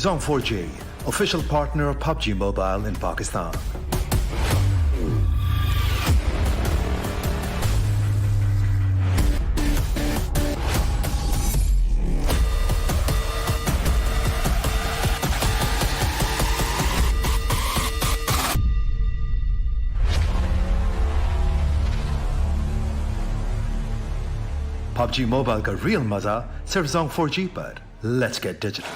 Zone 4G, official partner of Pubg Mobile in Pakistan. PUBG Mobile का real मजा सिर्फ Zone 4G पर. Let's get digital.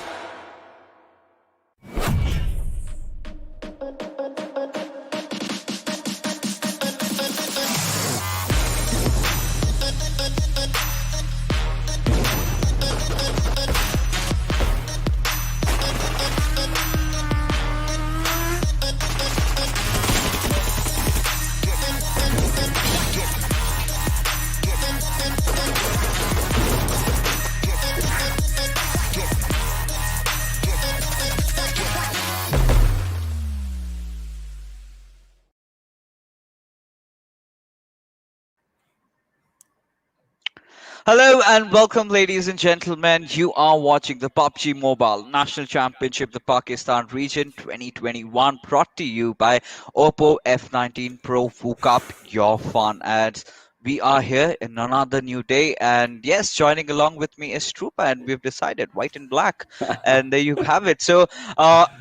Hello and welcome, ladies and gentlemen. You are watching the PUBG Mobile National Championship, the Pakistan region 2021, brought to you by Oppo F19 Pro Cup, your fun ads. We are here in another new day, and yes, joining along with me is Trooper, and we've decided white and black, and there you have it. So,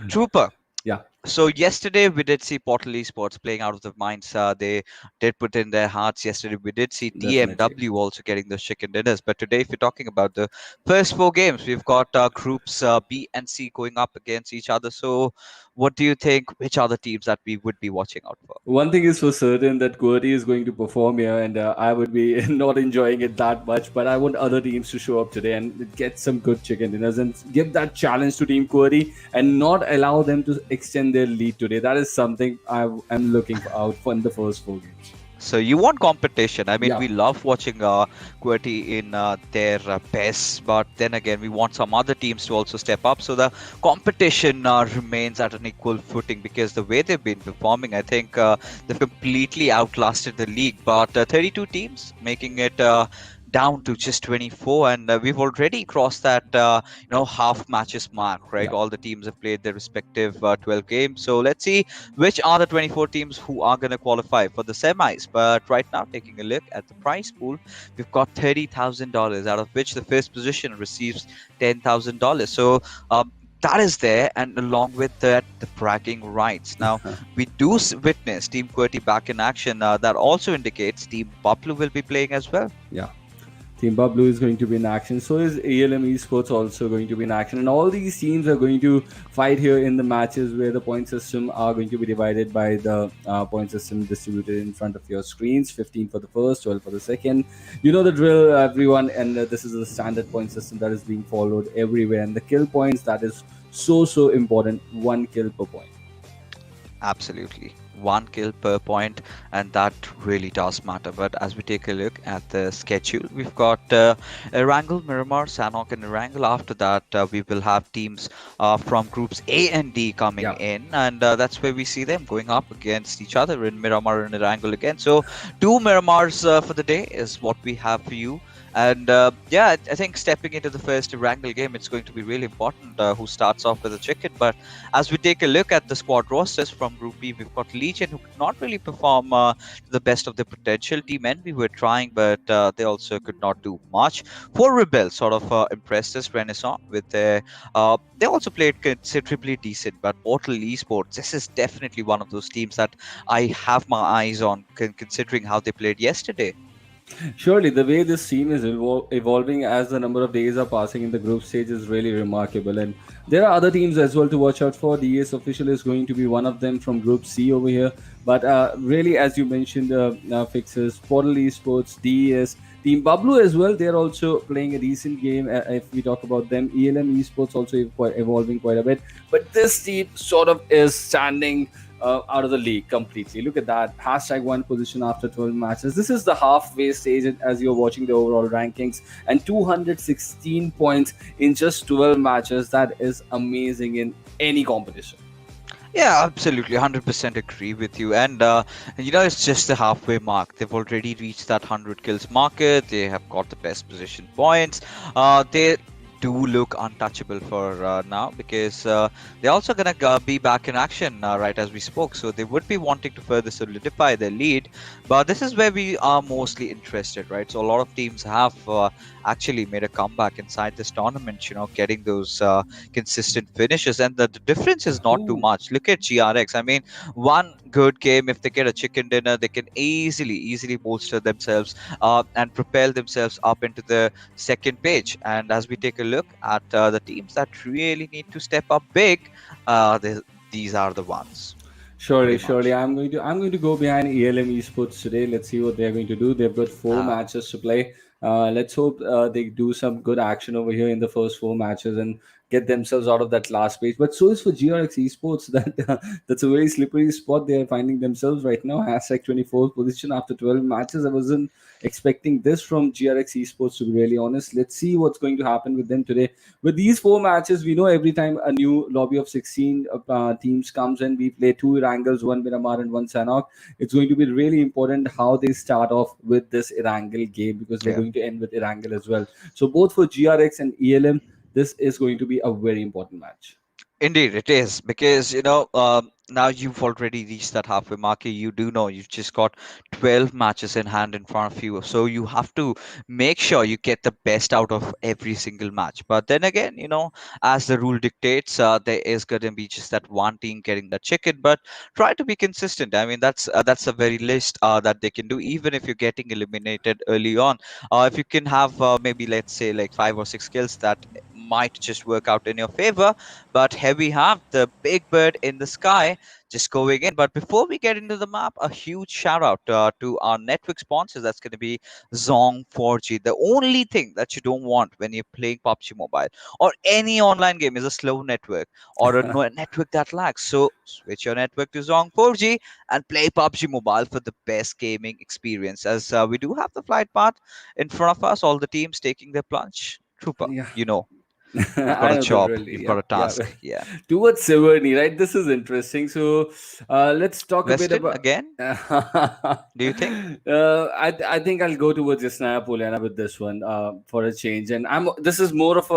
Trooper. Yeah. So yesterday we did see Portal Esports playing out of their minds. They did put in their hearts yesterday. We did see Definitely. TMW also getting the chicken dinners. But today, if you're talking about the first four games, we've got groups B and C going up against each other. So what do you think? Which are the teams that we would be watching out for? One thing is for certain that QWERTY is going to perform here, and I would be not enjoying it that much. But I want other teams to show up today and get some good chicken dinners and give that challenge to Team QWERTY and not allow them to extend their lead today. That is something I am looking out for in the first four games. So you want competition. I mean, Yeah. we love watching QWERTY in their best, but then again, we want some other teams to also step up. So the competition remains at an equal footing because the way they've been performing, I think they've completely outlasted the league. But 32 teams, making it down to just 24, and we've already crossed that half matches mark, right? Yeah. All the teams have played their respective 12 games. So let's see which are the 24 teams who are going to qualify for the semis. But right now, taking a look at the prize pool, we've got $30,000, out of which the first position receives $10,000. So that is there, and along with that, the bragging rights. Now, we do witness Team QWERTY back in action. That also indicates Team Bablu will be playing as well. Yeah. Team Pubg is going to be in action. So is ALM Esports also going to be in action. And all these teams are going to fight here in the matches where the point system are going to be divided by the point system distributed in front of your screens. 15 for the first, 12 for the second. You know the drill, everyone. And this is the standard point system that is being followed everywhere. And the kill points, that is so important. 1 kill per point. Absolutely. 1 kill per point, and that really does matter. But as we take a look at the schedule, we've got Erangel, Miramar, Sanhok, and Erangel. After that, we will have teams from groups A and D coming in, and that's where we see them going up against each other in Miramar and Erangel again. So 2 Miramars for the day is what we have for you. And I think stepping into the first Erangel game, it's going to be really important who starts off with a chicken. But as we take a look at the squad rosters from Group B, we've got Legion, who could not really perform to the best of their potential. Team Envy were trying, but they also could not do much. FourRebels sort of impressed us, Renaissance, with their... they also played considerably decent, but Portal Esports, this is definitely one of those teams that I have my eyes on, considering how they played yesterday. Surely, the way this team is evolving as the number of days are passing in the group stage is really remarkable. And there are other teams as well to watch out for. DS Official is going to be one of them from Group C over here. But really, as you mentioned, Fixers, Portal Esports, DES, Team Bablu as well, they're also playing a decent game. If we talk about them, ELM Esports also evolving quite a bit. But this team sort of is standing out of the league completely. Look at that. #1 position after 12 matches. This is the halfway stage as you're watching the overall rankings. And 216 points in just 12 matches. That is amazing in any competition. Yeah, absolutely. 100% agree with you. And, it's just the halfway mark. They've already reached that 100 kills market. They have got the best position points. They do look untouchable for now, because they're also going to be back in action right as we spoke. So they would be wanting to further solidify their lead. But this is where we are mostly interested, right? So a lot of teams have actually made a comeback inside this tournament, getting those consistent finishes. And the difference is not too Ooh. much. Look at GRX. I mean, one good game, if they get a chicken dinner, they can easily bolster themselves and propel themselves up into the second page. And as we take a look at the teams that really need to step up big, these are the ones. Surely, Pretty surely. much. I'm going to go behind ELM Esports today. Let's see what they're going to do. They've got four Uh, matches to play. Let's hope they do some good action over here in the first four matches and get themselves out of that last page. But so is for GRX Esports. That's a very slippery spot they are finding themselves right now. Hashtag 24th position after 12 matches. I wasn't expecting this from GRX Esports, to be really honest. Let's see what's going to happen with them today. With these four matches, we know every time a new lobby of 16 teams comes in, we play two Erangels, one Miramar and one Sanhok. It's going to be really important how they start off with this Erangel game, because they're yeah. going to end with Erangel as well. So both for GRX and ELM, this is going to be a very important match. Indeed, it is, because now you've already reached that halfway mark. You do know you've just got 12 matches in hand in front of you, so you have to make sure you get the best out of every single match. But then again, as the rule dictates, there is going to be just that one team getting the chicken. But try to be consistent. I mean, that's a very list that they can do, even if you're getting eliminated early on. If you can have maybe, let's say, like 5 or 6 kills, that might just work out in your favor. But here we have the big bird in the sky just going in. But before we get into the map, a huge shout out to our network sponsors. That's going to be Zong 4G. The only thing that you don't want when you're playing PUBG Mobile or any online game is a slow network or a network that lags. So switch your network to Zong 4G and play PUBG Mobile for the best gaming experience. As we do have the flight path in front of us, all the teams taking their plunge. Trooper, Yeah. you've got I a know the job, drill. you've got Yeah, a yeah. task. Yeah. Towards Severny, right? This is interesting. So let's talk a bit Weston about. again, do you think? I think I'll go towards Yasnaya Poliana with this one for a change, and this is more of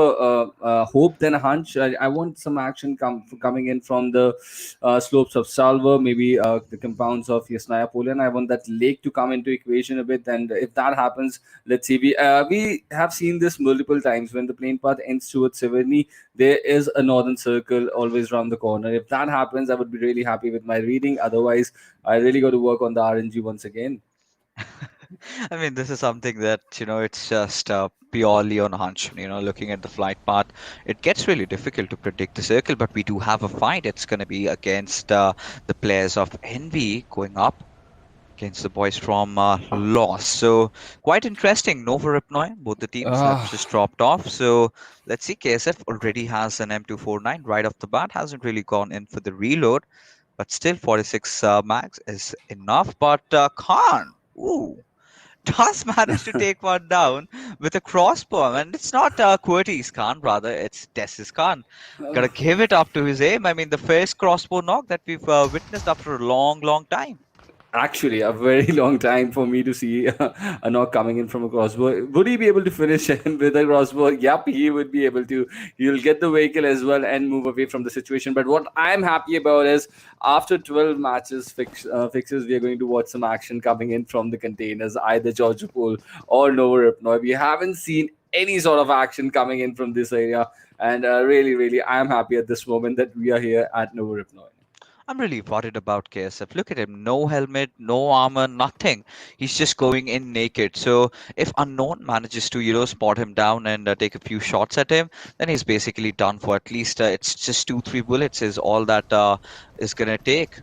a hope than a hunch. I want some action coming in from the slopes of Salva, maybe the compounds of Yasnaya Poliana. I want that lake to come into equation a bit, and if that happens, let's see. We have seen this multiple times when the plane path ends towards Severny. There is a northern circle always around the corner. If that happens, I would be really happy with my reading. Otherwise, I really got to work on the RNG once again. I mean, this is something that, it's just purely on hunch. Looking at the flight path, it gets really difficult to predict the circle, but we do have a fight. It's going to be against the players of Envy going up against the boys from Loss. So quite interesting. Nova Ripnoy, both the teams have Ah, just dropped off. So let's see. KSF already has an M249 right off the bat. Hasn't really gone in for the reload, but still 46 mags is enough. But Khan, ooh, does manage to take one down with a crossbow. And it's not QWERTY's Khan, rather, it's Tess's Khan. Gotta give it up to his aim. I mean, the first crossbow knock that we've witnessed after a long time. actually, a very long time for me to see a knock coming in from a crossbow. Would he be able to finish him with a crossbow? Yep, he would be able to. He'll get the vehicle as well and move away from the situation. But what I'm happy about is after 12 matches fixes, we are going to watch some action coming in from the containers, either Georgia Pool or Nova Ripnoy. We haven't seen any sort of action coming in from this area. And really, I'm happy at this moment that we are here at Nova Ripnoy. I'm really worried about KSF. Look at him. No helmet, no armor, nothing. He's just going in naked. So if Unknown manages to, spot him down and take a few shots at him, then he's basically done for. At least it's just 2, 3 bullets is all that is going to take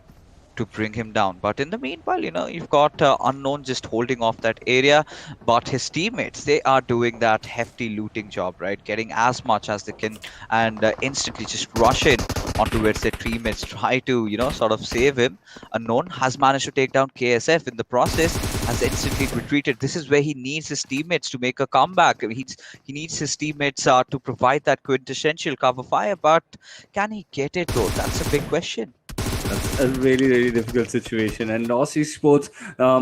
to bring him down. But in the meanwhile, you've got Unknown just holding off that area, but his teammates, they are doing that hefty looting job, right? Getting as much as they can and instantly just rush in onto where their teammates try to, sort of save him. Unknown has managed to take down KSF in the process, has instantly retreated. This is where he needs his teammates to make a comeback. He needs his teammates to provide that quintessential cover fire, but can he get it though? That's a big question. That's a really, really difficult situation. And Lost Esports,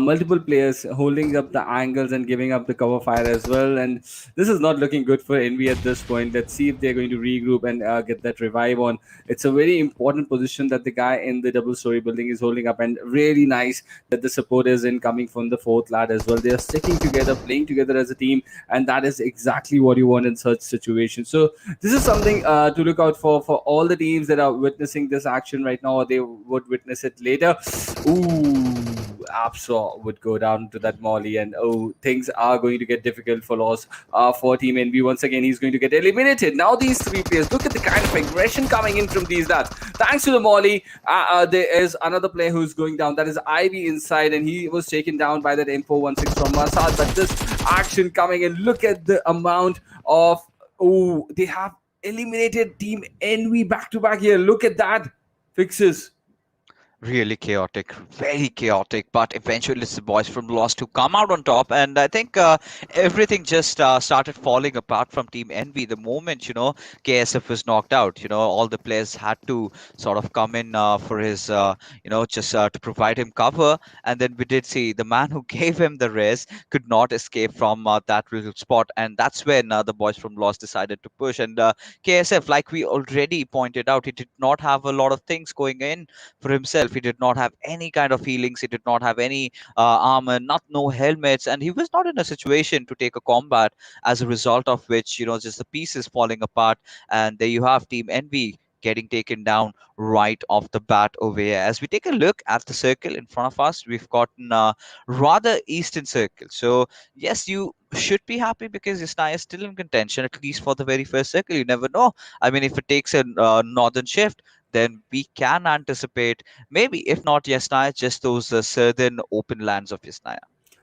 multiple players holding up the angles and giving up the cover fire as well. And this is not looking good for Envy at this point. Let's see if they're going to regroup and get that revive on. It's a very important position that the guy in the double story building is holding up. And really nice that the support is in coming from the fourth lad as well. They are sticking together, playing together as a team. And that is exactly what you want in such situations. So this is something to look out for all the teams that are witnessing this action right now, or they would witness it later. Ooh, Absol would go down to that molly, and things are going to get difficult for Loss for Team NB. Once again, he's going to get eliminated. Now these three players, look at the kind of aggression coming in from these lads. Thanks to the molly, there is another player who's going down. That is Ivy inside, and he was taken down by that M416 from Masad. But this action coming in, look at the amount of they have eliminated Team Envy back to back here. Look at that. Fixes. Really chaotic, very chaotic, but eventually it's the boys from Lost who come out on top, and I think everything just started falling apart from Team Envy the moment KSF was knocked out. All the players had to sort of come in for his just to provide him cover, and then we did see the man who gave him the res could not escape from that little spot, and that's when the boys from Lost decided to push. And KSF, like we already pointed out, he did not have a lot of things going in for himself. He did not have any kind of healings. He did not have any armor, not no helmets, and he was not in a situation to take a combat. As a result of which, just the pieces falling apart, and there you have Team Envy getting taken down right off the bat over here. As we take a look at the circle in front of us, we've gotten a rather eastern circle. So yes, you should be happy because Yasnaya is still in contention, at least for the very first circle. You never know. I mean, if it takes a northern shift, then we can anticipate maybe, if not Yasnaya, just those southern open lands of Yasnaya.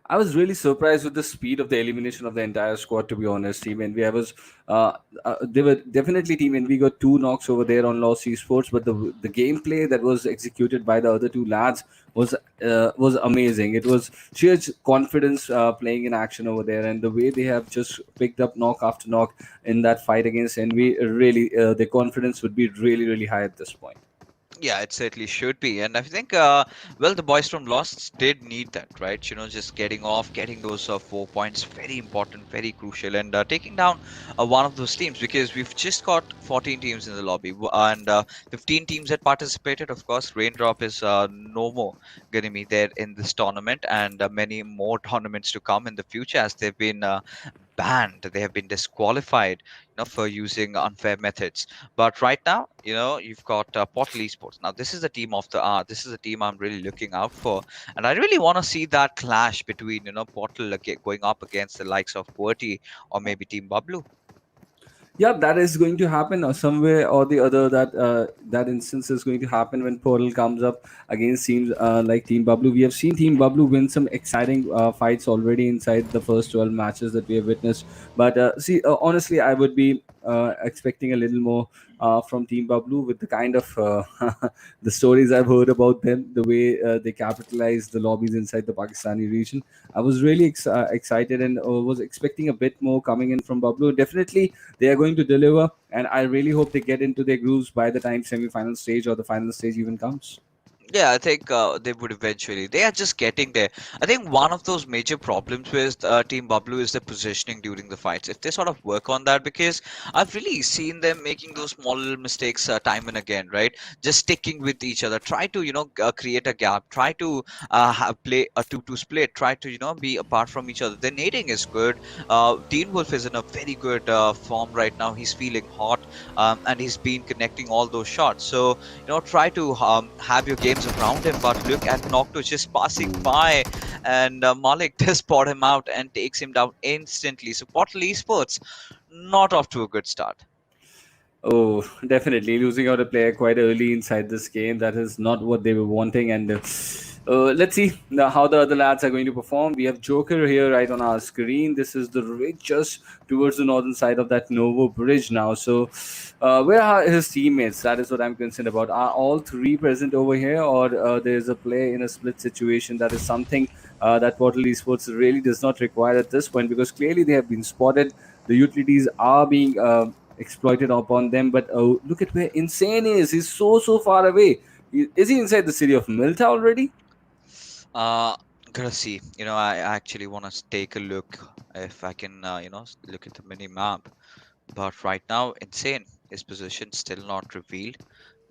I was really surprised with the speed of the elimination of the entire squad. To be honest, Team Envy, they were definitely Team Envy got two knocks over there on Lost Esports, but the gameplay that was executed by the other two lads was amazing. It was sheer confidence playing in action over there, and the way they have just picked up knock after knock in that fight against Envy, really, their confidence would be really, really high at this point. Yeah, it certainly should be. And I think, well, the boys from Lost did need that, right? Just getting off, getting those 4 points, very important, very crucial, and taking down one of those teams, because we've just got 14 teams in the lobby, and 15 teams that participated. Of course, Raindrop is no more going to be there in this tournament, and many more tournaments to come in the future, as they've been banned. They have been disqualified, for using unfair methods. But right now, you've got Portal Esports. Now, this is the team of the hour. This is a team I'm really looking out for, and I really want to see that clash between Portal going up against the likes of Puerty or maybe Team Bablu. Yeah, that is going to happen some way or the other. That instance is going to happen when Portal comes up against teams like Team Bablu. We have seen Team Bablu win some exciting fights already inside the first 12 matches that we have witnessed. But honestly, I would be expecting a little more from Team Bablu with the kind of the stories I've heard about them, the way they capitalize the lobbies inside the Pakistani region. I was really excited and was expecting a bit more coming in from Bablu. Definitely, they are going to deliver, and I really hope they get into their grooves by the time semi-final stage or the final stage even comes. Yeah, I think they would eventually. They are just getting there. I think one of those major problems with Team Bablu is the positioning during the fights. If they sort of work on that, because I've really seen them making those small little mistakes time and again, right? Just sticking with each other. Try to, create a gap. Try to play a 2-2 split. Try to, be apart from each other. The nading is good. Dean Wolf is in a very good form right now. He's feeling hot, and he's been connecting all those shots. So, try to have your games around him, but look at Nocto just passing by, and Malik does spot him out and takes him down instantly. So Portal Esports not off to a good start. Oh, definitely losing out a player quite early inside this game. That is not what they were wanting. And let's see how the other lads are going to perform. We have Joker here right on our screen. This is the ridge just towards the northern side of that Novo Bridge now. So, where are his teammates? That is what I'm concerned about. Are all three present over here, or there's a play in a split situation? That is something that Portal Esports really does not require at this point, because clearly they have been spotted. The utilities are being exploited upon them. But look at where Insane is. He's so far away. Is he inside the city of Milta already? Uh, Gonna see. I actually want to take a look if I can, look at the mini map. But right now, insane. His position still not revealed.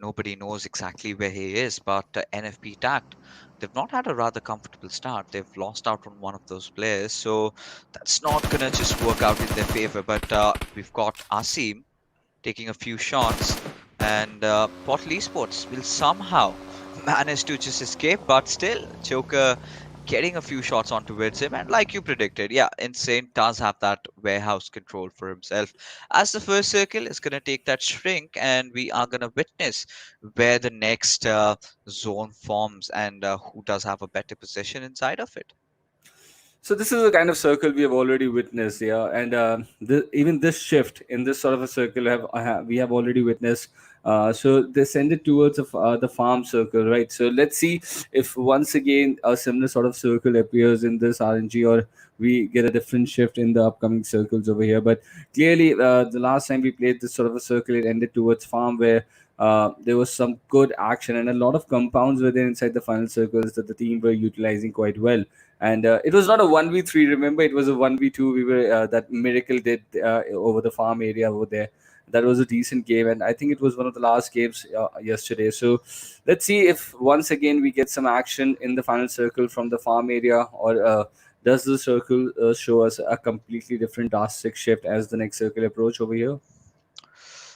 Nobody knows exactly where he is. But NFPxTact, they've not had a rather comfortable start. They've lost out on one of those players, so that's not gonna just work out in their favor. But we've got Asim taking a few shots, and Portal Esports will somehow manage to just escape, but still, Joker getting a few shots on towards him, and like you predicted, yeah, Insane does have that warehouse control for himself. As the first circle is going to take that shrink, and we are going to witness where the next zone forms and who does have a better position inside of it. So this is a kind of circle we have already witnessed, yeah, and even this shift in this sort of a circle we have already witnessed. So they send it towards the farm circle, right? So let's see if once again a similar sort of circle appears in this RNG, or we get a different shift in the upcoming circles over here. But clearly, the last time we played this sort of a circle, it ended towards farm, where there was some good action and a lot of compounds were there inside the final circles that the team were utilizing quite well. And it was not a 1v3, remember, it was a 1v2. We were that Miracle did over the farm area over there. That was a decent game, and I think it was one of the last games yesterday. So let's see if once again we get some action in the final circle from the farm area, or does the circle show us a completely different drastic shift as the next circle approach over here?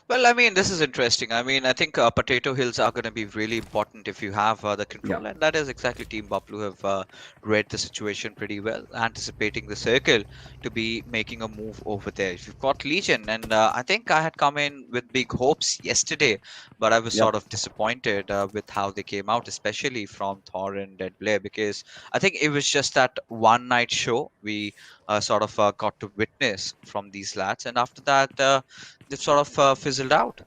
Well, I mean, this is interesting. I mean, I think potato hills are going to be really important if you have the Yeah. control, and that is exactly Team Buffalo have read the situation pretty well, anticipating the circle to be making a move over there. You've got Legion, and I think I had come in with big hopes yesterday, but I was Yep. sort of disappointed with how they came out, especially from Thor and Dead Blair, because I think it was just that one night show we sort of got to witness from these lads, and after that. They've sort of fizzled out.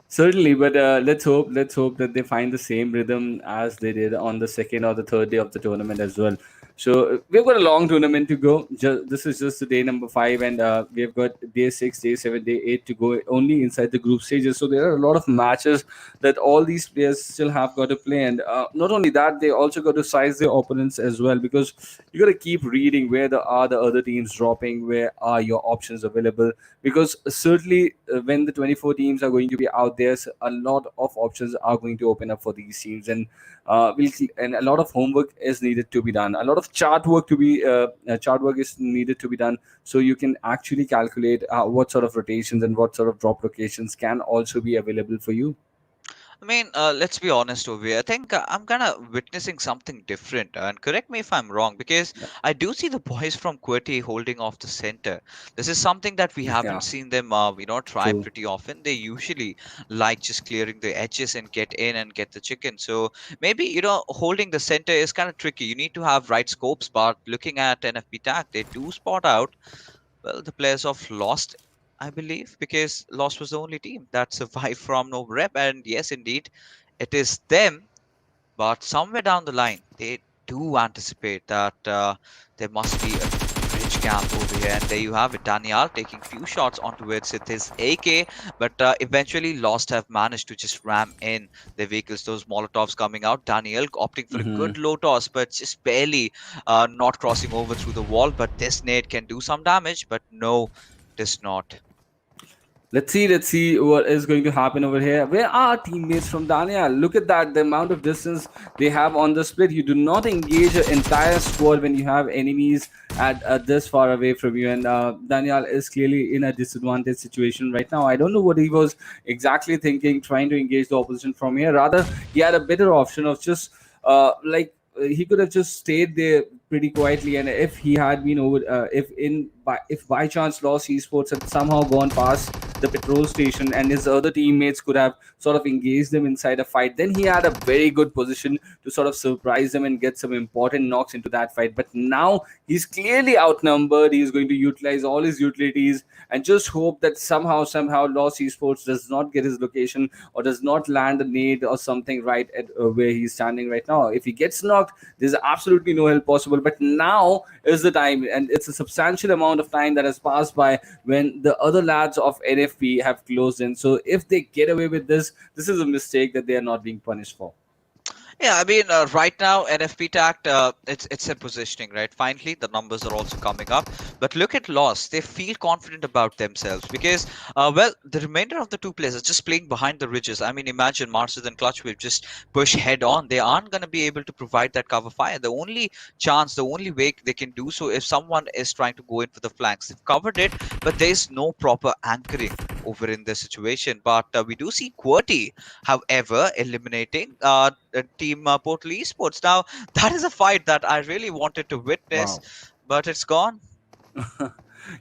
Certainly, but let's hope that they find the same rhythm as they did on the second or the third day of the tournament as well. So we've got a long tournament to go. This is just the day number 5, and we've got day 6, day 7, day 8 to go only inside the group stages. So there are a lot of matches that all these players still have got to play, and not only that, they also got to size their opponents as well, because you got to keep reading where are the other teams dropping, where are your options available, because certainly when the 24 teams are going to be out there, a lot of options are going to open up for these teams, and and a lot of homework is needed to be done, a lot of chart work is needed to be done, so you can actually calculate what sort of rotations and what sort of drop locations can also be available for you. I mean, let's be honest over here. I think I'm kind of witnessing something different. And correct me if I'm wrong, because Yeah. I do see the boys from QWERTY holding off the center. This is something that we Yeah. haven't seen them, try True. pretty often. They usually like just clearing the edges and get in and get the chicken. So maybe, holding the center is kind of tricky. You need to have right scopes, but looking at NFP tag, they do spot out. Well, the players of Lost, I believe, because Lost was the only team that survived from no rep. And yes, indeed, it is them. But somewhere down the line, they do anticipate that there must be a bridge gap over here. And there you have it. Daniel taking few shots onto it with his AK, but eventually Lost have managed to just ram in their vehicles. Those Molotovs coming out. Daniel opting for a good low toss, but just barely not crossing over through the wall. But this nade can do some damage, but no, does not. Let's see what is going to happen over here. Where are our teammates from Daniel? Look at that, the amount of distance they have on the split. You do not engage an entire squad when you have enemies at this far away from you. And Daniel is clearly in a disadvantaged situation right now. I don't know what he was exactly thinking, trying to engage the opposition from here. Rather, he had a better option of just he could have just stayed there pretty quietly, and if he had been over if by chance Lost Esports had somehow gone past the petrol station and his other teammates could have sort of engaged them inside a fight, then he had a very good position to sort of surprise them and get some important knocks into that fight. But now he's clearly outnumbered. He's going to utilize all his utilities and just hope that somehow Lost Esports does not get his location or does not land a nade or something right at where he's standing right now. If he gets knocked, there's absolutely no help possible. But now is the time, and it's a substantial amount of time that has passed by when the other lads of NF NFP have closed in. So if they get away with this is a mistake that they are not being punished for. Yeah, I mean, right now, NFPxTact, it's a positioning, right? Finally, the numbers are also coming up. But look at Loss. They feel confident about themselves because, well, the remainder of the two players are just playing behind the ridges. I mean, imagine Marcus and Clutch will just push head on. They aren't going to be able to provide that cover fire. The only chance, the only way they can do so if someone is trying to go in for the flanks. They've covered it, but there's no proper anchoring over in this situation. But we do see QWERTY, however, eliminating team Portal Esports. Now, that is a fight that I really wanted to witness, Wow. but it's gone.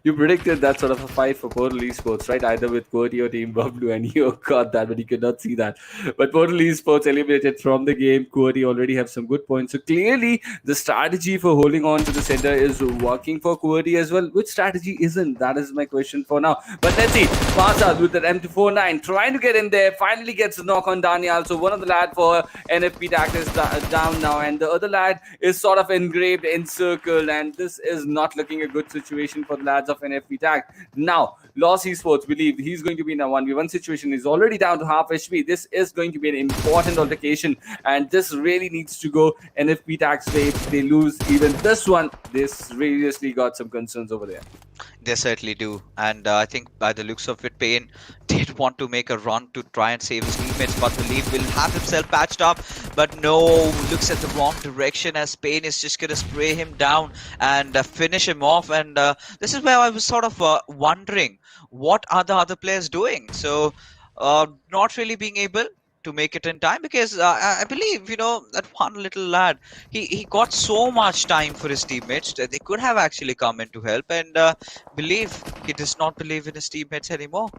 You predicted that sort of a fight for Portal Esports, right? Either with QWERTY or Team Bublu, and you got that, but you could not see that. But Portal Esports eliminated from the game. QWERTY already have some good points. So clearly, the strategy for holding on to the center is working for QWERTY as well. Which strategy isn't? That is my question for now. But let's see. Pasa with that M249 trying to get in there. Finally gets a knock on Daniel. So one of the lad for NFPxTact is down now, and the other lad is sort of engraved, encircled, and this is not looking a good situation for the lads of NFPxTact. Now, Loss Esports believe he's going to be in a 1v1 situation. He's already down to half HP. This is going to be an important altercation, and this really needs to go NFPxTact's way. If they lose even this one, they seriously got some concerns over there. They certainly do. And I think by the looks of it, Payne did want to make a run to try and save his teammates, but Believe will have himself patched up. But no, looks at the wrong direction as Payne is just going to spray him down and finish him off. And this is where I was sort of wondering, what are the other players doing? So not really being able to make it in time, because I believe, that one little lad, he got so much time for his teammates that they could have actually come in to help, and believe he does not believe in his teammates anymore.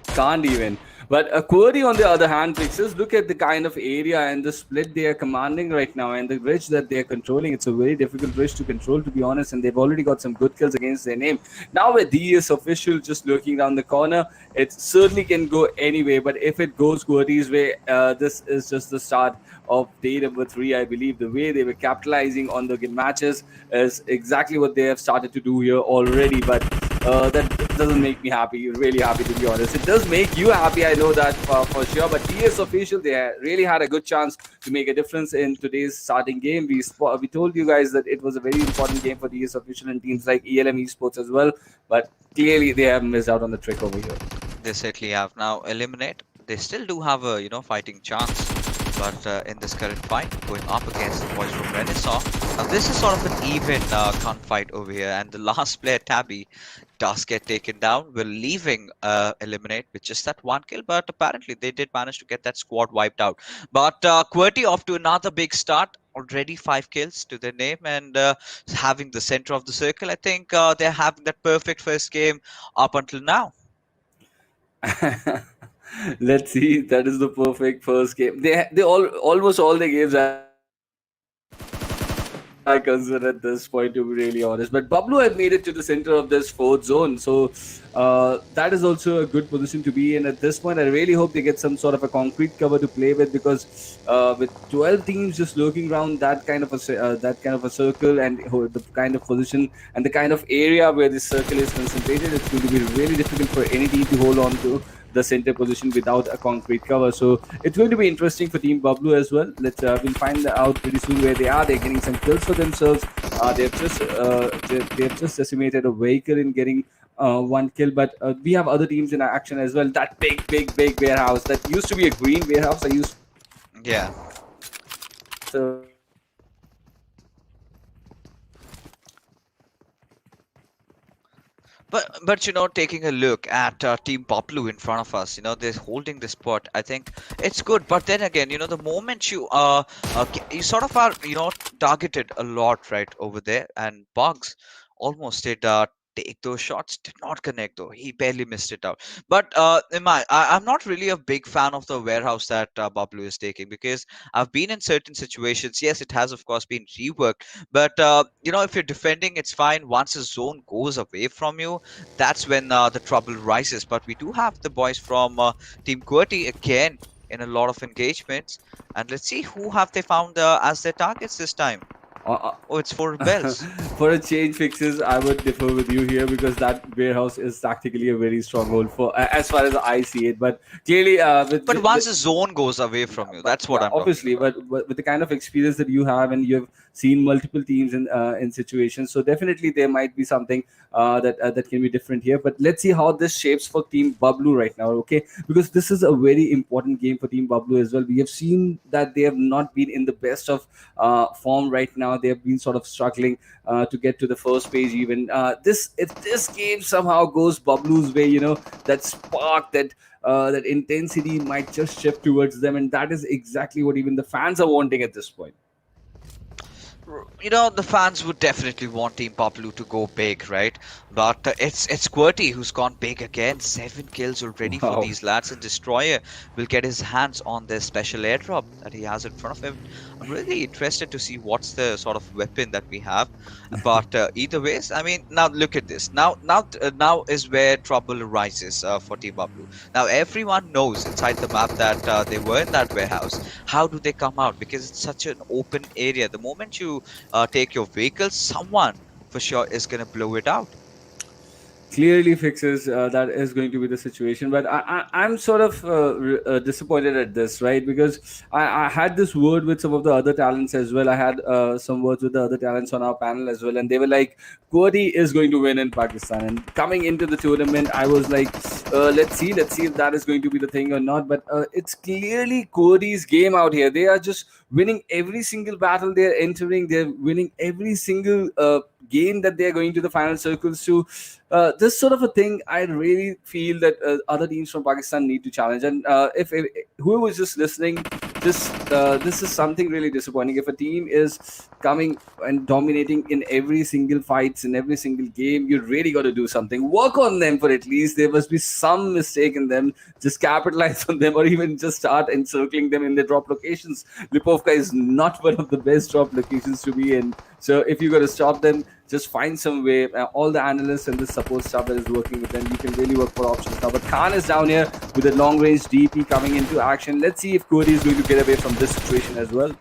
Can't even. But a QWERTY, on the other hand, Pixels, look at the kind of area and the split they are commanding right now, and the ridge that they are controlling. It's a very difficult ridge to control, to be honest, and they've already got some good kills against their name. Now with DS Official just lurking down the corner, it certainly can go anyway, but if it goes QWERTY's way, this is just the start of day number 3. I believe the way they were capitalizing on the matches is exactly what they have started to do here already, but that doesn't make me happy, really happy, to be honest. It does make you happy, I know that for sure, but DS Official, they really had a good chance to make a difference in today's starting game. We told you guys that it was a very important game for DS Official and teams like ELM Esports as well, but clearly they have missed out on the trick over here. They certainly have. Now, Eliminate, they still do have a fighting chance, but in this current fight, going up against the boys from Renaissance, this is sort of an even gunfight over here, and the last player, Tabby, does get taken down. We're leaving Eliminate with just that one kill, but apparently they did manage to get that squad wiped out. But QWERTY off to another big start. Already 5 kills to their name, and having the center of the circle. I think they're having that perfect first game up until now. Let's see. That is the perfect first game. They almost all the games I consider at this point, to be really honest. But Bablu had made it to the center of this fourth zone, so that is also a good position to be in at this point. I really hope they get some sort of a concrete cover to play with, because with 12 teams just lurking around that kind of a circle, and the kind of position and the kind of area where this circle is concentrated, it's going to be really difficult for any team to hold on to the center position without a concrete cover. So it's going to be interesting for Team Bablu as well. We'll find out pretty soon where they are. They're getting some kills for themselves. They've just decimated a vehicle in getting one kill, but we have other teams in action as well. That big warehouse that used to be a green warehouse. Yeah. So But taking a look at Team Bablu in front of us, they're holding the spot. I think it's good. But then again, the moment you you sort of are targeted a lot right over there, and Bugs almost did take those shots, did not connect though. He barely missed it out. But I'm not really a big fan of the warehouse that Bablu is taking, because I've been in certain situations. Yes, it has of course been reworked, but if you're defending, it's fine. Once a zone goes away from you, that's when the trouble rises. But we do have the boys from Team QWERTY again in a lot of engagements, and let's see who have they found as their targets this time. Oh, it's FourRebels. For a change fixes, I would differ with you here because that warehouse is tactically a very stronghold for as far as I see it. But clearly, But once the zone goes away from you, but that's what yeah, I'm talking obviously, about. but with the kind of experience that you have, and you've seen multiple teams in situations, so definitely there might be something that can be different here. But let's see how this shapes for Team Bablu right now, okay? Because this is a very important game for Team Bablu as well. We have seen that they have not been in the best of form right now. They have been sort of struggling to get to the first page. Even this, if this game somehow goes Bablu's way, that spark, that intensity might just shift towards them, and that is exactly what even the fans are wanting at this point. The fans would definitely want Team Papalu to go big, right? But it's QWERTY who's gone big again. 7 kills already for Wow. these lads, and Destroyer will get his hands on this special airdrop that he has in front of him. I'm really interested to see what's the sort of weapon that we have. But either ways, I mean, now look at this. Now is where trouble arises for Team Papalu. Now everyone knows inside the map that they were in that warehouse. How do they come out? Because it's such an open area. The moment you take your vehicle, someone for sure is going to blow it out. Clearly fixes that is going to be the situation, but I'm sort of disappointed at this, right? Because I had this word with some of the other talents as well. I had some words with the other talents on our panel as well, and they were like, QWERTY is going to win in Pakistan. And coming into the tournament, I was like, let's see if that is going to be the thing or not. But it's clearly QWERTY's game out here. They are just winning every single battle they're entering. They're winning every single game that they're going to the final circles to. This sort of a thing, I really feel that other teams from Pakistan need to challenge. And if whoever was just listening, this is something really disappointing. If a team is coming and dominating in every single fights in every single game, you really got to do something. Work on them for at least there must be some mistake in them. Just capitalize on them, or even just start encircling them in their drop locations. Lipovka is not one of the best drop locations to be in. So if you got to stop them, just find some way. All the analysts and the support staff that is working with them, you can really work for options now. But Khan is down here with a long range DP coming into action. Let's see if QWERTY is going to get away from this situation as well.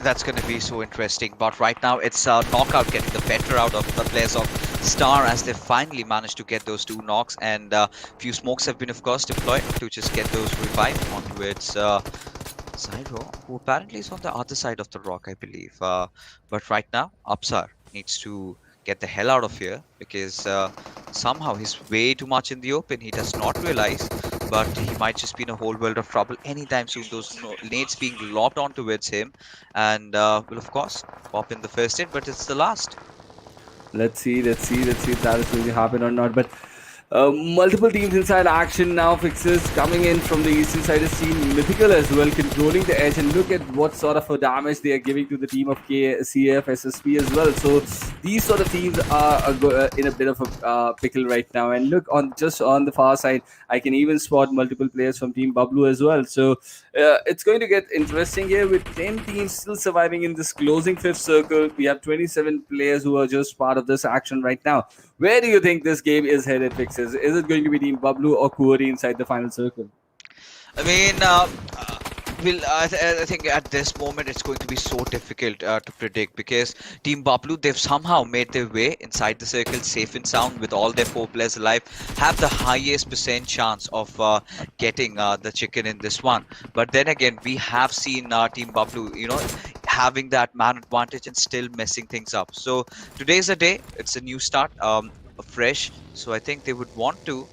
That's going to be so interesting. But right now, it's Knockout getting the better out of the players of Star as they finally managed to get those 2 knocks. And few smokes have been, of course, deployed to just get those revived onto its Zyro, who apparently is on the other side of the rock, I believe. But right now, Upsar needs to get the hell out of here because somehow he's way too much in the open. He does not realize, but he might just be in a whole world of trouble anytime soon. Those nades being locked on towards him, and will of course pop in the first hit, but it's the last. Let's see if that is going to happen or not. But multiple teams inside action now. Fixes coming in from the eastern side is seen Mythical as well, controlling the edge, and look at what sort of a damage they are giving to the team of CAFXSSP as well. So these sort of teams are in a bit of a pickle right now. And look on the far side, I can even spot multiple players from Team Bablu as well. So it's going to get interesting here with 10 teams still surviving in this closing fifth circle. We have 27 players who are just part of this action right now. Where do you think this game is headed, Fixes? Is it going to be Team Bablu or QWERTY inside the final circle? I mean, I think at this moment it's going to be so difficult to predict because Team Bablu, they've somehow made their way inside the circle safe and sound with all their 4 players alive, have the highest percent chance of getting the chicken in this one. But then again, we have seen Team Bablu, having that man advantage and still messing things up. So today's a day, it's a new start, fresh. So I think they would want to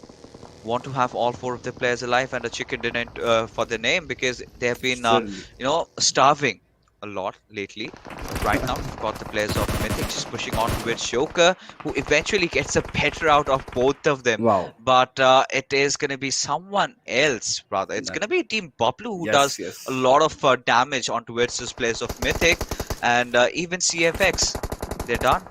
have all 4 of their players alive and a chicken dinner for their name because they have been Certainly. starving a lot lately. But right now we've got the players of Mythic just pushing on with Shoker, who eventually gets the better out of both of them. Wow. But it is going to be someone else, rather. It's going to be Team Bablu who does Yes. a lot of damage on towards those players of Mythic, and even CFX, they're done.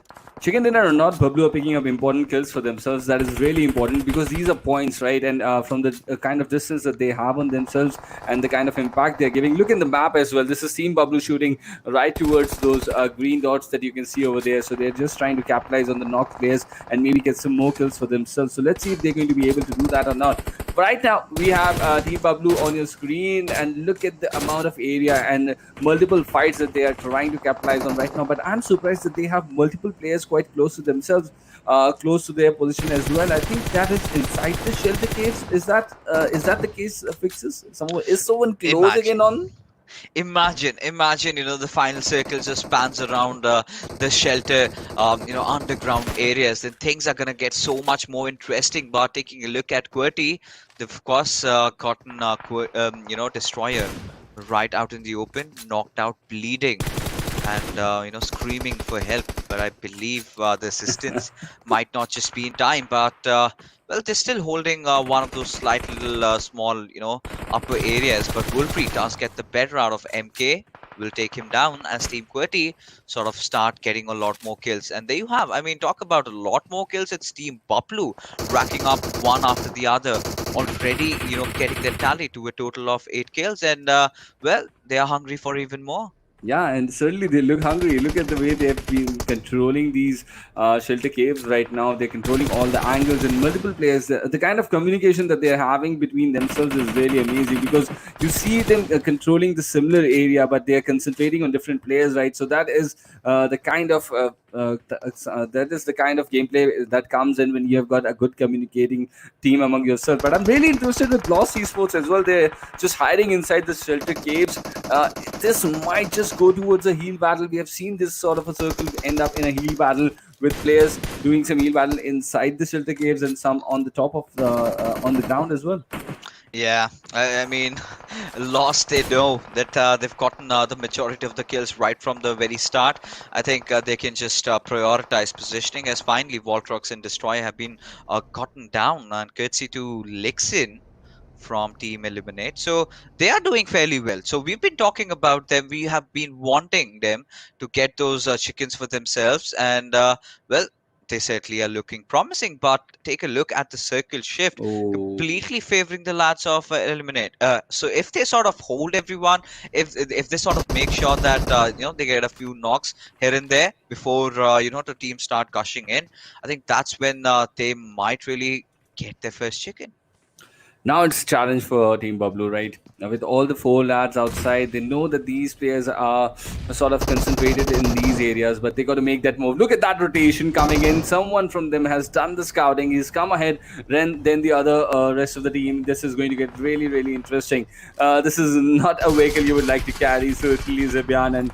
Chicken dinner or not, Bablu are picking up important kills for themselves. That is really important because these are points, right? And from the kind of distance that they have on themselves and the kind of impact they're giving. Look in the map as well. This is Team Bablu shooting right towards those green dots that you can see over there. So they're just trying to capitalize on the knocked players and maybe get some more kills for themselves. So let's see if they're going to be able to do that or not. But right now, we have Team Pablo on your screen, and look at the amount of area and multiple fights that they are trying to capitalize on right now. But I'm surprised that they have multiple players quite close to themselves, close to their position as well. I think that is inside the shelter caves. Is that the case? Fixes someone closing in on? Imagine, the final circle just spans around the shelter, underground areas. Then things are gonna get so much more interesting. But taking a look at QWERTY, they've of course gotten Destroyer right out in the open, knocked out, bleeding, and screaming for help. But I believe the assistance might not just be in time, but well, they're still holding one of those slight little small upper areas. But Wolfrey does get the better out of MK, will take him down as Team QWERTY sort of start getting a lot more kills. And there you have, I mean, talk about a lot more kills. It's Team Baplu racking up one after the other, already getting their tally to a total of 8 kills. And well, they are hungry for even more. Yeah, and certainly they look hungry. Look at the way they have been controlling these shelter caves right now. They're controlling all the angles and multiple players. The kind of communication that they're having between themselves is really amazing, because you see them controlling the similar area, but they're concentrating on different players, right? So that is the kind of that is the kind of gameplay that comes in when you have got a good communicating team among yourself. But I'm really interested with Lost Esports as well. They're just hiding inside the shelter caves. This might just go towards a heal battle. We have seen this sort of a circle end up in a heal battle, with players doing some heal battle inside the shelter caves and some on the top of the on the ground as well. Yeah, I mean, Lost, they know that they've gotten the majority of the kills right from the very start. I think they can just prioritize positioning, as finally Voltrox and Destroy have been gotten down, and courtesy to Lixin from Team Eliminate. So they are doing fairly well. So we've been talking about them. We have been wanting them to get those chickens for themselves, and well, they certainly are looking promising. But take a look at the circle shift, completely favoring the lads of Eliminate. So if they sort of hold everyone, if they sort of make sure that they get a few knocks here and there before the team start gushing in, I think that's when they might really get their first chicken. Now it's a challenge for Team Pablo, right? Now with all the 4 lads outside, they know that these players are sort of concentrated in these areas, but they got to make that move. Look at that rotation coming in. Someone from them has done the scouting. He's come ahead, then the other rest of the team. This is going to get really, really interesting. This is not a vehicle you would like to carry, certainly Zebian, and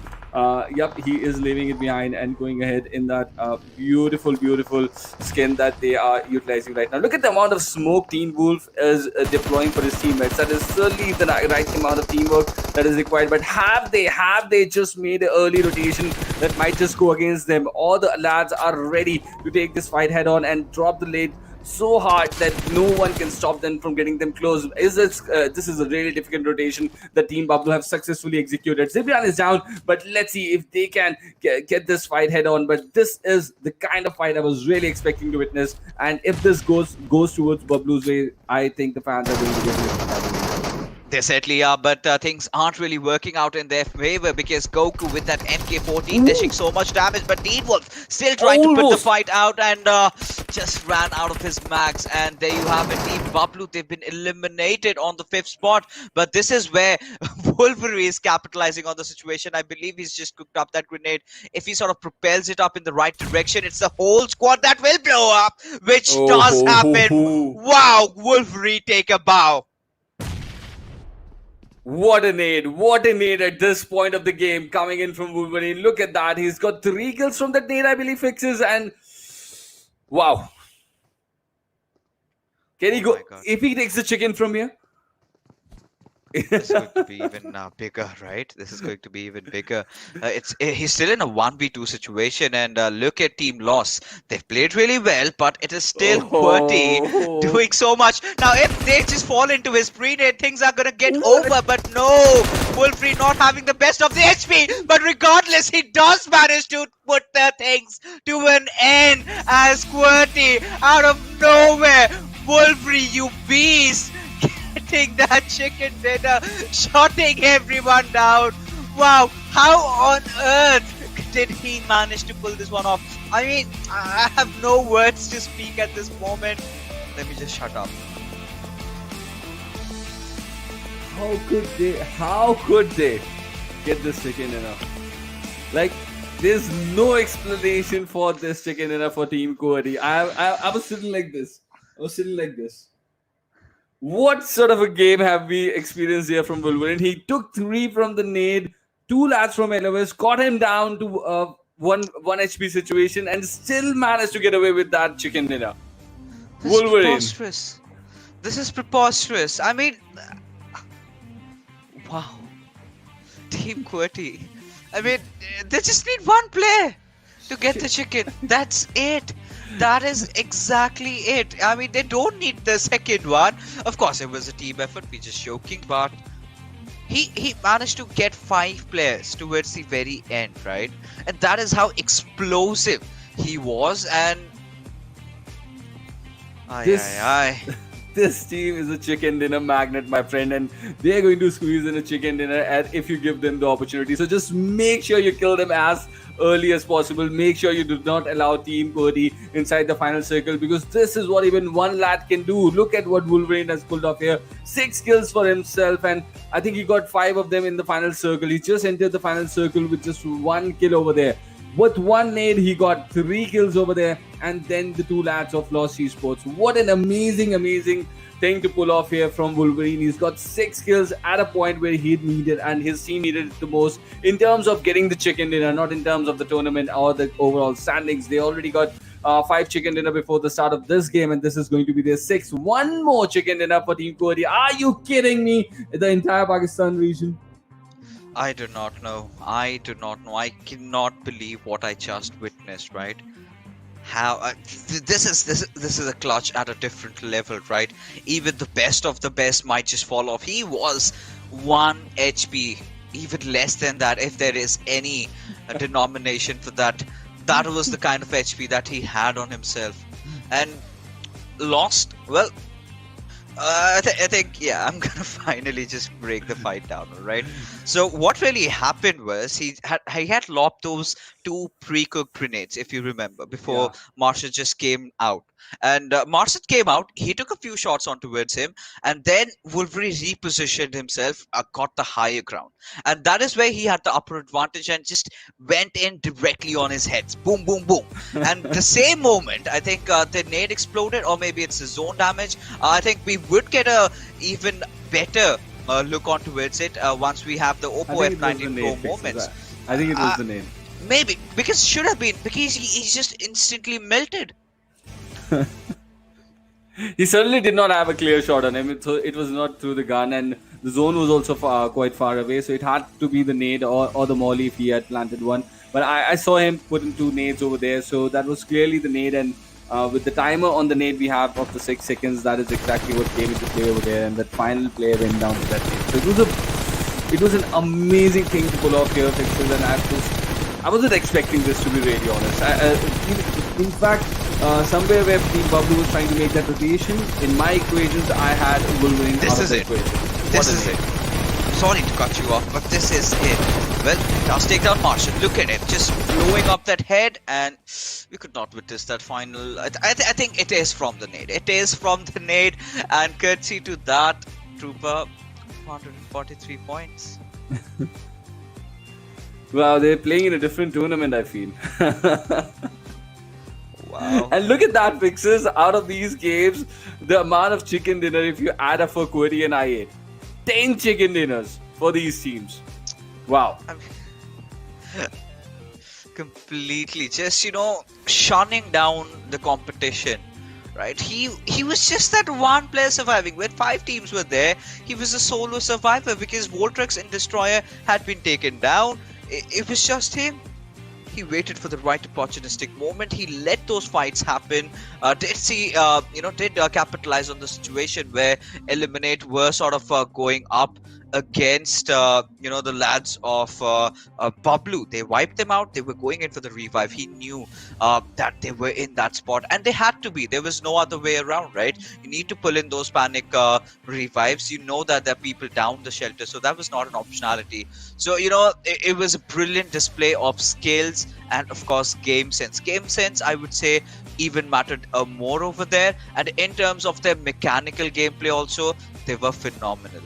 yep, he is leaving it behind and going ahead in that beautiful skin that they are utilizing right now. Look at the amount of smoke Teen Wolf is deploying for his teammates. That is certainly the right amount of teamwork that is required. But have they just made an early rotation that might just go against them? All the lads are ready to take this fight head on and drop the lead so hard that no one can stop them from getting them close. This is a really difficult rotation that Team Pablo have successfully executed. Zibrian is down, but let's see if they can get this fight head on. But this is the kind of fight I was really expecting to witness, and if this goes towards Pablo's way, I think the fans are going to get it. They certainly are, but things aren't really working out in their favor, because Goku with that MK14 dishing so much damage, but Teen Wolf still trying to put the fight out, and just ran out of his max. And there you have it, Team Bablu. They've been eliminated on the 5th spot, but this is where Wolverine is capitalizing on the situation. I believe he's just cooked up that grenade. If he sort of propels it up in the right direction, it's the whole squad that will blow up, which does happen. Wow, Wolverine take a bow. What a nade at this point of the game coming in from Wolverine. Look at that. He's got 3 kills from that nade, I believe, fixes, and wow. Can he go? If he takes the chicken from here? This is going to be even bigger, right? This is going to be even bigger. He's still in a 1v2 situation, and look at Team Loss. They've played really well, but it is still QWERTY doing so much. Now, if they just fall into his pre-nade, things are going to get over, but no! Wolfrey not having the best of the HP, but regardless, he does manage to put the things to an end as QWERTY out of nowhere. Wolfrey, you beast! Getting that chicken dinner, shotting everyone down. Wow, how on earth did he manage to pull this one off? I mean, I have no words to speak at this moment. Let me just shut up. how could they get this chicken dinner? Like, there's no explanation for this chicken dinner for Team Kohli. I was sitting like this. What sort of a game have we experienced here from Wolverine? He took 3 from the nade, 2 lads from LOS, got him down to one HP situation, and still managed to get away with that chicken dinner. Wolverine. This is preposterous. I mean, wow. Team QWERTY. I mean, they just need one player to get the chicken. That's it. That is exactly it. I mean, they don't need the second one. Of course, it was a team effort. We're just joking, but he managed to get 5 players towards the very end, right? And that is how explosive he was. And this team is a chicken dinner magnet, my friend, and they're going to squeeze in a chicken dinner if you give them the opportunity. So just make sure you kill them as early as possible. Make sure you do not allow Team QWERTY inside the final circle, because this is what even one lad can do. Look at what Wolverine has pulled off here. 6 kills for himself, and I think he got 5 of them in the final circle. He just entered the final circle with just 1 kill over there. With 1 nade, he got 3 kills over there, and then the 2 lads of Lost Esports. What an amazing thing to pull off here from Wolverine. He's got 6 kills at a point where he needed, and his team needed it the most in terms of getting the chicken dinner, not in terms of the tournament or the overall standings. They already got 5 chicken dinner before the start of this game, and this is going to be their 6th. 1 more chicken dinner for Team QWERTY. Are you kidding me? The entire Pakistan region. I do not know. I cannot believe what I just witnessed, right? How this is a clutch at a different level, right? Even the best of the best might just fall off. He was 1 HP, even less than that, if there is any denomination for that. That was the kind of HP that he had on himself, and lost. Well, I think, yeah, I'm gonna finally just break the fight down, all right? So what really happened was he had lobbed those 2 pre-cooked grenades, if you remember, before Marshall just came out. And Marshall came out, he took a few shots on towards him, and then Wolverine repositioned himself, got the higher ground. And that is where he had the upper advantage and just went in directly on his head. Boom, boom, boom. And the same moment, I think the nade exploded, or maybe it's the zone damage. I think we would get a even better look on towards it once we have the Oppo F19 Pro moments. I think it was the nade. Maybe, because should have been, because he just instantly melted. He certainly did not have a clear shot on him, so it was not through the gun, and the zone was also quite far away, so it had to be the nade or the molly if he had planted one. But I saw him put in 2 nades over there, so that was clearly the nade, and with the timer on the nade we have of the 6 seconds, that is exactly what came into play over there, and that final player went down to that nade. So it was an amazing thing to pull off here, Fixers, and I wasn't expecting this, to be really honest. In fact, somewhere where Team Pubg was trying to make that rotation, in my equations, I had Wolverine out of the equation. This is it. Sorry to cut you off, but this is it. Well, does take down Marshall. Look at it, just blowing up that head, and we could not witness that final. I think it is from the nade. It is from the nade, and courtesy to that trooper, 443 points. Wow, they're playing in a different tournament, I feel. Wow. And look at that, Fixers. Out of these games, the amount of chicken dinner, if you add up for QWERTY and I8, 10 chicken dinners for these teams. Wow. Completely. Just, shunning down the competition. Right? He was just that one player surviving. When 5 teams were there, he was a solo survivor because Voltrex and Destroyer had been taken down. It was just him. He waited for the right opportunistic moment. He let those fights happen. Did capitalize on the situation where Eliminate were sort of going up against the lads of Bablu. They wiped them out. They were going in for the revive. He knew that they were in that spot, and they had to be. There was no other way around, right? You need to pull in those panic revives. You know that there are people down the shelter, so that was not an optionality. So it was a brilliant display of skills and of course game sense. Game sense, I would say, even mattered more over there, and in terms of their mechanical gameplay also, they were phenomenal.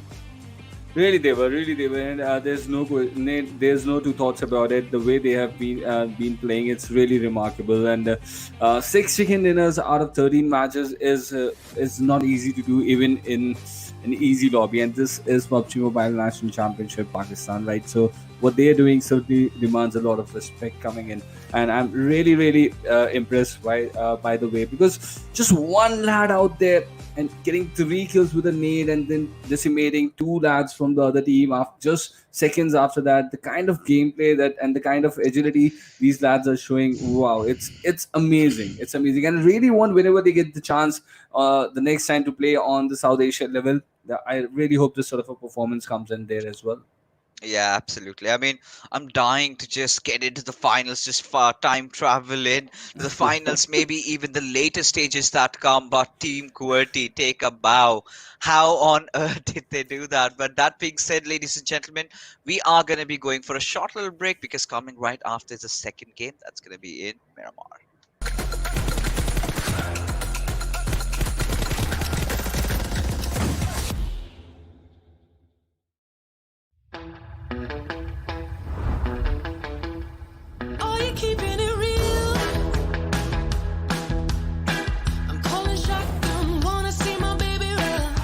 Really they were, and there's no two thoughts about it. The way they have been playing, it's really remarkable. And 6 chicken dinners out of 13 matches is not easy to do, even in an easy lobby. And this is PUBG Mobile National Championship Pakistan, right? So what they are doing certainly demands a lot of respect coming in, and I'm really impressed by the way, because just one lad out there and getting 3 kills with a nade and then decimating 2 lads from the other team after just seconds after that, the kind of gameplay that and the kind of agility these lads are showing, wow, it's amazing. It's amazing, and I really want, whenever they get the chance the next time to play on the South Asia level, I really hope this sort of a performance comes in there as well. Yeah, absolutely. I mean, I'm dying to just get into the finals, just far time travel in to the finals, maybe even the later stages that come. But Team QWERTY, take a bow. How on earth did they do that? But that being said, ladies and gentlemen, we are going to be going for a short little break, because coming right after is the second game that's going to be in Miramar. Are you keeping it real? I'm calling shotgun, wanna see my baby run.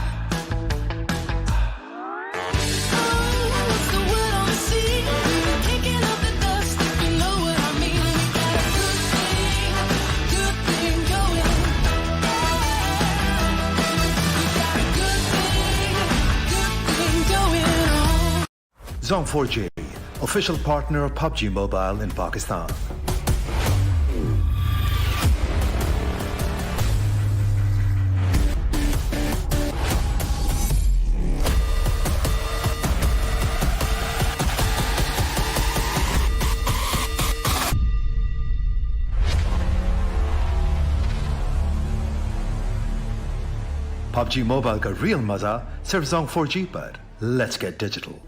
Oh, what's the word on the sea? Kicking up the dust, if you know what I mean. You got a good thing going. You got a good thing going on. Zone 4J, official partner of PUBG Mobile in Pakistan. PUBG Mobile का real मजा सिर्फ Zone 4G पर. Let's get digital.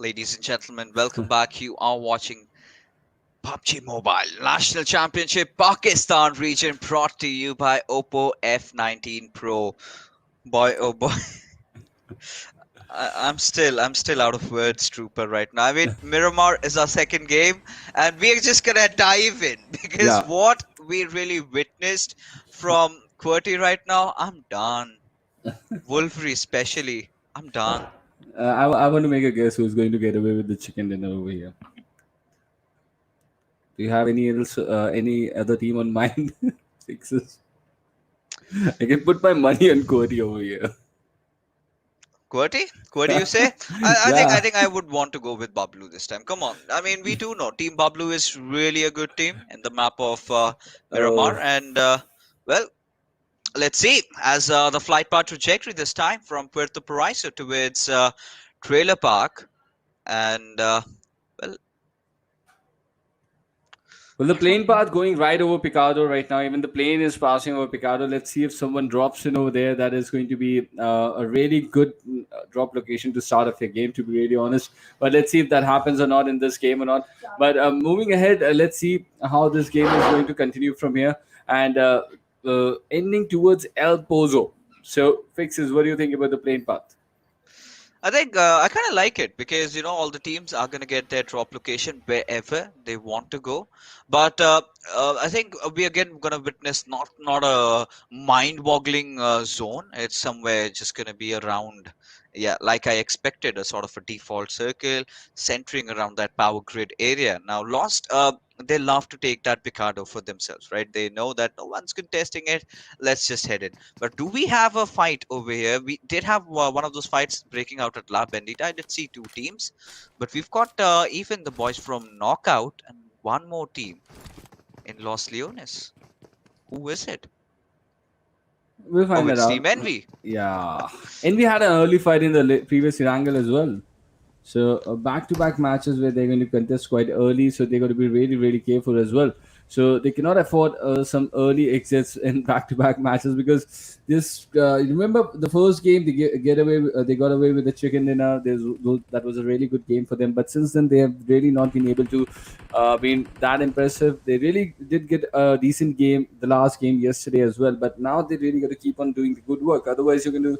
Ladies and gentlemen, welcome back. You are watching PUBG Mobile National Championship Pakistan region brought to you by Oppo F19 Pro. Boy, oh boy, I'm still out of words, Trooper, right now. I mean, Miramar is our second game, and we're just gonna dive in because Yeah, what we really witnessed from QWERTY right now, I'm done. Wolverine, especially, I'm done. I want to make a guess who's going to get away with the chicken dinner over here. Do you have any other team on mind? Sixes. I can put my money on Cody over here. QWERTY? QWERTY, you say? I think I Yeah. think I would want to go with Bablu this time. Come on. I mean, we do know Team Bablu is really a good team in the map of Miramar, Oh, and well, let's see. As the flight path trajectory this time from Puerto Paraiso towards Trailer Park, and well, well, the plane path going right over Picado right now. Even the plane is passing over Picado. Let's see if someone drops in over there. That is going to be a really good drop location to start off your game, to be really honest. But let's see if that happens or not in this game or not. But moving ahead, let's see how this game is going to continue from here. And ending towards El Pozo. So, Fixes, what do you think about the plane path? I think I kind of like it because all the teams are going to get their drop location wherever they want to go. But I think we again going to witness not a mind-boggling zone. It's somewhere just going to be around, yeah, like I expected, a sort of a default circle centering around that power grid area. Now, Lost, they love to take that Picardo for themselves, right? They know that no one's contesting it. Let's just head in. But do we have a fight over here? We did have one of those fights breaking out at La Bendita. I did see two teams, but we've got even the boys from Knockout and one more team in Los Leones. Who is it? We'll Oh, find that it's out. Team Envy. Yeah. And we had an early fight in the previous Erangel as well. So back-to-back matches where they're going to contest quite early, so they're going to be really, really careful as well. So they cannot afford some early exits in back-to-back matches because this. You remember the first game they get away. They got away with the chicken dinner. That was a really good game for them. But since then, they have really not been able to been that impressive. They really did get a decent game the last game yesterday as well. But now they really got to keep on doing the good work. Otherwise, you're going to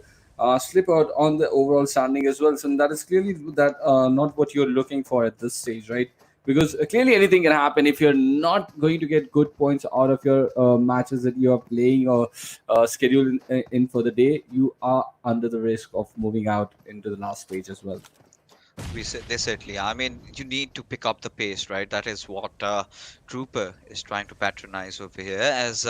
slip out on the overall standing as well. So that is clearly that not what you're looking for at this stage, right? Because clearly anything can happen if you're not going to get good points out of your matches that you are playing or scheduled in for the day. You are under the risk of moving out into the last stage as well. They certainly are. I mean, you need to pick up the pace, right? That is what Trooper is trying to patronize over here. As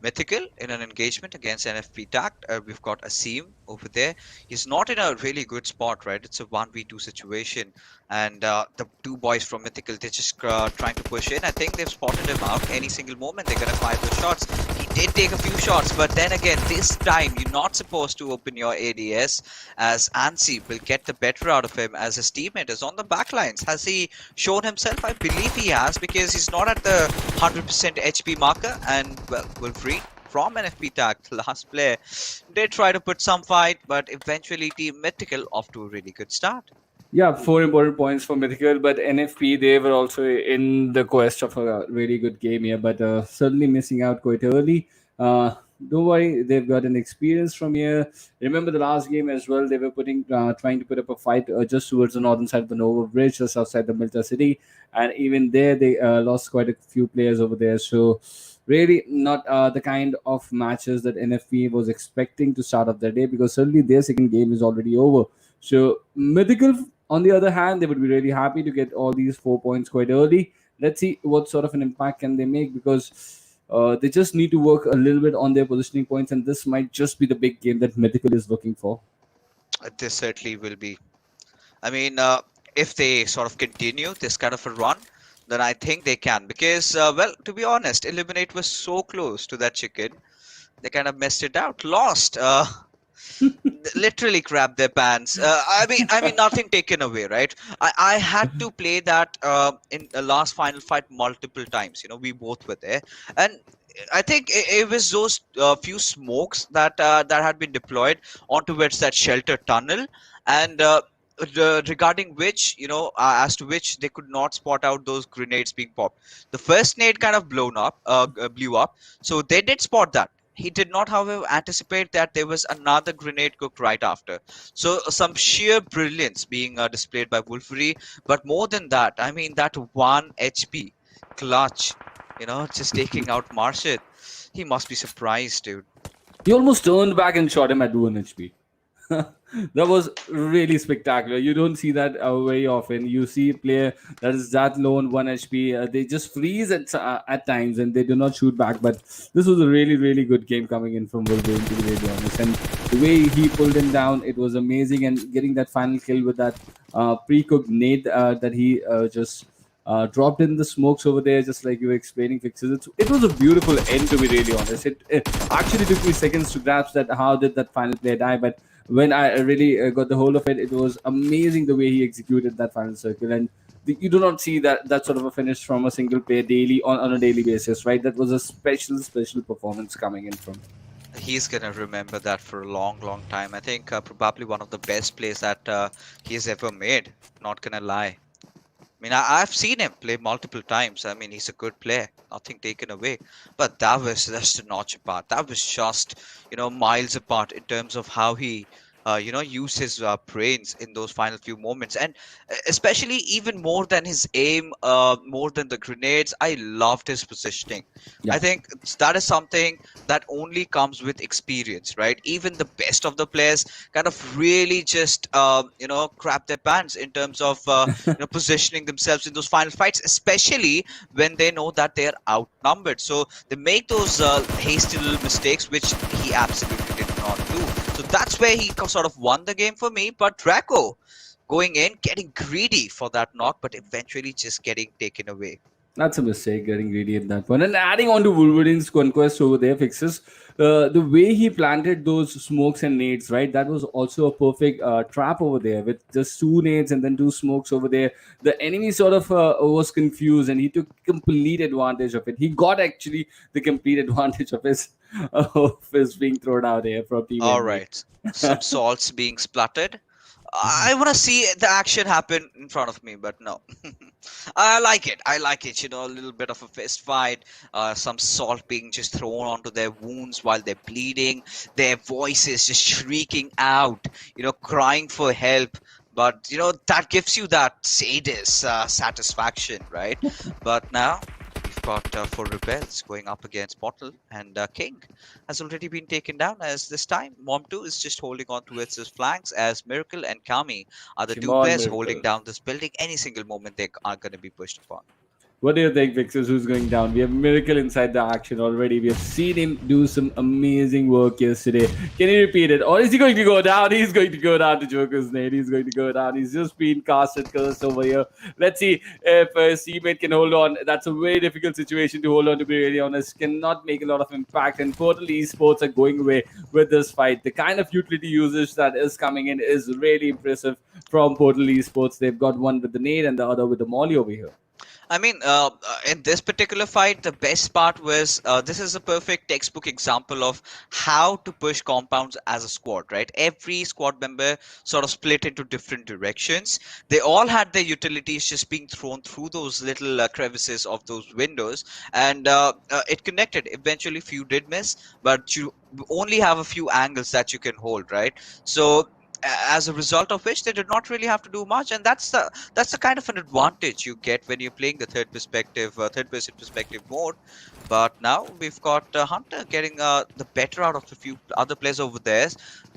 Mythical in an engagement against NFPxTact, we've got Asim over there. He's not in a really good spot, right? It's a 1v2 situation. And the two boys from Mythical, they're just trying to push in. I think they've spotted him out. Any single moment, they're going to fire the shots. He did take a few shots, but then again, this time, you're not supposed to open your ADS, as Ansi will get the better out of him as his teammate is on the backlines. Has he shown himself? I believe he has, because he's not at the 100% HP marker. And, well, Wolverine from NFPxTact, last player, did try to put some fight, but eventually Team Mythical off to a really good start. Yeah, four important points for Mythical, but NFP, they were also in the quest of a really good game here, but certainly missing out quite early. Don't worry, they've got an experience from here. Remember the last game as well, they were trying to put up a fight just towards the northern side of the Nova Bridge, just outside the Milta City, and even there they lost quite a few players over there. So really not the kind of matches that NFP was expecting to start off their day, because certainly their second game is already over. So Mythical, on the other hand, they would be really happy to get all these 4 points quite early. Let's see what sort of an impact can they make, because they just need to work a little bit on their positioning points, and this might just be the big game that Mythical is looking for. This certainly will be. I mean, if they sort of continue this kind of a run, then I think they can. Because, well, to be honest, Eliminate was so close to that chicken. They kind of messed it out. Lost. Literally grabbed their pants. I mean, nothing taken away, right? I had to play that in the last final fight multiple times. We both were there, and I think it was those few smokes that had been deployed onto towards that shelter tunnel, and regarding which, as to which they could not spot out those grenades being popped. The first nade kind of blew up, so they did spot that. He did not, however, anticipate that there was another grenade cooked right after. So some sheer brilliance being displayed by Wolverine. But more than that, I mean, that 1 HP clutch, just taking out Marshall. He must be surprised, dude. He almost turned back and shot him at 1 HP. That was really spectacular. You don't see that very often. You see a player that is that low on 1 HP. They just freeze at times and they do not shoot back. But this was a really, really good game coming in from Wolverine, to be really honest. And the way he pulled him down, it was amazing. And getting that final kill with that pre-cooked nade that he just dropped in the smokes over there, just like you were explaining, Fixes. It was a beautiful end, to be really honest. It actually took me seconds to grasp that how did that final player die, but when I really got the hold of it, it was amazing the way he executed that final circle. And you do not see that sort of a finish from a single player daily on a daily basis, right? That was a special performance coming in from. He's gonna remember that for a long, long time. I think probably one of the best plays that he has ever made. Not gonna lie. I mean, I've seen him play multiple times. I mean, he's a good player, nothing taken away. But that was just a notch apart. That was just, miles apart in terms of how he, used his brains in those final few moments. And especially even more than his aim, more than the grenades, I loved his positioning. Yeah. I think that is something that only comes with experience, right? Even the best of the players kind of really just, crap their pants in terms of, positioning themselves in those final fights, especially when they know that they're outnumbered. So they make those hasty little mistakes, which he absolutely did not do. So that's where he sort of won the game for me. But Draco going in, getting greedy for that knock, but eventually just getting taken away. That's a mistake, getting greedy at that point. And adding on to Wolverine's conquest over there, Fixes, the way he planted those smokes and nades, right? That was also a perfect trap over there with just 2 nades and then 2 smokes over there. The enemy sort of was confused and he took complete advantage of it. He got actually the complete advantage of his being thrown out here from Team All Envy. right, some salts being splattered. I want to see the action happen in front of me, but no. I like it. I like it. A little bit of a fist fight, some salt being just thrown onto their wounds while they're bleeding, their voices just shrieking out, crying for help. But, that gives you that sadist satisfaction, right? But now we've got FourRebels going up against Bottle, and King has already been taken down, as this time Mom 2 is just holding on towards his flanks, as Miracle and Kami are the Come two on, players Miracle. holding down this building. Any single moment they are going to be pushed upon. What do you think, Vixers? Who's going down? We have Miracle inside the action already. We have seen him do some amazing work yesterday. Can you repeat it? Or is he going to go down? He's going to go down to Joker's nade. He's going to go down. He's just been casted cursed over here. Let's see if his teammate can hold on. That's a very difficult situation to hold on, to be really honest. Cannot make a lot of impact. And Portal Esports are going away with this fight. The kind of utility usage that is coming in is really impressive from Portal Esports. They've got one with the nade and the other with the molly over here. I mean, in this particular fight, the best part was this is a perfect textbook example of how to push compounds as a squad, right? Every squad member sort of split into different directions. They all had their utilities just being thrown through those little crevices of those windows, and it connected. Eventually, few did miss, but you only have a few angles that you can hold, right? So as a result of which they did not really have to do much, and that's the kind of an advantage you get when you're playing the third person perspective mode. But now we've got Hunter getting the better out of the few other players over there.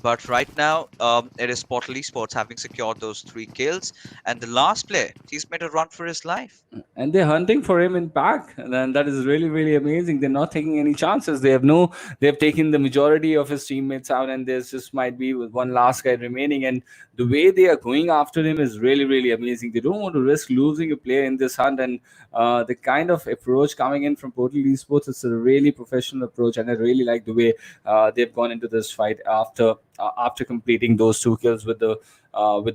But right now it is Portal Esports having secured those 3 kills, and the last player, he's made a run for his life. And they're hunting for him in pack, and that is really, really amazing. They're not taking any chances. They've taken the majority of his teammates out, and there's just might be with one last guy remaining. And the way they are going after him is really, really amazing. They don't want to risk losing a player in this hunt, and the kind of approach coming in from Portal Esports is a really professional approach, and I really like the way they've gone into this fight after after completing those 2 kills with the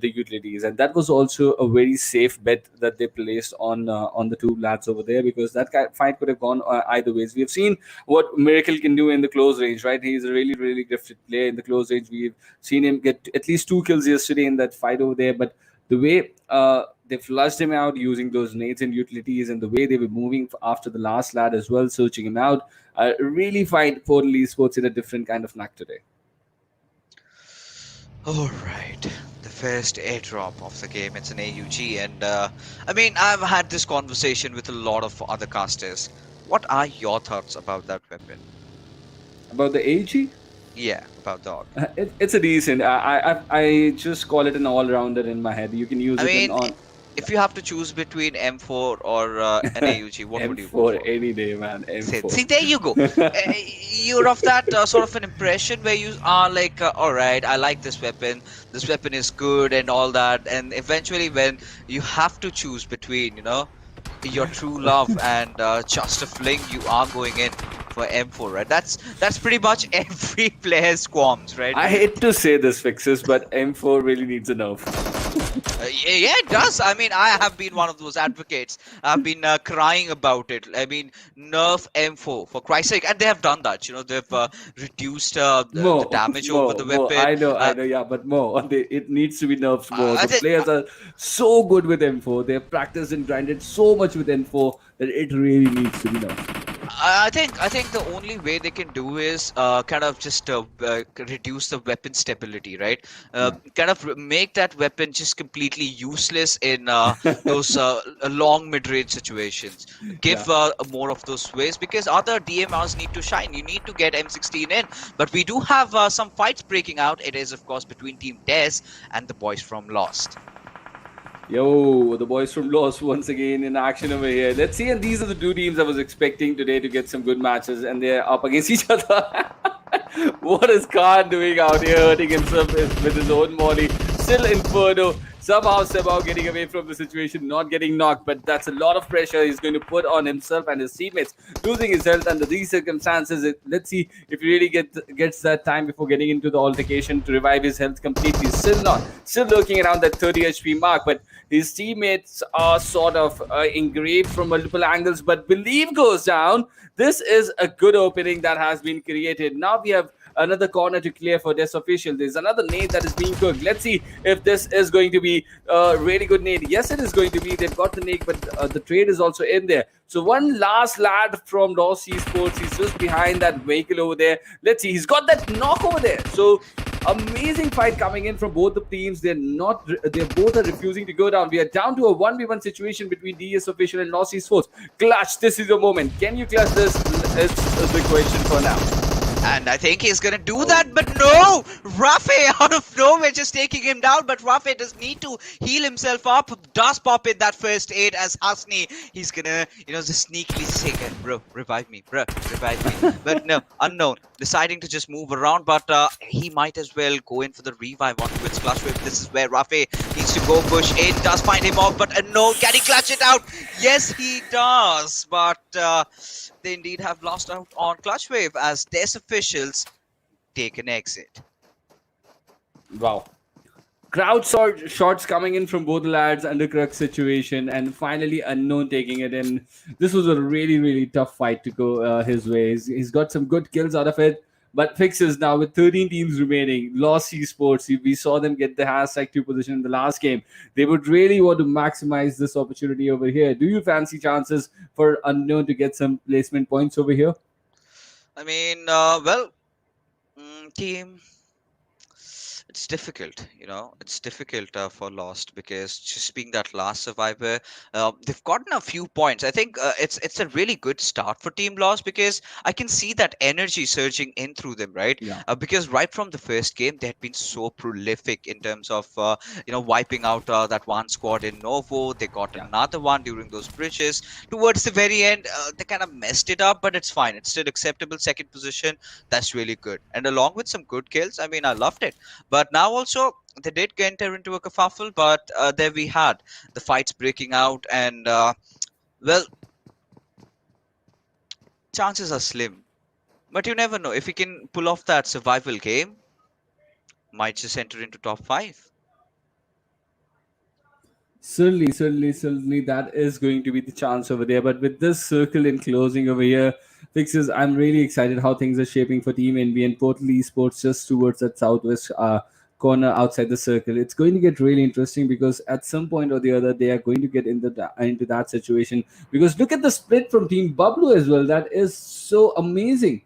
utilities, and that was also a very safe bet that they placed on the two lads over there, because that fight could have gone either ways. We have seen what Miracle can do in the close range, right? He's a really, really gifted player in the close range. We've seen him get at least 2 kills yesterday in that fight over there. But the way they flushed him out using those nades and utilities, and the way they were moving after the last lad as well, searching him out, really find Portal Esports in a different kind of knack today. All right, the first airdrop of the game. It's an AUG, and I mean, I've had this conversation with a lot of other casters. What are your thoughts about that weapon? About the AG, Yeah, about dog. it's a decent. I just call it an all rounder in my head. You can use I it in mean, on if you have to choose between M4 or an AUG, what would you go M4 for? any day, man. M4. See, there you go. You're of that sort of an impression where you are like, all right, I like this weapon. This weapon is good and all that. And eventually, when you have to choose between, your true love and just a fling, you are going in for M4, right? That's pretty much every player's qualms, right? I hate to say this, Fixes, but M4 really needs a nerf. Yeah, it does. I mean, I have been one of those advocates. I've been crying about it. I mean, nerf M4 for Christ's sake, and they have done that. They've reduced the damage over the weapon. I know, yeah, but more. It needs to be nerfed more. I The think players are so good with M4. They've practiced and grinded so much with M4 that it really needs to be nerfed. I think the only way they can do is kind of just reduce the weapon stability, right? Kind of make that weapon just completely useless in those long mid-range situations. Give more of those ways, because other DMRs need to shine. You need to get M16 in, but we do have some fights breaking out. It is, of course, between Team Des and the boys from Lost. Yo, the boys from Lost once again in action over here. Let's see, and these are the two teams I was expecting today to get some good matches, and they're up against each other. What is Khan doing out here, hurting himself with his own molly? Still Inferno, somehow getting away from the situation, not getting knocked, but that's a lot of pressure he's going to put on himself and his teammates. Losing his health under these circumstances, let's see if he really gets that time before getting into the altercation to revive his health completely. Still lurking around that 30 HP mark, but his teammates are sort of engraved from multiple angles, but Believe goes down. This is a good opening that has been created. Now we have another corner to clear for Des Official. There's another nade that is being cooked. Let's see if this is going to be a really good nade. Yes, it is going to be. They've got the nade, but the trade is also in there. So one last lad from Lost Esports. He's just behind that vehicle over there. Let's see. He's got that knock over there. So amazing fight coming in from both the teams. They both are refusing to go down. We are down to a 1v1 situation between DS Official and Lost Esports. Clutch, this is the moment. Can you clutch this? Is the question for now. And I think he's gonna do that, but no! Rafe out of nowhere just taking him down, but Rafe does need to heal himself up. Does pop in that first aid as Hasni. He's gonna, just sneakily say, bro, revive me, revive me. But no, Unknown, deciding to just move around, but he might as well go in for the revive onto its clutch wave. This is where Rafe needs to go push in, does find him off, but Unknown, can he clutch it out? Yes, he does, but they indeed have lost out on clutch wave as Des Officials take an exit. Wow. Crowd shots coming in from both lads under Crux situation, and finally Unknown taking it in. This was a really, really tough fight to go his way. He's got some good kills out of it, but Fixes now with 13 teams remaining. Lost Esports, we saw them get the #2 position in the last game. They would really want to maximize this opportunity over here. Do you fancy chances for Unknown to get some placement points over here? I mean, team, it's difficult, it's difficult for Lost, because just being that last survivor, they've gotten a few points. I think it's a really good start for Team Lost, because I can see that energy surging in through them, right? Yeah. Because right from the first game, they had been so prolific in terms of wiping out that one squad in Novo. They got another one during those bridges. Towards the very end, they kind of messed it up, but it's fine. It's still acceptable second position. That's really good, and along with some good kills. I mean, I loved it. But now also they did enter into a kerfuffle, but there we had the fights breaking out, and chances are slim. But you never know if we can pull off that survival game. might just enter into top 5. Certainly, that is going to be the chance over there. But with this circle in closing over here, fixes, I'm really excited how things are shaping for Team NB and Portal Esports just towards that southwest corner outside the circle. It's going to get really interesting because at some point or the other, they are going to get into that situation. Because look at the split from Team Bablu as well. That is so amazing.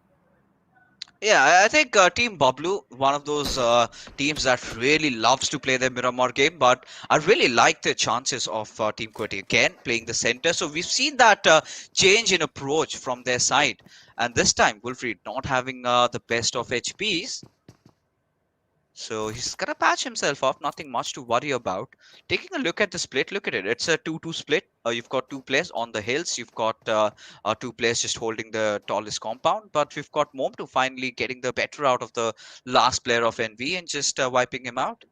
Yeah, I think Team Bablu, one of those teams that really loves to play their Miramar game, but I really like the chances of Team Quirty again playing the center. So we've seen that change in approach from their side, and this time Wilfried not having the best of HPs. So he's gonna patch himself up, nothing much to worry about. Taking a look at the split, look at it. It's a 2-2 split. You've got two players on the hills. You've got two players just holding the tallest compound. But we've got Momto finally getting the better out of the last player of NV and just wiping him out.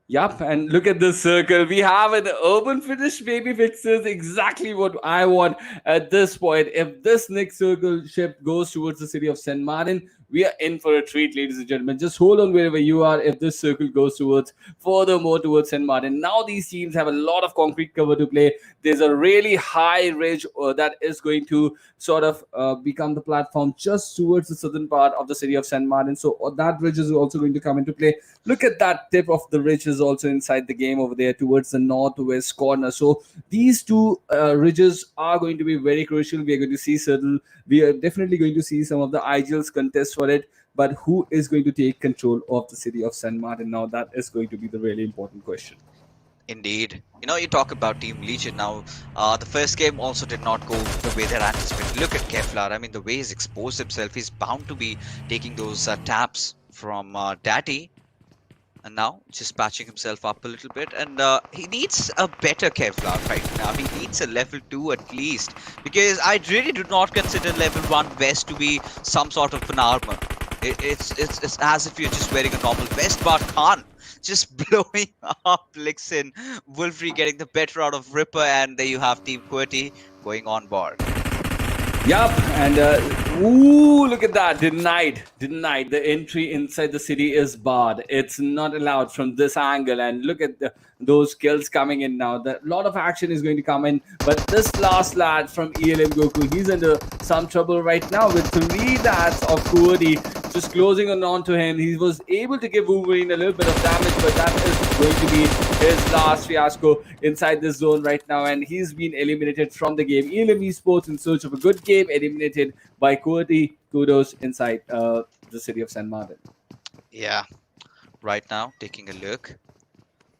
Yup, and look at this circle. We have an urban finish, baby fixes exactly what I want at this point. If this next circle shift goes towards the city of St. Martin, we are in for a treat, ladies and gentlemen. Just hold on wherever you are. If this circle goes towards furthermore towards St. Martin, now these teams have a lot of concrete cover to play. There's a really high ridge that is going to sort of become the platform just towards the southern part of the city of St. Martin. So that ridge is also going to come into play. Look at that tip of the ridge is also inside the game over there towards the northwest corner. So these two ridges are going to be very crucial. We are going to see certain. We are definitely going to see some of the ideals contest for it. But who is going to take control of the city of San Martin now? That is going to be the really important question. Indeed. You know, you talk about Team Legion now. The first game also did not go the way they're anticipated. Look at Kevlar. I mean, the way he's exposed himself, he's bound to be taking those taps from Daddy. And now just patching himself up a little bit, and he needs a better Kevlar right now. He needs a level 2 at least, because I really do not consider level 1 vest to be some sort of an armor. It's as if you're just wearing a normal vest, but Khan just blowing up Lixin, Wolfrey getting the better out of Ripper, and there you have Team QWERTY going on board. Yup, and ooh, look at that. Denied. The entry inside the city is barred. It's not allowed from this angle. And look at those kills coming in now. A lot of action is going to come in. But this last lad from ELM Goku, he's under some trouble right now with 3 lads of Kuwadi just closing on to him. He was able to give Wolverine a little bit of damage, but that is going to be his last fiasco inside this zone right now. And he's been eliminated from the game. ELM Esports in search of a good game, eliminated by Kuwadi. Kudos inside the city of San Martin. Yeah, right now taking a look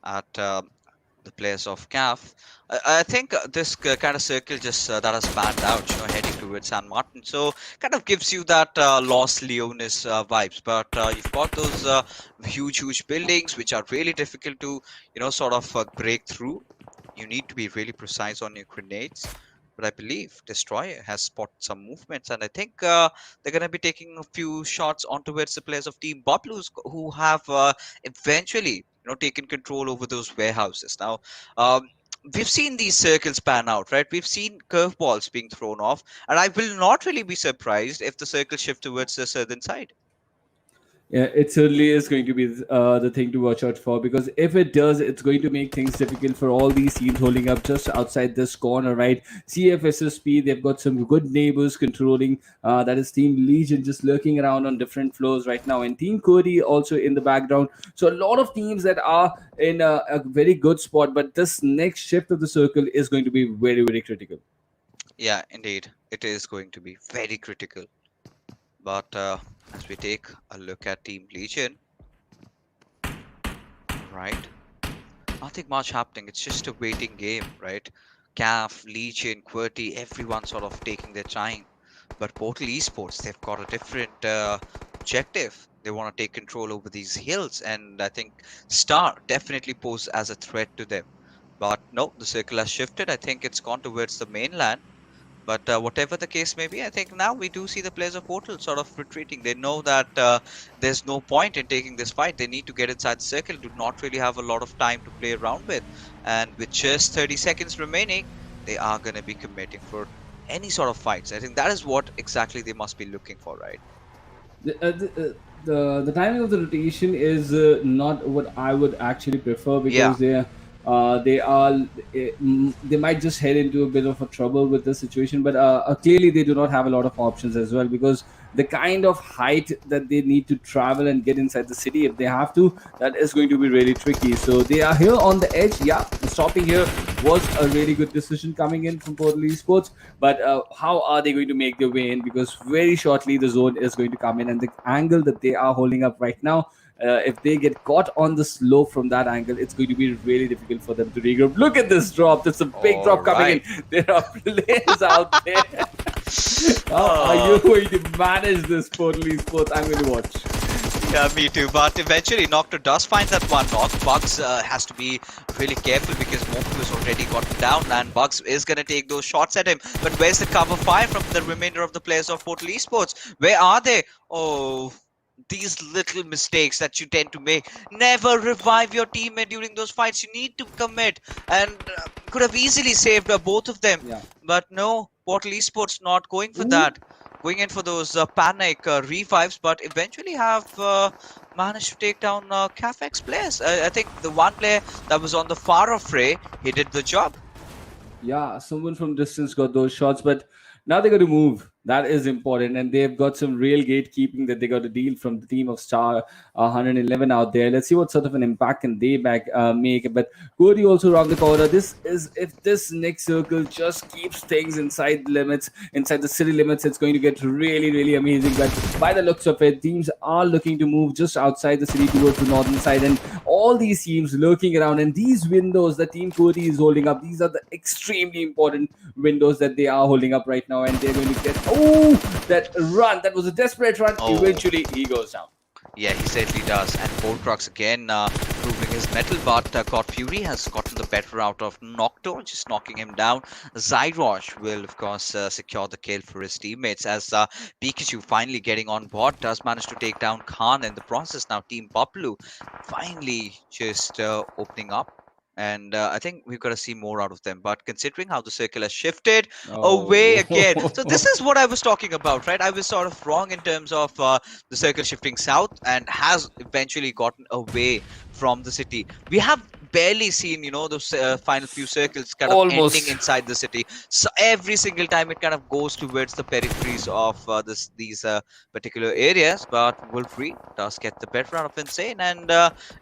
at the players of CAF. I think this kind of circle just that has panned out, you know, heading towards San Martin. So kind of gives you that Los Leones vibes. But you've got those huge buildings which are really difficult to, you know, sort of break through. You need to be really precise on your grenades. But I believe Destroyer has spotted some movements, and I think they're going to be taking a few shots on towards the players of Team Blues, who have eventually, you know, taken control over those warehouses. Now, we've seen these circles pan out, right? We've seen curveballs being thrown off, and I will not really be surprised if the circle shift towards the southern side. Yeah, it certainly is going to be the thing to watch out for, because if it does, it's going to make things difficult for all these teams holding up just outside this corner, right? CAFXSSP, they've got some good neighbors controlling. That is Team Legion just lurking around on different floors right now, and Team Cody also in the background. So a lot of teams that are in a very good spot, but this next shift of the circle is going to be very critical. Yeah, indeed, it is going to be very critical. But as we take a look at Team Legion, right? Nothing much happening. It's just a waiting game, right? CAF, Legion, QWERTY, everyone sort of taking their time. But Portal Esports, they've got a different objective. They want to take control over these hills, and I think Star definitely poses as a threat to them. But no, the circle has shifted. I think it's gone towards the mainland. But whatever the case may be, I think now we do see the players of Portal sort of retreating. They know that there's no point in taking this fight. They need to get inside the circle, do not really have a lot of time to play around with. And with just 30 seconds remaining, they are going to be committing for any sort of fights. I think that is what exactly they must be looking for, right? the timing of the rotation is not what I would actually prefer, Yeah. because they are they might just head into a bit of a trouble with the situation. But clearly they do not have a lot of options as well, because the kind of height that they need to travel and get inside the city, if they have to, that is going to be really tricky. So they are here on the edge. Yeah, stopping here was a really good decision coming in from Portal Esports. But how are they going to make their way in? Because very shortly the zone is going to come in, and the angle that they are holding up right now, if they get caught on the slope from that angle, it's going to be really difficult for them to regroup. Look at this drop. There's a big drop coming in. There are players out there. How are you going to manage this Portal Esports? I'm going to watch. Yeah, me too. But eventually, Nocto does find that one knock. Bugs has to be really careful because Moku has already gotten down, and Bugs is going to take those shots at him. But where's the cover fire from the remainder of the players of Portal Esports? Where are they? Oh, these little mistakes that you tend to make. Never revive your teammate during those fights. You need to commit, and could have easily saved both of them. Yeah. But no, Portal Esports not going for that. Going in for those panic revives, but eventually have managed to take down CAFX players. I think the one player that was on the far off fray, he did the job. Yeah, someone from distance got those shots, but now they got to move. That is important, and they've got some real gatekeeping that they got to deal from the team of Star 111 out there. Let's see what sort of an impact can they make. But Cody also around the corner. This is, if this next circle just keeps things inside the limits, inside the city limits, it's going to get really, really amazing. But by the looks of it, teams are looking to move just outside the city towards the northern side, and all these teams lurking around. And these windows that Team Cody is holding up, these are the extremely important windows that they are holding up right now, and they're going to get. Oh, that run! That was a desperate run. Oh. Eventually, he goes down. Yeah, he certainly does. And Voltrox again proving his mettle, but God Fury has gotten the better out of Nocto, just knocking him down. Zyrosh will, of course, secure the kill for his teammates, as Pikachu finally getting on board, does manage to take down Khan in the process. Now Team Baplu finally just opening up. And I think we've got to see more out of them. But considering how the circle has shifted away again. So this is what I was talking about, right? I was sort of wrong in terms of the circle shifting south and has eventually gotten away from the city. We have barely seen, those final few circles kind of Almost. ending inside the city. So every single time it kind of goes towards the peripheries of these particular areas. But Wolverine does get the better out of Insane. And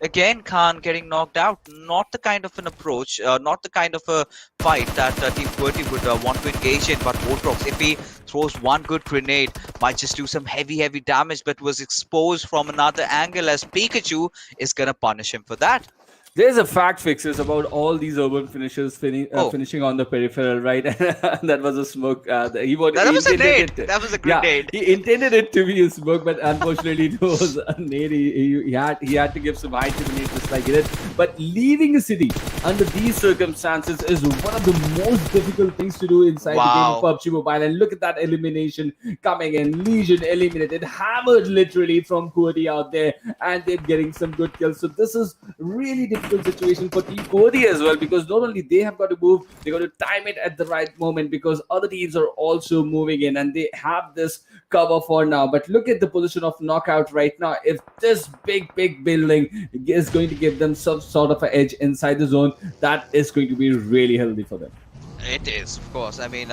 again, Khan getting knocked out. Not the kind of an approach, not the kind of a fight that Team QWERTY would want to engage in. But Voltrox, if he throws one good grenade, might just do some heavy damage, but was exposed from another angle, as Pikachu is going to punish him for that. There's a fact fixes about all these urban finishers finishing on the peripheral, right? That was a smoke. He That was a intended grenade. it- That was a Yeah, grenade. he intended it to be a smoke, but unfortunately it was a nade. He had to give some height to the nade just like it. But leaving a city under these circumstances is one of the most difficult things to do inside the game of PUBG Mobile. And look at that elimination coming in. Legion eliminated, hammered literally from QWERTY out there, and they're getting some good kills. So this is really difficult situation for Team QWERTY as well, because not only they have got to move, they got to time it at the right moment, because other teams are also moving in and they have this cover for now. But look at the position of Knockout right now. If this big building is going to give them some sort of an edge inside the zone, that is going to be really healthy for them. It is, of course. I mean,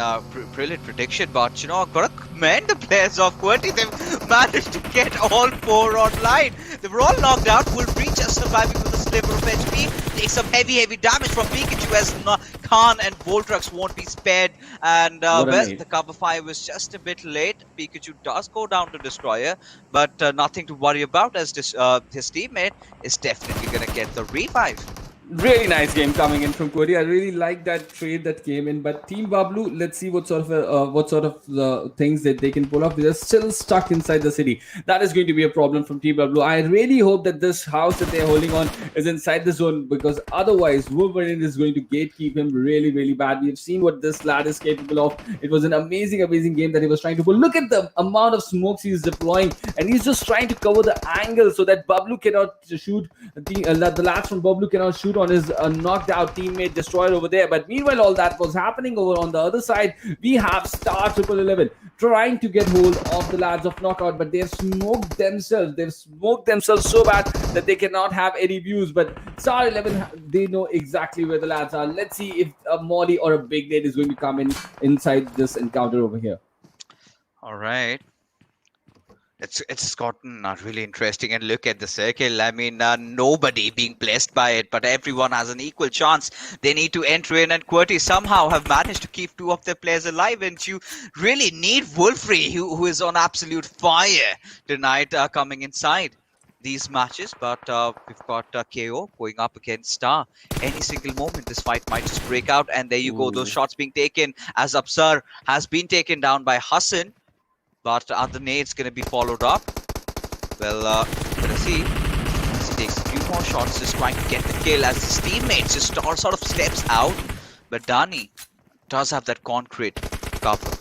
brilliant prediction, but I've got to commend the players of QWERTY. They've managed to get all four online. They were all knocked out. Wolverine just surviving with a sliver of HP. Take some heavy damage from Pikachu, as Khan and Voltrox won't be spared. And the cover fire was just a bit late. Pikachu does go down to Destroyer, but nothing to worry about, as his teammate is definitely going to get the revive. Really nice game coming in from QWERTY. I really like that trade that came in. But Team Bablu, let's see what sort of things that they can pull off. They're still stuck inside the city. That is going to be a problem from Team Bablu. I really hope that this house that they're holding on is inside the zone, because otherwise Wolverine is going to gatekeep him really bad. We've seen what this lad is capable of. It was an amazing game that he was trying to pull. Look at the amount of smokes he's deploying, and he's just trying to cover the angle so that Bablu cannot shoot. The lads from Bablu cannot shoot on his knocked out teammate Destroyer over there. But meanwhile, all that was happening over on the other side. We have Star 1111 trying to get hold of the lads of Knockout, but they've smoked themselves. They've smoked themselves so bad that they cannot have any views. But Star 11, they know exactly where the lads are. Let's see if a Molly or a Big Nate is going to come in inside this encounter over here. All right. It's gotten really interesting, and look at the circle. I mean, nobody being blessed by it, but everyone has an equal chance. They need to enter in, and QWERTY somehow have managed to keep two of their players alive, and you really need Wolfrey, who is on absolute fire tonight, coming inside these matches. But we've got KO going up against Star. Any single moment, this fight might just break out, and there you go. Those shots being taken as Absar has been taken down by Hassan. But are the nades going to be followed up? Well, let's see. As he takes a few more shots, just trying to get the kill as his teammates just sort of steps out. But Dani does have that concrete cover.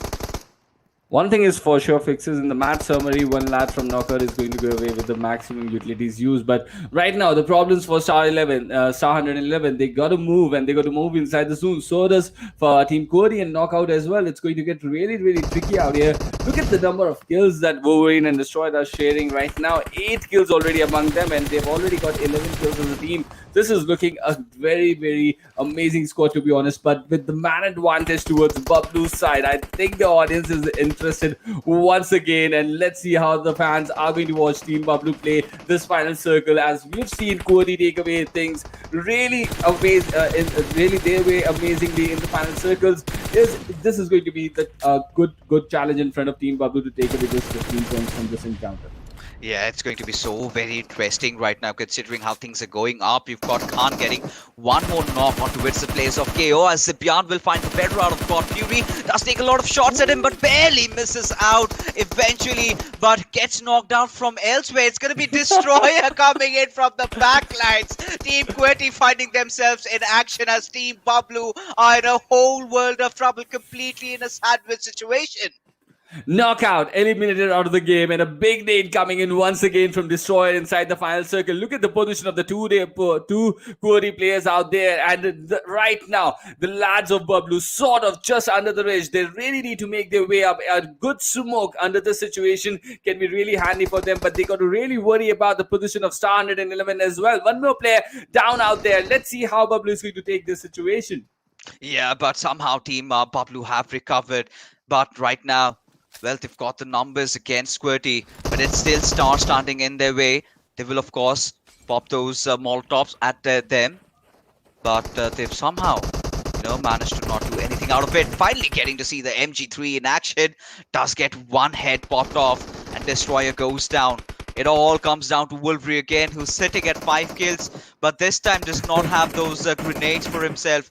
One thing is for sure, Fixes in the match summary, one lad from Knockout is going to go away with the maximum utilities used. But right now, the problems for Star 111, they got to move, and they got to move inside the zone. So does for Team QWERTY and Knockout as well. It's going to get really, really tricky out here. Look at the number of kills that Wolverine and Destroyer are sharing right now. 8 kills already among them, and they've already got 11 kills as a team. This is looking a very, very amazing score, to be honest. But with the man advantage towards Bablu's side, I think the audience is interested once again. And let's see how the fans are going to watch Team Bablu play this final circle. As we've seen QWERTY take away things really their way amazingly in the final circles. This is going to be the good challenge in front of Team Bablu to take away just 15 points from this encounter. Yeah, it's going to be so very interesting right now, considering how things are going up. You've got Khan getting one more knock onto the place of KO, as Zipian will find the better out of God Fury. Does take a lot of shots at him, but barely misses out eventually, but gets knocked out from elsewhere. It's going to be Destroyer coming in from the backlines. Team QWERTY finding themselves in action as Team Bablu are in a whole world of trouble, completely in a sandwich situation. Knockout eliminated out of the game, and a big nade coming in once again from Destroyer inside the final circle. Look at the position of the two QWERTY players out there, and right now the lads of Bablu sort of just under the ridge. They really need to make their way up. A good smoke under the situation can be really handy for them, but they got to really worry about the position of Star 111 as well. One more player down out there. Let's see how Bablu is going to take this situation. Yeah, but somehow Team Bablu have recovered. But right now, well, they've got the numbers against QWERTY, but it's still Star standing in their way. They will, of course, pop those Molotovs at them, but they've somehow, managed to not do anything out of it. Finally getting to see the MG3 in action. Does get one head popped off, and Destroyer goes down. It all comes down to Wolverine again, who's sitting at 5 kills, but this time does not have those grenades for himself.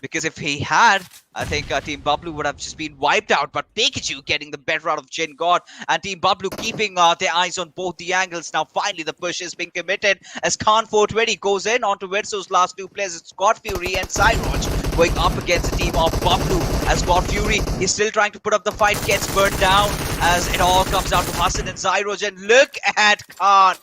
Because if he had, I think Team Bablu would have just been wiped out. But Pikachu getting the better out of Jin God. And Team Bablu keeping their eyes on both the angles. Now finally the push is being committed as Khan 420 goes in onto Verso's last 2 players. It's God Fury and Cyroj going up against the team of Bablu. As God Fury is still trying to put up the fight, gets burned down. As it all comes down to Hassan and Cyroj. And look at Khan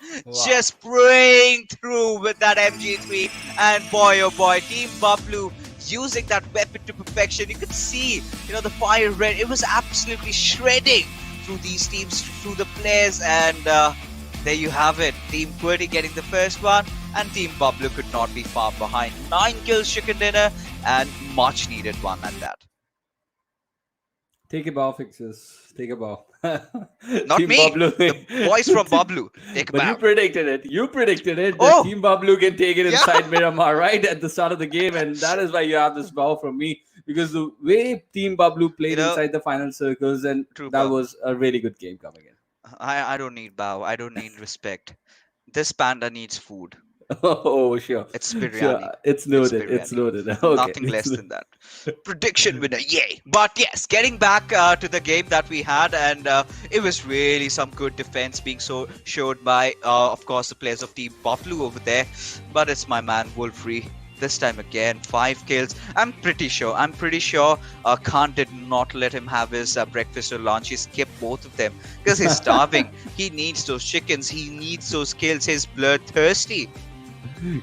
just spraying through with that MG3. And boy oh boy, Team Bablu using that weapon to perfection. You could see, the fire red. It was absolutely shredding through these teams, through the players, and there you have it. Team QWERTY getting the first one, and Team Bablu could not be far behind. 9 kills, chicken dinner, and much needed one at that. Take a bow, Fixes. Take a bow. Not Team me. Bablu. The boys from Bablu. Take a But bow. you predicted it. You predicted it. Oh. That Team Bablu can take it inside Miramar right at the start of the game. And that is why you have this bow from me. Because the way Team Bablu played inside the final circles, and that was a really good game coming in. I don't need bow. I don't need respect. This panda needs food. Oh, sure. It's biryani. Sure. It's noted. It's noted. Okay. Nothing less than that. Prediction winner, yay! But yes, getting back to the game that we had, and it was really some good defense being showed by, of course, the players of Team Bablu over there. But it's my man Wolfrey. This time again, 5 kills. I'm pretty sure Khan did not let him have his breakfast or lunch. He skipped both of them because he's starving. He needs those chickens. He needs those kills. He's bloodthirsty.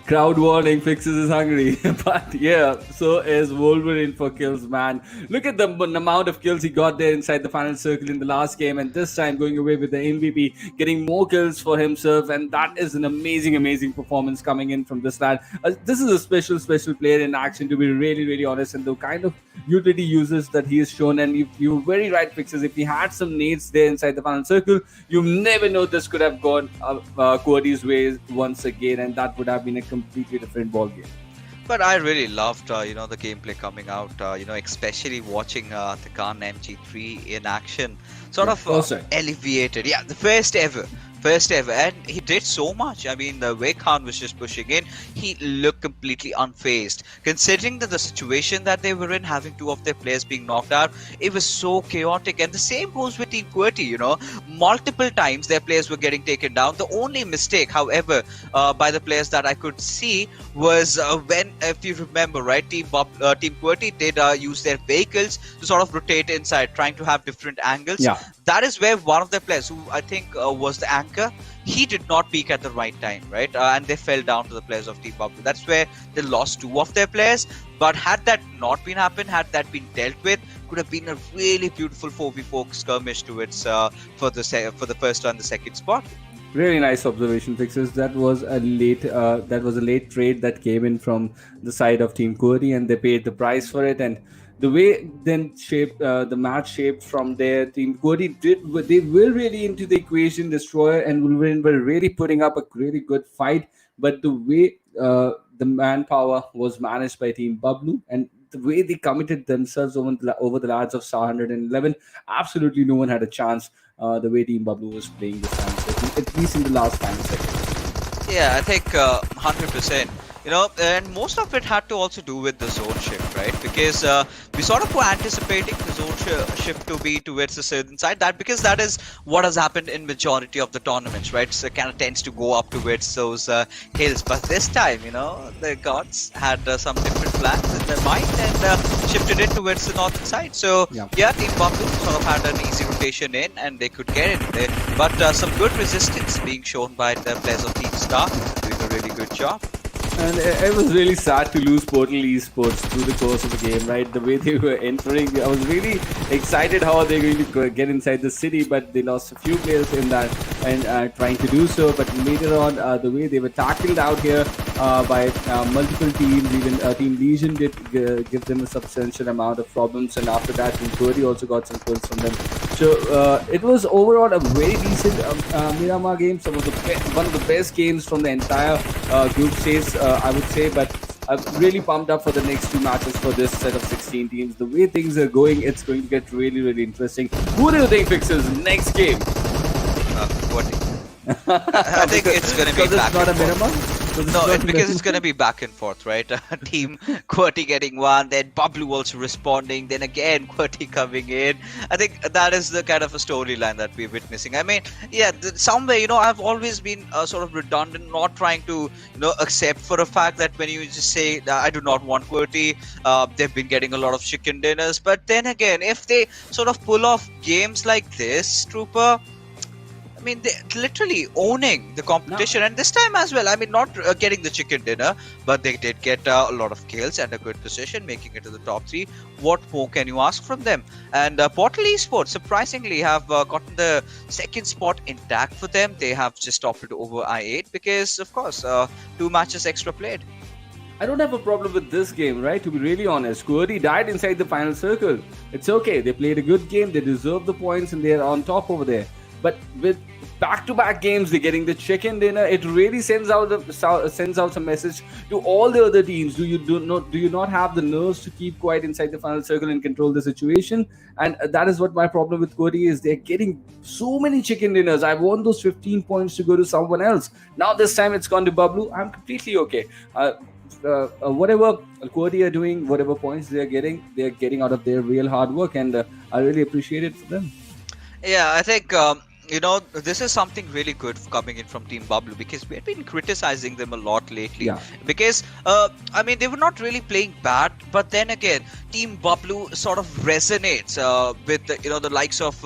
Crowd warning, Fixes is hungry. But yeah, so is Wolverine for kills, man. Look at the amount of kills he got there inside the final circle in the last game, and this time going away with the MVP, getting more kills for himself, and that is an amazing, amazing performance coming in from this lad. This is a special, special player in action, to be really, really honest, and the kind of utility uses that he has shown. And if you're very right, Fixes, if he had some nades there inside the final circle, you never know this could have gone Cody's way once again, and that would have been a completely different ball game. But I really loved, the gameplay coming out. Especially watching the Khan MG3 in action, sort of alleviated. Yeah, the first ever, and he did so much. I mean, the way Khan was just pushing in, he looked completely unfazed. Considering that the situation that they were in, having two of their players being knocked out, it was so chaotic. And the same goes with Team QWERTY. Multiple times their players were getting taken down. The only mistake, however, by the players that I could see was when, if you remember, right, Team QWERTY did use their vehicles to sort of rotate inside, trying to have different angles. Yeah. That is where one of the players, who I think was the anchor, he did not peak at the right time, right? And they fell down to the players of Team Pubg. That's where they lost two of their players. But had that not been happened, had that been dealt with, could have been a really beautiful 4v4 skirmish towards for the first and the second spot. Really nice observation, Fixes. That was a late trade that came in from the side of Team QWERTY, and they paid the price for it. And the way then the match shaped from there, Team QWERTY they were really into the equation. Destroyer and Wolverine were really putting up a really good fight, but the way the manpower was managed by Team Bablu, and the way they committed themselves over the lads of Star 111, absolutely no one had a chance. The way Team Bablu was playing this time, at least in the last 5 seconds. Yeah, I think 100%. And most of it had to also do with the zone shift, right? Because we sort of were anticipating the zone shift to be towards the southern side. Because that is what has happened in majority of the tournaments, right? So it kind of tends to go up towards those hills. But this time, the gods had some different plans in their mind and shifted it towards the northern side. So yeah, Team Pubg sort of had an easy rotation in, and they could get in there. But some good resistance being shown by the players of Team Star, doing a really good job. And it was really sad to lose Portal Esports through the course of the game, right? The way they were entering, I was really excited how they're going to get inside the city, but they lost a few players in that and trying to do so. But later on, the way they were tackled out here by multiple teams, even Team Legion did give them a substantial amount of problems, and after that, Team QWERTY also got some kills from them. So it was overall a very decent Miramar game, one of the best games from the entire group stage. I would say, but I'm really pumped up for the next two matches for this set of 16 teams. The way things are going, it's going to get really, really interesting. Who do you think fixes next game? I think it's going to be back not and a Miramar? No, because it's going to be back and forth, right? Team QWERTY getting one, then Bablu also responding, then again QWERTY coming in. I think that is the kind of a storyline that we're witnessing. I mean, yeah, somewhere, I've always been sort of redundant, not trying to, accept for a fact that when you just say, I do not want QWERTY, they've been getting a lot of chicken dinners. But then again, if they sort of pull off games like this, Trooper, I mean, they're literally owning the competition, and this time as well. I mean, not getting the chicken dinner, but they did get a lot of kills and a good position, making it to the top 3. What more can you ask from them? And Portal Esports, surprisingly, have gotten the second spot intact for them. They have just toppled over I8 because, of course, 2 matches extra played. I don't have a problem with this game, right? To be really honest, QWERTY died inside the final circle. It's okay. They played a good game. They deserve the points, and they're on top over there. But with back-to-back games, they're getting the chicken dinner. It really sends out a message to all the other teams. Do you not have the nerves to keep quiet inside the final circle and control the situation? And that is what my problem with QWERTY is. They're getting so many chicken dinners. I want those 15 points to go to someone else. Now this time it's gone to Bablu. I'm completely okay. Whatever QWERTY are doing, whatever points they're getting out of their real hard work, and I really appreciate it for them. Yeah, I think this is something really good coming in from Team Bablu, because we've been criticizing them a lot lately. Yeah. Because, I mean, they were not really playing bad, but then again, Team Bablu sort of resonates with the likes of,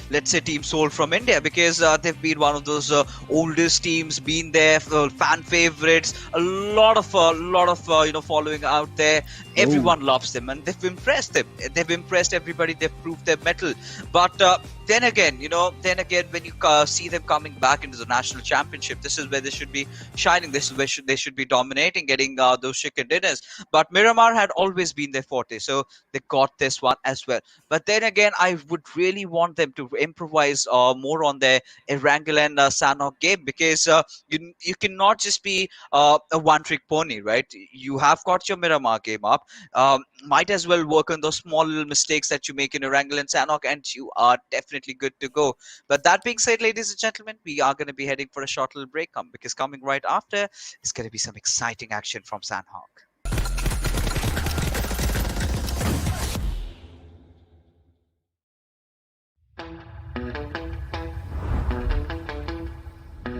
let's say, Team Soul from India, because they've been one of those oldest teams, been there, fan favorites, a lot of following out there. Everyone loves them, and they've impressed them. They've impressed everybody. They've proved their mettle. But then again, when you see them coming back into the national championship, this is where they should be shining. This is where they should be dominating, getting those chicken dinners. But Miramar had always been their forte, so they got this one as well. But then again, I would really want them to improvise more on their Erangel and Sanhok game, because you cannot just be a one-trick pony, right? You have got your Miramar game up. Might as well work on those small little mistakes that you make in Erangel and Sanhok, and you are definitely good to go. But that being said, ladies and gentlemen, we are going to be heading for a short little break, because coming right after is going to be some exciting action from Sanhok.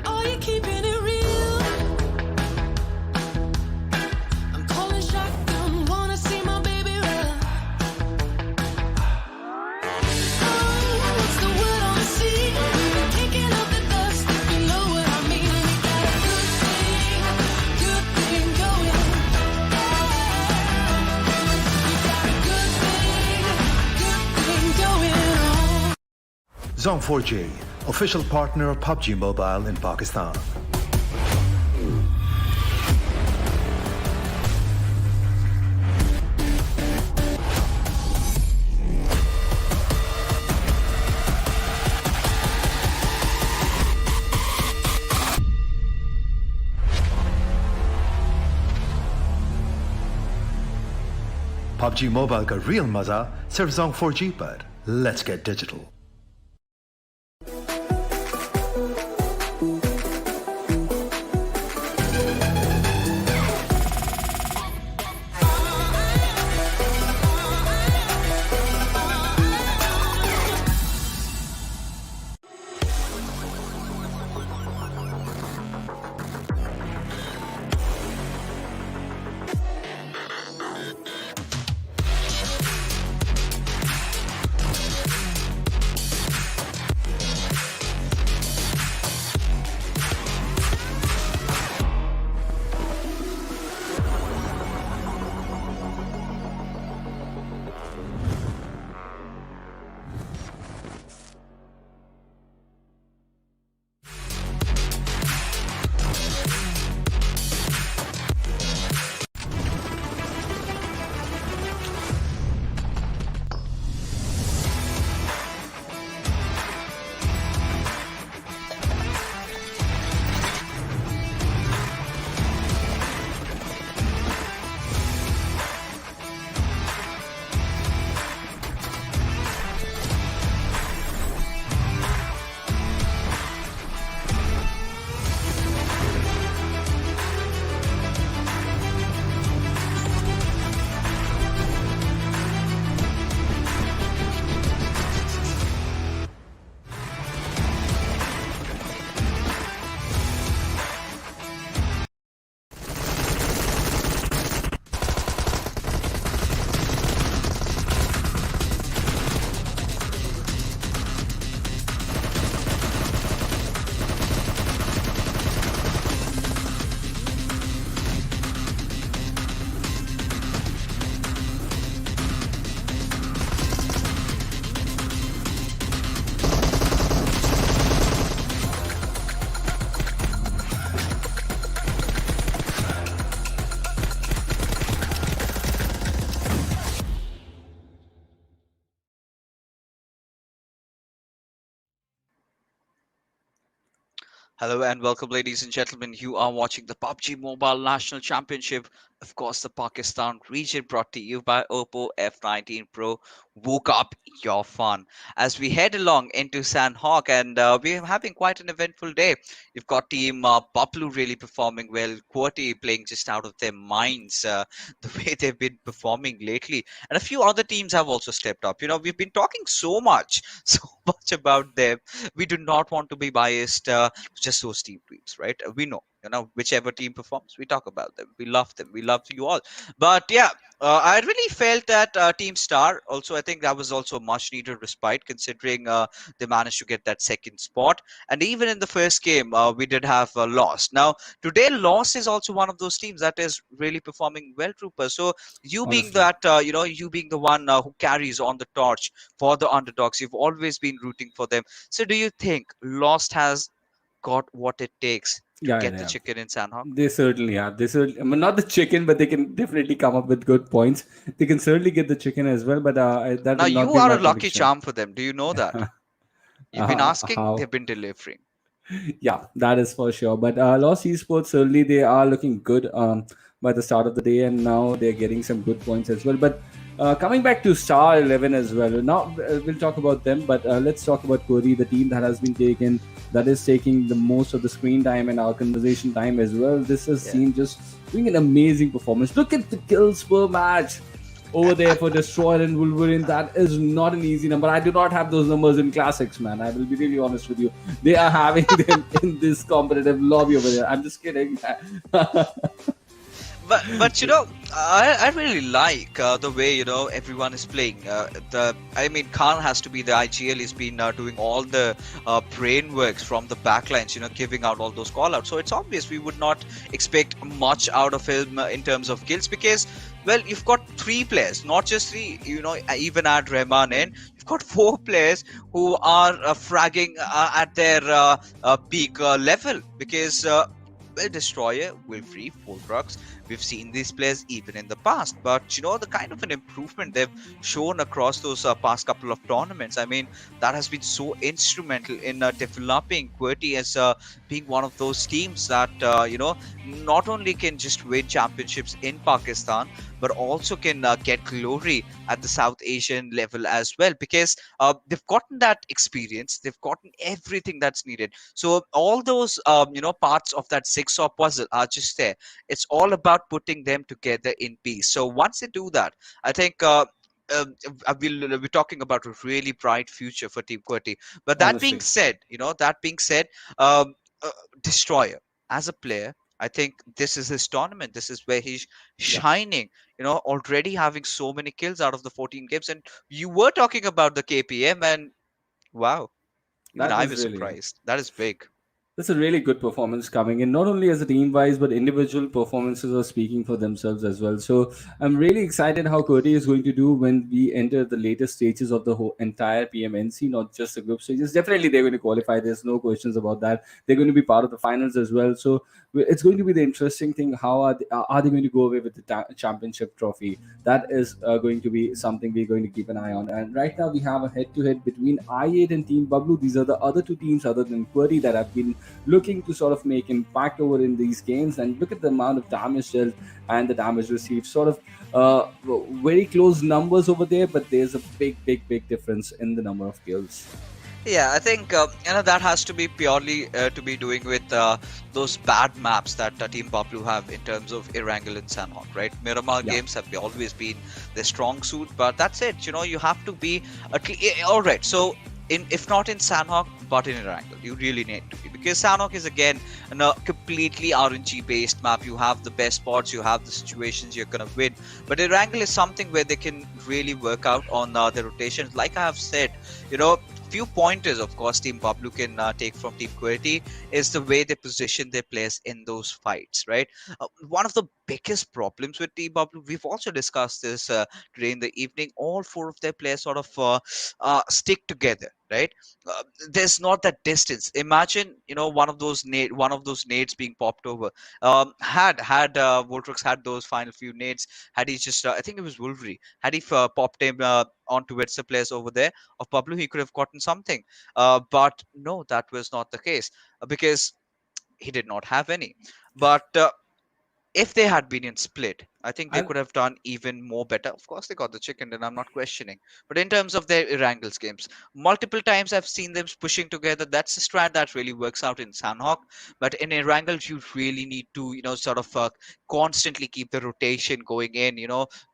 Are you keeping it real? I'm calling shotgun, wanna see my baby run. Oh, what's the word on the sea? Kicking up the dust, if you know what I mean. We got a good thing going. We got a good thing going on. Zone 4G, official partner of PUBG Mobile in Pakistan. PUBG Mobile का real मजा सिर्फ Zone 4G पर. Let's get digital. Hello and welcome, ladies and gentlemen. You are watching the PUBG Mobile National Championship. Of course, the Pakistan region brought to you by Oppo F19 Pro. Woke up your fun as we head along into Sanhok, and we're having quite an eventful day. You've got Team Paplu really performing well, QWERTY playing just out of their minds, the way they've been performing lately, and a few other teams have also stepped up. We've been talking so much, so much about them. We do not want to be biased. Just those teams, right? We know, whichever team performs, we talk about them. We love them. We love you all. But yeah, I really felt that Team Star also, I think that was also a much needed respite considering they managed to get that second spot. And even in the first game, we did have lost. Now, today, loss is also one of those teams that is really performing well, Trooper. So, you being Honestly. that, you being the one who carries on the torch for the underdogs, you've always been rooting for them. So, do you think Lost has got what it takes to Yeah, get they the have. chicken in Sanhok? They certainly have. I mean, not the chicken, but they can definitely come up with good points. They can certainly get the chicken as well, but that Now will not you be are my a lucky prediction. charm for them. Do you know that? You've been asking, they've How? been delivering. Yeah, that is for sure. But Lost Esports certainly they are looking good by the start of the day, and now they're getting some good points as well. But coming back to Star 11 as well. Now we'll talk about them, but let's talk about Kori, the team that has been taken, that is taking the most of the screen time and our conversation time as well. This has Yeah. seen just doing an amazing performance. Look at the kills per match over there for Destroyer and Wolverine. That is not an easy number. I do not have those numbers in classics, man. I will be really honest with you. They are having them in this competitive lobby over there. I'm just kidding. But I really like the way everyone is playing. The I mean, Khan has to be the IGL. He's been doing all the brain works from the backlines, giving out all those call outs. So it's obvious we would not expect much out of him in terms of kills because, well, you've got three players, not just three. Even add Rahman in, you've got four players who are fragging at their peak level because. Well, Destroyer, Wilfrey, Fulcrux, we've seen these players even in the past, but the kind of an improvement they've shown across those past couple of tournaments. I mean, that has been so instrumental in developing QWERTY as being one of those teams that not only can just win championships in Pakistan, but also can get glory at the South Asian level as well because they've gotten that experience, they've gotten everything that's needed. So all those parts of that jigsaw puzzle are just there. It's all about putting them together in peace. So once they do that, I think we're talking about a really bright future for Team QWERTY. But that being Honestly. said, um, uh, Destroyer as a player, I think this is his tournament. This is where he's Yeah. shining. Already having so many kills out of the 14 games, and you were talking about the KPM, and wow, even That I is was really surprised. That is big. That's a really good performance coming in, not only as a team wise, but individual performances are speaking for themselves as well. So I'm really excited how Kurti is going to do when we enter the later stages of the whole entire PMNC, not just the group stages. Definitely, they're going to qualify. There's no questions about that. They're going to be part of the finals as well. So it's going to be the interesting thing. How are they going to go away with the championship trophy? That is going to be something we're going to keep an eye on. And right now, we have a head to head between I8 and Team Bablu. These are the other two teams other than Query that have been looking to sort of make impact over in these games. And look at the amount of damage dealt and the damage received. Sort of very close numbers over there, but there's a big difference in the number of kills. Yeah, I think that has to be purely to be doing with those bad maps that Team Bablu have in terms of Erangel and Sanhok, right? Miramar Yeah, games have always been their strong suit, but that's it. You have to be all right. So, if not in Sanhok, but in Erangel, you really need to be because Sanhok is again a completely RNG based map. You have the best spots, you have the situations you're gonna win, but Erangel is something where they can really work out on the rotations. Like I have said, you know few pointers, of course, Team Pablo can take from Team Querity is the way they position their players in those fights, right? One of the biggest problems with Team Pablo, we've also discussed this today in the evening. All four of their players sort of stick together, right? Uh, there's not that distance. Imagine, one of those nades being popped over. Had Voltrix had those final few nades, had he just, I think it was Wolverine, had he popped him onto the players over there of Pablo, he could have gotten something. But no, that was not the case because. he did not have any. But if they had been in split, I think they And could have done even more better. Of course, they got the chicken, and I'm not questioning. But in terms of their Erangels games, multiple times I've seen them pushing together. That's a strat that really works out in Sanhok. But in Erangels, you really need to, sort of constantly keep the rotation going in.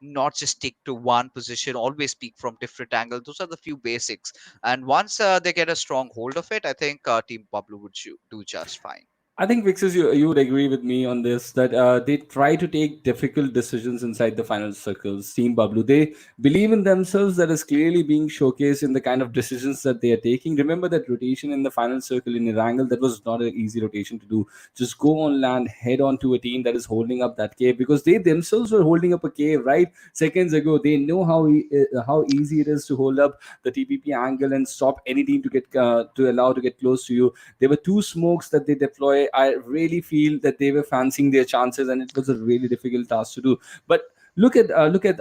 Not just stick to one position, always peek from different angles. Those are the few basics. And once they get a strong hold of it, I think Team Pablo would do just fine. I think Vixes, you would agree with me on this that they try to take difficult decisions inside the final circles. Team Bablu, they believe in themselves, that is clearly being showcased in the kind of decisions that they are taking. Remember that rotation in the final circle in Erangel, that was not an easy rotation to do. Just go on land, head on to a team that is holding up that cave, because they themselves were holding up a cave right seconds ago. They know how easy it is to hold up the TPP angle and stop any team to get to allow to get close to you. There were two smokes that they deploy. I really feel that they were fancying their chances, and it was a really difficult task to do. But look at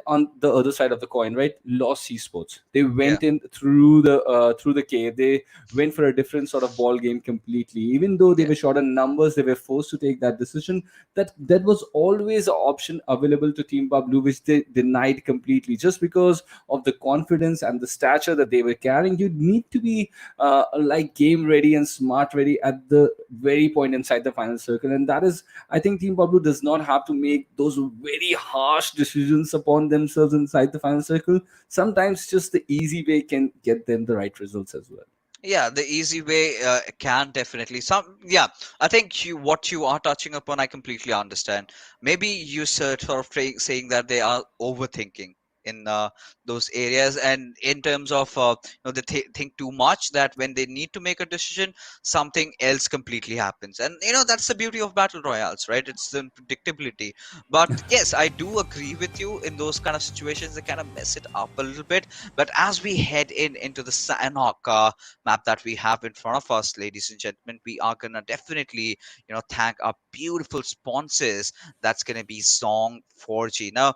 on the other side of the coin, right? Lost Esports. They Yeah, went in through the cave. They went for a different sort of ball game completely. Even though they yeah. were short on numbers, they were forced to take that decision. That was always an option available to Team Blue, which they denied completely, just because of the confidence and the stature that they were carrying. You need to be like game ready and smart ready at the very point inside the final circle, and that is, I think, Team Pablo does not have to make those very harsh decisions upon themselves inside the final circle. Sometimes just the easy way can get them the right results as well. Yeah, the easy way can definitely some. Yeah, I think what you are touching upon, I completely understand. Maybe you sort of saying that they are overthinking in those areas, and in terms of they think too much, that when they need to make a decision, something else completely happens. And that's the beauty of battle royales, right? It's the unpredictability. But yes, I do agree with you. In those kind of situations, they kind of mess it up a little bit. But as we head into the Sanhok map that we have in front of us, ladies and gentlemen, we are gonna definitely, thank our beautiful sponsors. That's gonna be Song 4G. Now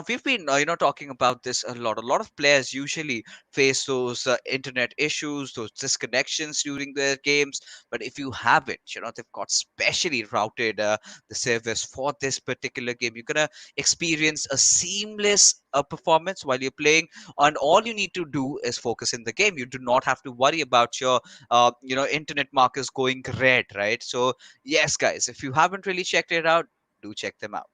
we've been talking about this a lot. A lot of players usually face those internet issues, those disconnections during their games. But if you haven't, they've got specially routed the servers for this particular game. You're gonna experience a seamless performance while you're playing, and all you need to do is focus in the game. You do not have to worry about your internet markers going red, right? So yes, guys, if you haven't really checked it out, do check them out.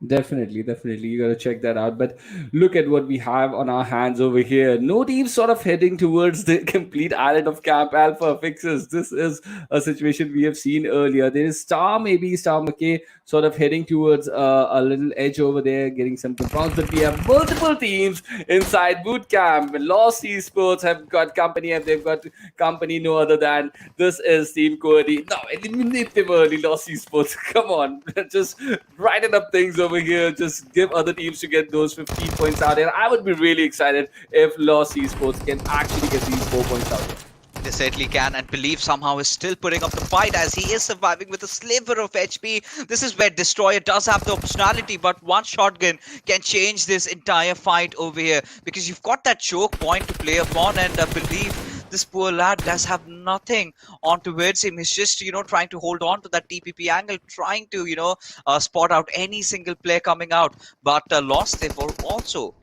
Definitely, definitely. You got to check that out. But look at what we have on our hands over here. No team sort of heading towards the complete island of Camp Alpha fixes. This is a situation we have seen earlier. There is Star, maybe Star McKay, sort of heading towards a little edge over there, getting some confronts. But we have multiple teams inside boot camp. Lost Esports have got company, and they've got company no other than this is Team Cody. Now, eliminate them early, Lost Esports. Come on, just brighten up things over here. Just give other teams to get those 15 points out. And I would be really excited if Lost Esports can actually get these 4 points out. They certainly can, and Believe somehow is still putting up the fight as he is surviving with a sliver of HP. This is where Destroyer does have the optionality, but one shotgun can change this entire fight over here, because you've got that choke point to play upon, and Believe, this poor lad does have nothing on towards him. He's just, trying to hold on to that TPP angle, trying to, spot out any single player coming out. But Lost, they've also,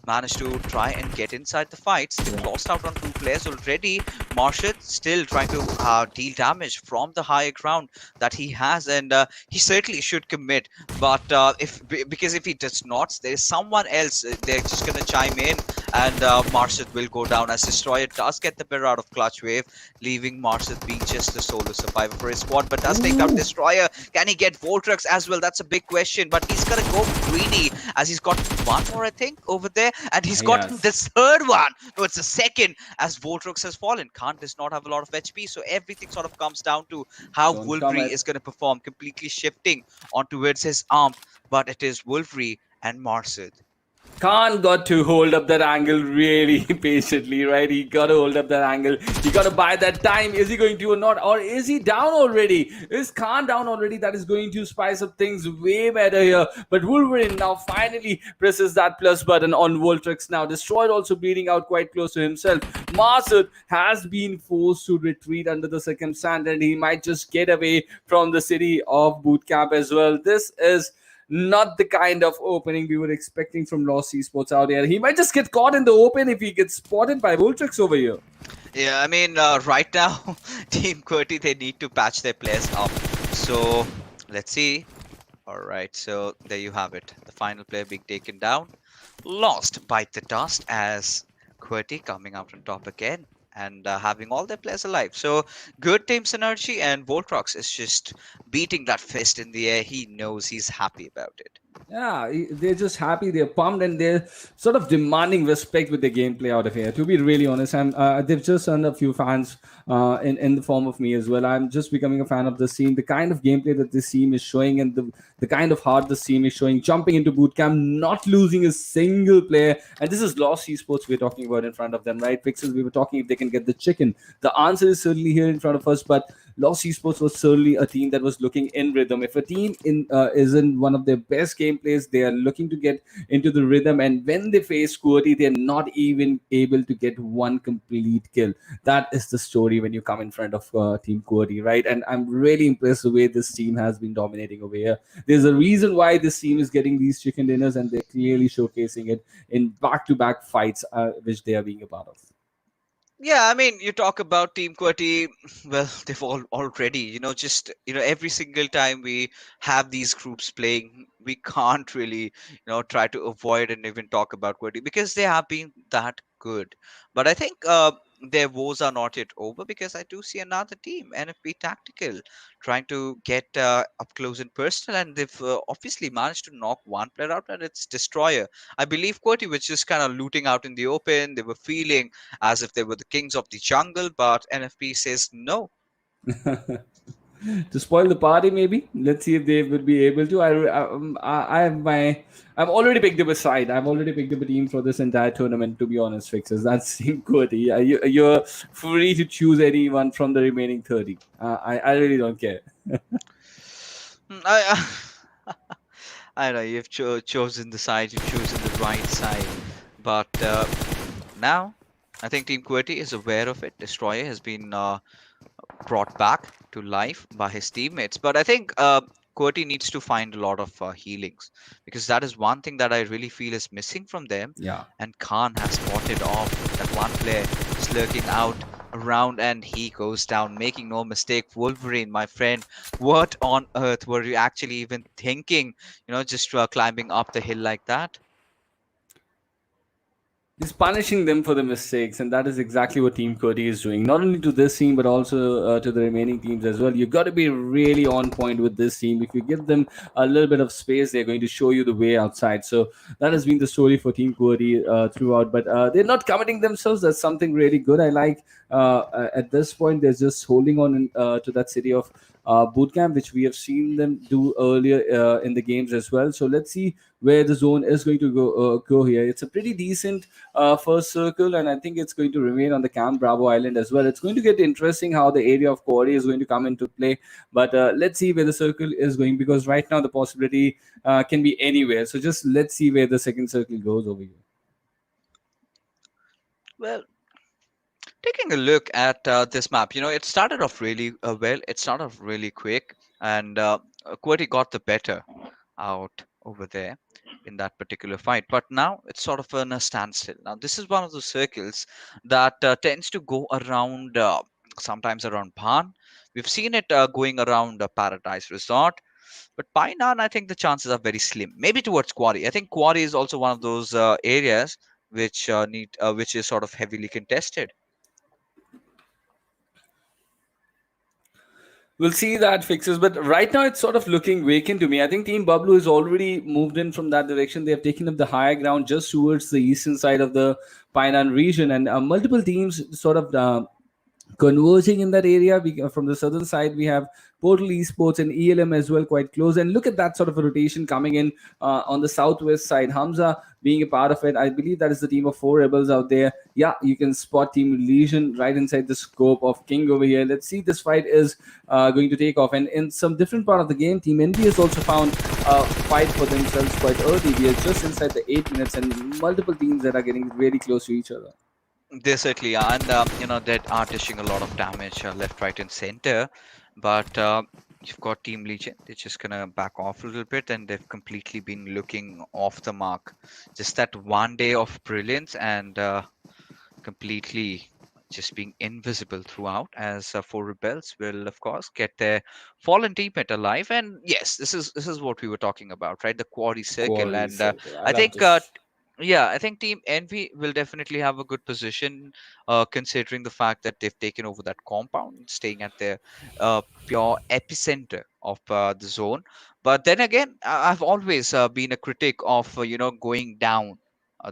managed to try and get inside the fights. They've lost out on two players already. Marshall still trying to deal damage from the higher ground that he has, and he certainly should commit. But because if he does not, there is someone else. They're just gonna chime in, and Marshall will go down as Destroyer does get the better out of Clutch Wave, leaving Marshall being just the solo survivor for his squad. But does take out Destroyer. Can he get Voltrux as well? That's a big question. But he's gonna go greedy as he's got one more, I think, over there. And he's gotten Yes. this third one. No, it's the second, as Voltrux has fallen. Khan does not have a lot of HP, so everything sort of comes down to how Don't come Wolverine at is going to perform, completely shifting on towards his arm. But it is Wolverine and Marsid. Khan got to hold up that angle really patiently, right? He got to hold up that angle. He got to buy that time. Is he going to or not? Or is he down already? Is Khan down already? That is going to spice up things way better here. But Wolverine now finally presses that plus button on Voltrix now. Destroyed also bleeding out quite close to himself. Marsud has been forced to retreat under the circumstance, and he might just get away from the city of Bootcamp as well. This is not the kind of opening we were expecting from Lost Esports out here. He might just get caught in the open if he gets spotted by Voltrix over here. Yeah, I mean, right now, Team QWERTY, they need to patch their players up. So, let's see. All right, so there you have it. The final player being taken down. Lost bite the dust as QWERTY coming out on top again and having all their players alive. So, good team synergy, and Voltrox is just beating that fist in the air. He knows, he's happy about it. Yeah, they're just happy, they're pumped, and they're sort of demanding respect with the gameplay out of here. To be really honest, they've just earned a few fans in the form of me as well. I'm just becoming a fan of this team, the kind of gameplay that this team is showing, and the kind of heart this team is showing, jumping into bootcamp, not losing a single player. And this is Lost Esports we're talking about in front of them, right? Pixels, we were talking if they can get the chicken. The answer is certainly here in front of us, but Lost Esports was certainly a team that was looking in rhythm. If a team is in one of their best gameplays, they are looking to get into the rhythm, and when they face QWERTY, they're not even able to get one complete kill. That is the story when you come in front of Team QWERTY, right? And I'm really impressed the way this team has been dominating over here. There's a reason why this team is getting these chicken dinners, and they're clearly showcasing it in back-to-back fights, which they are being a part of. Yeah, I mean, you talk about Team QWERTY, well, they've all already, just, every single time we have these groups playing, we can't really, try to avoid and even talk about QWERTY because they have been that good. But I think their woes are not yet over because I do see another team, NFP Tactical, trying to get up close and personal, and they've obviously managed to knock one player out, and it's Destroyer. I believe QWERTY was just kind of looting out in the open. They were feeling as if they were the kings of the jungle, but NFP says no. To spoil the party, maybe. Let's see if they will be able to. I have my. I've already picked up a side. I've already picked up a team for this entire tournament. To be honest, fixes. That's Team QWERTY. You're free to choose anyone from the remaining 30. I really don't care. I, I know you've chosen the side, you've chosen the right side, but now I think Team QWERTY is aware of it. Destroyer has been brought back to life by his teammates. But I think QWERTY needs to find a lot of healings because that is one thing that I really feel is missing from them. Yeah. And Khan has spotted off that one player is lurking out around and he goes down, making no mistake. Wolverine, my friend, what on earth were you actually even thinking? Just climbing up the hill like that? He's punishing them for the mistakes, and that is exactly what Team QWERTY is doing. Not only to this team, but also to the remaining teams as well. You've got to be really on point with this team. If you give them a little bit of space, they're going to show you the way outside. So that has been the story for Team QWERTY throughout. But they're not committing themselves. That's something really good. I like at this point, they're just holding on to that city of bootcamp, which we have seen them do earlier in the games as well. So let's see where the zone is going to go here. It's a pretty decent first circle, and I think it's going to remain on the Camp Bravo Island as well. It's going to get interesting how the area of QWERTY is going to come into play, but let's see where the circle is going, because right now the possibility can be anywhere. So just let's see where the second circle goes over here. Well, taking a look at this map, it started off really well. It started off really quick, and QWERTY got the better out over there in that particular fight. But now it's sort of in a standstill. Now this is one of those circles that tends to go around, sometimes around Pan. We've seen it going around Paradise Resort. But by now, I think the chances are very slim. Maybe towards Quarry. I think Quarry is also one of those areas which which is sort of heavily contested. We'll see that fixes, but right now it's sort of looking vacant to me. I think Team Bablu has already moved in from that direction. They have taken up the higher ground just towards the eastern side of the Painan region, and multiple teams sort of converging in that area. From the southern side, we have Portal Esports and ELM as well, quite close. And look at that sort of a rotation coming in on the southwest side. Hamza being a part of it. I believe that is the team of FourRebels out there. Yeah, you can spot Team Legion right inside the scope of King over here. Let's see, this fight is going to take off. And in some different part of the game, Team NV has also found a fight for themselves quite early. We are just inside the 8 minutes, and multiple teams that are getting really close to each other. They certainly are, and they are dishing a lot of damage left, right, and center. But you've got Team Legion. They're just gonna back off a little bit, and they've completely been looking off the mark. Just that one day of brilliance, and completely just being invisible throughout. As FourRebels will, of course, get their fallen teammate alive. And yes, this is what we were talking about, right? The quarry circle, Quality and circle. I I love think this. yeah, I think Team Envy will definitely have a good position, considering the fact that they've taken over that compound, staying at their pure epicenter of the zone. But then again, I've always been a critic of going down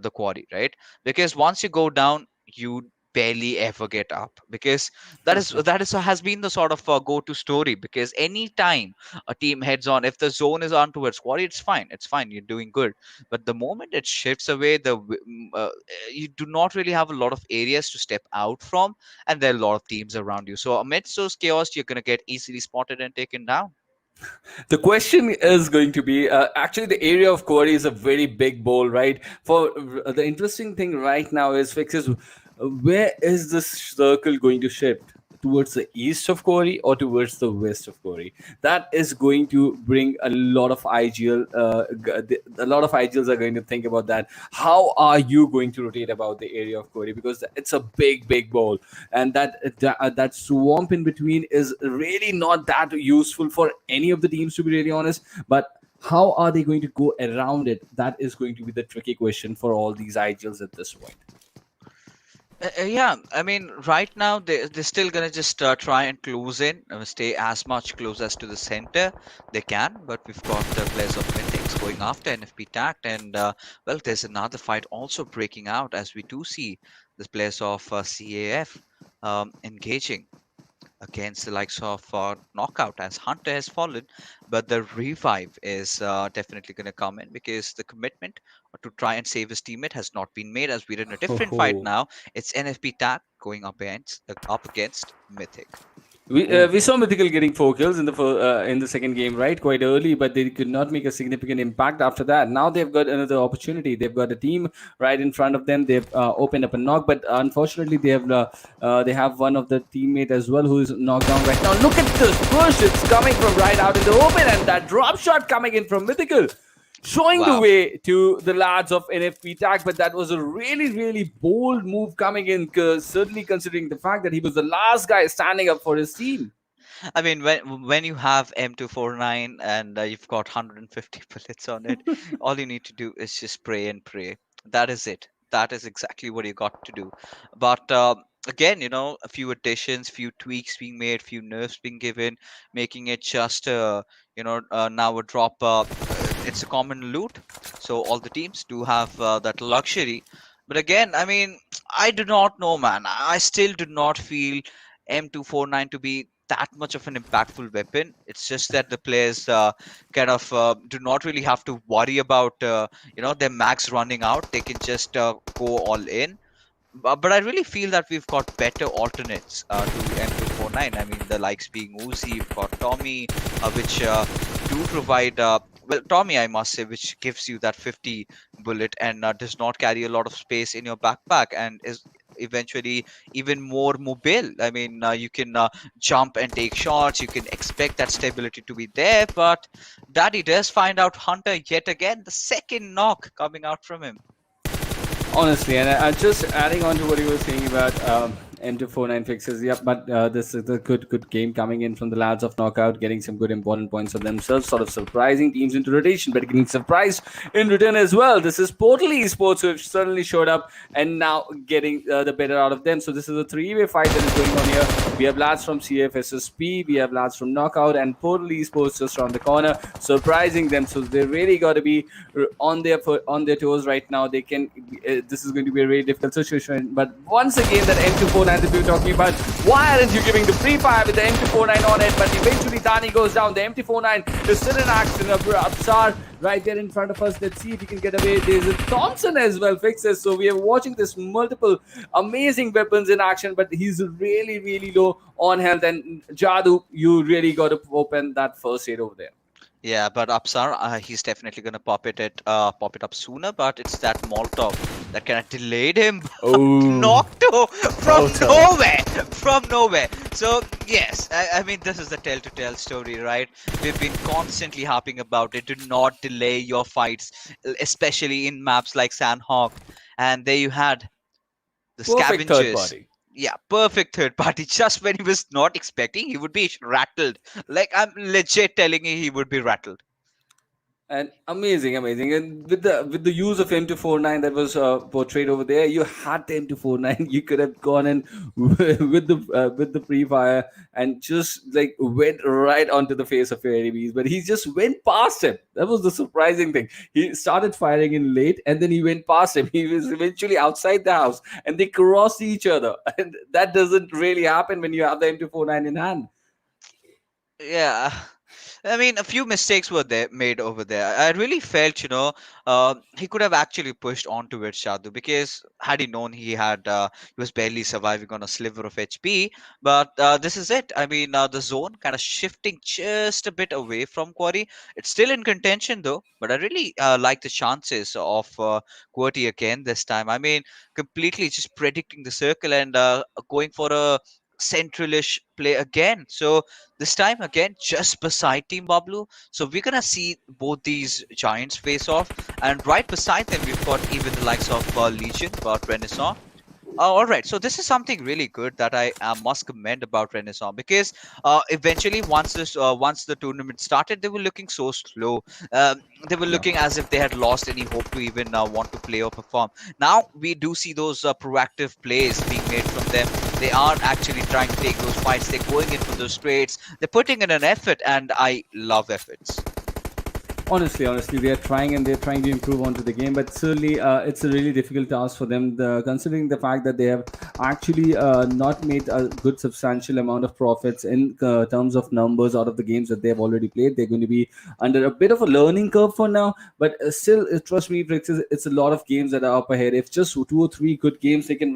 the quarry, right? Because once you go down, you barely ever get up, because that is has been the sort of go-to story. Because any time a team heads on, if the zone is on towards quarry, it's fine, you're doing good. But the moment it shifts away, you do not really have a lot of areas to step out from, and there are a lot of teams around you. So amidst those chaos, you're going to get easily spotted and taken down. The question is going to be actually, the area of quarry is a very big bowl, right? For the interesting thing right now is fixes, where is this circle going to shift? Towards the east of quarry or towards the west of quarry? That is going to bring a lot of IGL. A lot of IGLs are going to think about that. How are you going to rotate about the area of quarry? Because it's a big, big bowl, and that swamp in between is really not that useful for any of the teams, to be really honest. But how are they going to go around it? That is going to be the tricky question for all these IGLs at this point. Yeah, I mean, right now they're still gonna just try and close in, stay as much close as to the center they can. But we've got the players of Mythics going after NFPxTact, and well, there's another fight also breaking out, as we do see the players of CAF engaging against the likes of Knockout, as Hunter has fallen. But the revive is definitely going to come in, because the commitment to try and save his teammate has not been made, as we're in a different fight Oh. now. It's NFPxTact going up against Mythic. We saw Mythical getting 4 kills in the second game, right? Quite early, but they could not make a significant impact after that. Now they've got another opportunity. They've got a team right in front of them. They've opened up a knock, but unfortunately, they have one of the teammate as well who is knocked down right now. Look at this push! It's coming from right out in the open, and that drop shot coming in from Mythical, showing the Wow. way to the lads of NFPxTact. But that was a really, really bold move coming in, certainly considering the fact that he was the last guy standing up for his team. I mean, when you have M249 and you've got 150 bullets on it, all you need to do is just pray and pray. That is it. That is exactly what you got to do. But again, a few additions, few tweaks being made, few nerfs being given, making it just now a drop. It's a common loot, so all the teams do have that luxury. But again, I mean, I do not know, man. I still do not feel M249 to be that much of an impactful weapon. It's just that the players kind of do not really have to worry about their max running out. They can just go all in. But I really feel that we've got better alternates to M249. I mean, the likes being Uzi, you've got Tommy, which do provide. Well, Tommy, I must say, which gives you that 50 bullet and does not carry a lot of space in your backpack, and is eventually even more mobile. I mean, you can jump and take shots. You can expect that stability to be there. But Daddy does find out Hunter yet again. The second knock coming out from him. Honestly, and I'm just adding on to what you were saying about M249 fixes. Yep, but this is a good game coming in from the lads of Knockout, getting some good important points for themselves, sort of surprising teams into rotation, but getting surprised in return as well. This is Portal Esports, who have suddenly showed up and now getting the better out of them. So this is a three-way fight that is going on here. We have lads from CAFXSSP, we have lads from Knockout, and Portal Esports just around the corner, surprising them. So they really got to be on their toes right now. They can. This is going to be a very difficult situation. But once again, that M249 M249 that we were talking about. Why aren't you giving the free fire with the M249 on it? But eventually Dani goes down. The M249 is still in action. Absar right there in front of us. Let's see if he can get away. There's a Thompson as well, fixes. So we are watching this multiple amazing weapons in action, but he's really, really low on health. And Jadu, you really got to open that first aid over there. Yeah, but Upsar, he's definitely gonna pop it up sooner. But it's that Molotov that kind of delayed him. Oh. Nocto from nowhere. So yes, I mean this is the tell-to-tell story, right? We've been constantly harping about it. Do not delay your fights, especially in maps like Sanhok. And there you had the Perfect third scavengers. party. Yeah, perfect third party. Just when he was not expecting, he would be rattled. Like I'm legit telling you, he would be rattled. And amazing, amazing. And with the use of M249 that was portrayed over there, you had the M249. You could have gone in with the free fire and just like went right onto the face of your enemies. But he just went past him. That was the surprising thing. He started firing in late, and then he went past him. He was eventually outside the house, and they crossed each other. And that doesn't really happen when you have the M249 in hand. Yeah. I mean, a few mistakes were there made over there. I really felt, he could have actually pushed onto it, Shadu, because had he known he was barely surviving on a sliver of HP. But this is it. I mean, the zone kind of shifting just a bit away from Quarry. It's still in contention though, but I really like the chances of Quarry again this time. I mean, completely just predicting the circle and going for a centralish play again. So this time again, just beside Team Bablu. So we're gonna see both these giants face off, and right beside them we've got even the likes of Legion, about Renaissance. All right, so this is something really good that I must commend about Renaissance because eventually, once the tournament started, they were looking so slow. They were Yeah. looking as if they had lost any hope to even want to play or perform. Now we do see those proactive plays being made from them. They are actually trying to take those fights. They're going in for those trades. They're putting in an effort, and I love efforts. Honestly, they are trying and they're trying to improve onto the game, but certainly it's a really difficult task for them. Considering the fact that they have actually not made a good substantial amount of profits in terms of numbers out of the games that they have already played, they're going to be under a bit of a learning curve for now. But still, trust me, it's a lot of games that are up ahead. If just 2 or 3 good games, they can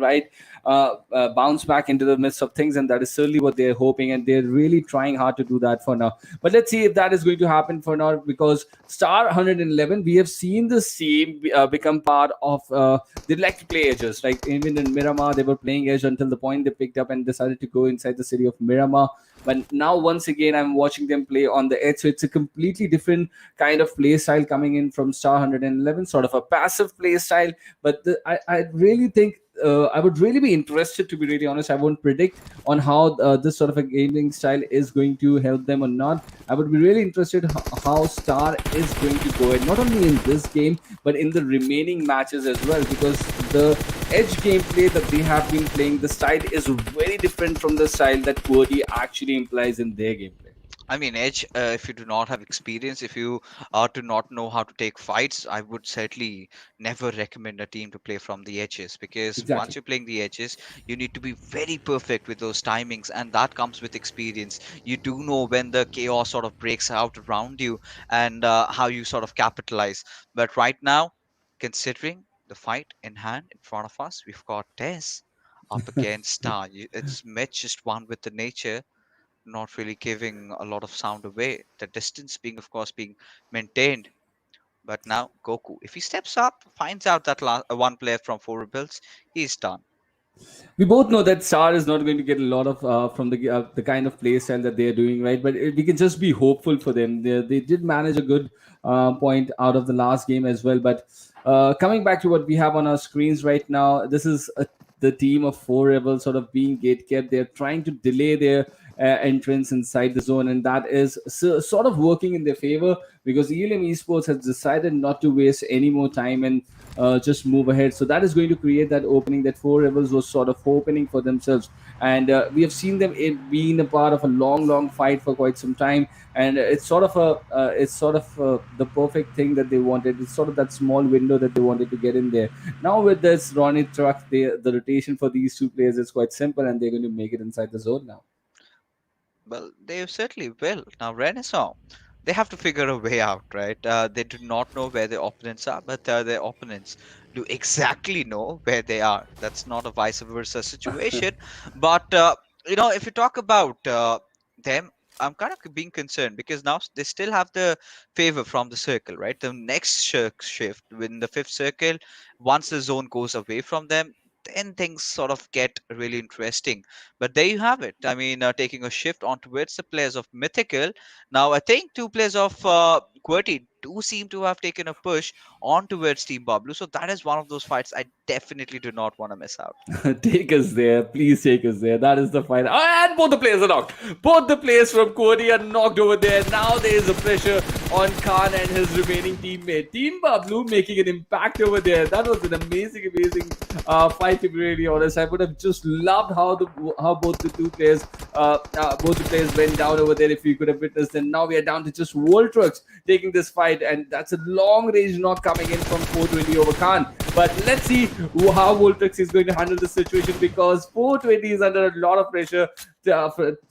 bounce back into the midst of things, and that is certainly what they're hoping, and they're really trying hard to do that for now. But let's see if that is going to happen for now, because Star 111, we have seen the same become part of they like to play edges. Like even in Miramar, they were playing edge until the point they picked up and decided to go inside the city of Miramar. But now once again, I'm watching them play on the edge, so it's a completely different kind of play style coming in from Star 111, sort of a passive play style. But I really think I would really be interested, to be really honest. I won't predict on how this sort of a gaming style is going to help them or not. I would be really interested how Star is going to go, and not only in this game but in the remaining matches as well, because the edge gameplay that they have been playing, the style is very different from the style that QWERTY actually implies in their gameplay. I mean, Edge, if you do not have experience, if you do not know how to take fights, I would certainly never recommend a team to play from the edges because once Exactly. you're playing the edges, you need to be very perfect with those timings, and that comes with experience. You do know when the chaos sort of breaks out around you and how you sort of capitalize. But right now, considering the fight in hand in front of us, we've got Tess up against Star. It's Mitch just one with the nature, not really giving a lot of sound away. The distance being, of course, being maintained. But now Goku, if he steps up, finds out that one player from FourRebels, he's done. We both know that Star is not going to get a lot of from the kind of play style that they are doing, right? But we can just be hopeful for them. They did manage a good point out of the last game as well. But coming back to what we have on our screens right now, this is the team of FourRebels sort of being gatekept. They're trying to delay their entrance inside the zone, and that is sort of working in their favor because ELM Esports has decided not to waste any more time and just move ahead. So that is going to create that opening that FourRebels was sort of opening for themselves, and we have seen them being a part of a long fight for quite some time, and it's sort of the perfect thing that they wanted. It's sort of that small window that they wanted to get in there. Now with this Ronnie truck, the rotation for these two players is quite simple, and they're going to make it inside the zone now. Well, they certainly will. Now, Renaissance, they have to figure a way out, right? They do not know where their opponents are, but their opponents do exactly know where they are. That's not a vice versa situation. But, if you talk about them, I'm kind of being concerned because now they still have the favor from the circle, right? The next shift within the fifth circle, once the zone goes away from them, then things sort of get really interesting. But there you have it. I mean, taking a shift on towards the players of Mythical. Now, I think two players of QWERTY do seem to have taken a push on towards Team Bablu. So that is one of those fights I definitely do not want to miss out. Take us there, please take us there. That is the fight. Oh, and both the players are knocked. Both the players from QWERTY are knocked over there. Now there is a pressure on Khan and his remaining teammate. Team Bablu making an impact over there. That was an amazing fight, to be really honest. I would have just loved how both the players went down over there if we could have witnessed. And now we are down to just Voltrux taking this fight, and that's a long range knock coming in from 420 over Khan. But let's see how Voltrux is going to handle this situation, because 420 is under a lot of pressure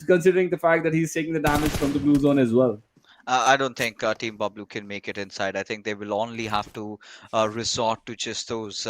considering the fact that he's taking the damage from the blue zone as well. I don't think Team Bablu can make it inside. I think they will only have to resort to just those,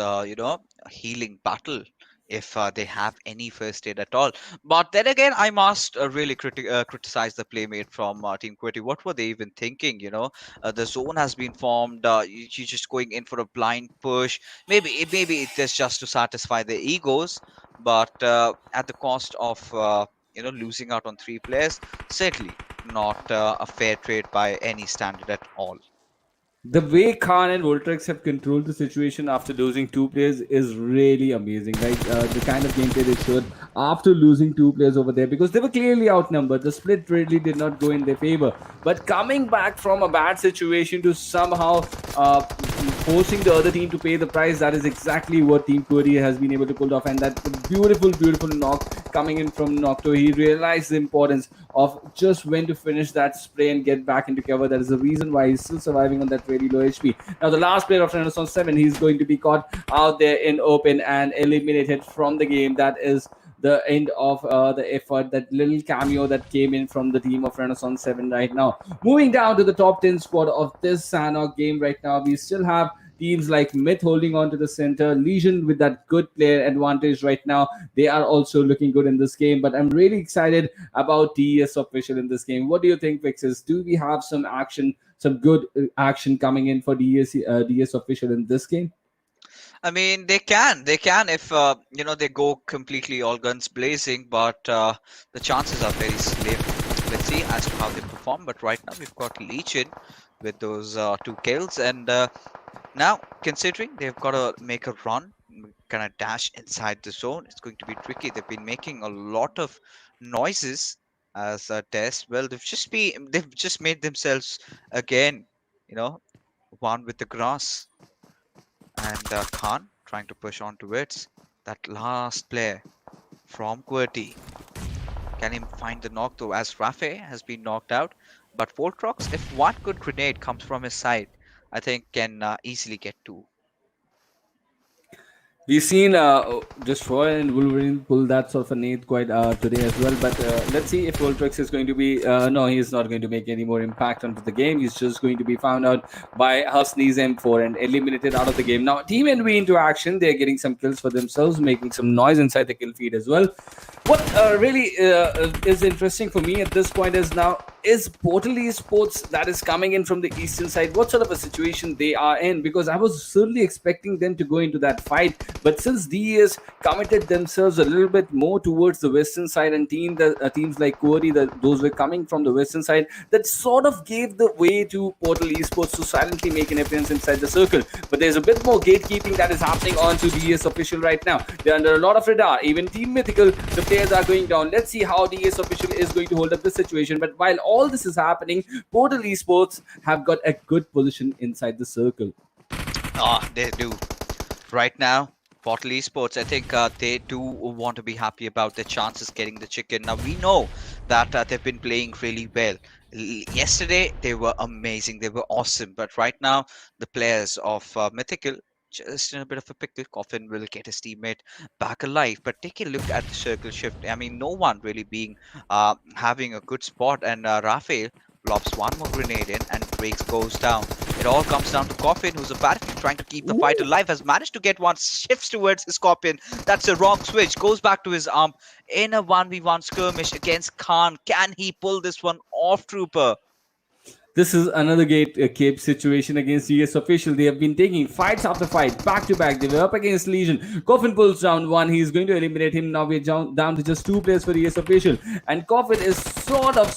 healing battle if they have any first aid at all. But then again, I must really criticize the playmate from Team QWERTY. What were they even thinking? The zone has been formed. You're just going in for a blind push. Maybe it is just to satisfy their egos, but at the cost of losing out on three players. Certainly not a fair trade by any standard at all. The way Khan and Voltrex have controlled the situation after losing two players is really amazing. Right, the kind of gameplay they showed after losing two players over there, because they were clearly outnumbered. The split really did not go in their favor. But coming back from a bad situation to somehow forcing the other team to pay the price, that is exactly what Team QWERTY has been able to pull off. And that beautiful knock coming in from Nocto. He realized the importance of just when to finish that spray and get back into cover. That is the reason why he's still surviving on that very low HP. Now the last player of Renaissance 7, he's going to be caught out there in open and eliminated from the game. That is the end of the effort, that little cameo that came in from the team of Renaissance 7 right now. Moving down to the top 10 squad of this Sanhok game right now, we still have teams like Myth holding on to the center, Legion with that good player advantage right now. They are also looking good in this game, but I'm really excited about TES Official in this game. What do you think, Vixes? Do we have some action, some good action coming in for DS Official in this game? I mean, they can if they go completely all guns blazing, but the chances are very slim. Let's see as to how they perform. But right now we've got Legion with those 2 kills, and now considering they've got to make a run, kind of dash inside the zone, it's going to be tricky. They've been making a lot of noises as a test. Well, they've just made themselves again, one with the grass. And Khan trying to push on towards that last player from QWERTY. Can he find the knock though, as Rafe has been knocked out? But Voltrox, if one good grenade comes from his side, I think can easily get 2. We've seen Destroyer and Wolverine pull that sort of a nade quite today as well. But let's see if Voltrex is going to be... no, he's not going to make any more impact onto the game. He's just going to be found out by Husney's M4 and eliminated out of the game. Now, Team NV into action. They're getting some kills for themselves, making some noise inside the kill feed as well. What really is interesting for me at this point is Portal Esports that is coming in from the eastern side. What sort of a situation they are in? Because I was certainly expecting them to go into that fight. But since DES committed themselves a little bit more towards the western side, and teams like QWERTY, those were coming from the western side, that sort of gave the way to Portal Esports to silently make an appearance inside the circle. But there's a bit more gatekeeping that is happening onto DES Official right now. They're under a lot of radar. Even Team Mythical, the players are going down. Let's see how DS Official is going to hold up this situation. But while all this is happening, Portal Esports have got a good position inside the circle. They do. Right now, Portal Esports, I think they do want to be happy about their chances getting the chicken. Now, we know that they've been playing really well. Yesterday, they were amazing. They were awesome. But right now, the players of Mythical, just in a bit of a pickle. Coffin will get his teammate back alive. But take a look at the circle shift. I mean, no one really being having a good spot. And Raphael lobs one more grenade in, and Drakes goes down. It all comes down to Coffin, who's apparently trying to keep the fight alive, has managed to get one, shifts towards his Scorpion. That's a wrong switch, goes back to his arm in a 1v1 skirmish against Khan. Can he pull this one off, Trooper? This is another Cape situation against DS Official. They have been taking fights after fight, back to back. They were up against Legion. Coffin pulls down one. He's going to eliminate him. Now we're down to just 2 players for DS Official. And Coffin is sort of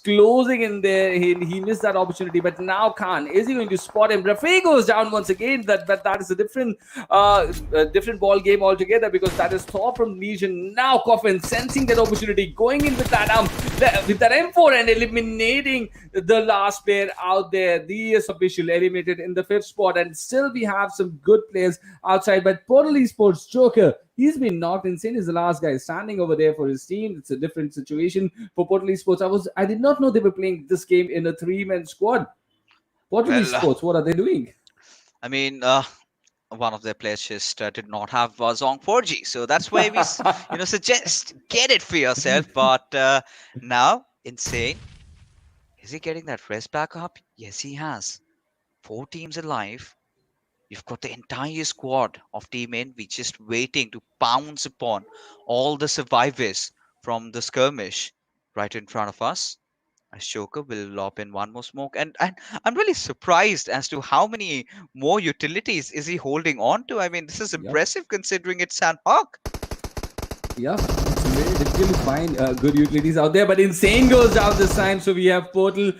closing in there. He missed that opportunity. But now Khan, is he going to spot him? Rafi goes down once again. That is a different ball game altogether, because that is Thor from Legion. Now Coffin sensing that opportunity, going in with that with that M4 and eliminating the last player out there. The ES Official eliminated in the 5th spot, and still we have some good players outside. But Portal Esports Joker, he's been knocked insane. Is the last guy standing over there for his team. It's a different situation for Portal Esports. I did not know they were playing this game in a 3-man squad. Portal Esports, what are they doing? I mean, one of their players just did not have Zong 4G, so that's why we suggest get it for yourself. But now, insane. Is he getting that rest back up? Yes, he has. 4 teams alive. You've got the entire squad of Team Envy just waiting to pounce upon all the survivors from the skirmish right in front of us. Ashoka will lob in one more smoke. And I'm really surprised as to how many more utilities is he holding on to. I mean, this is impressive considering it's Sanhok. Yeah, it's very difficult to find good utilities out there, but Insane goes down this time. So we have Portal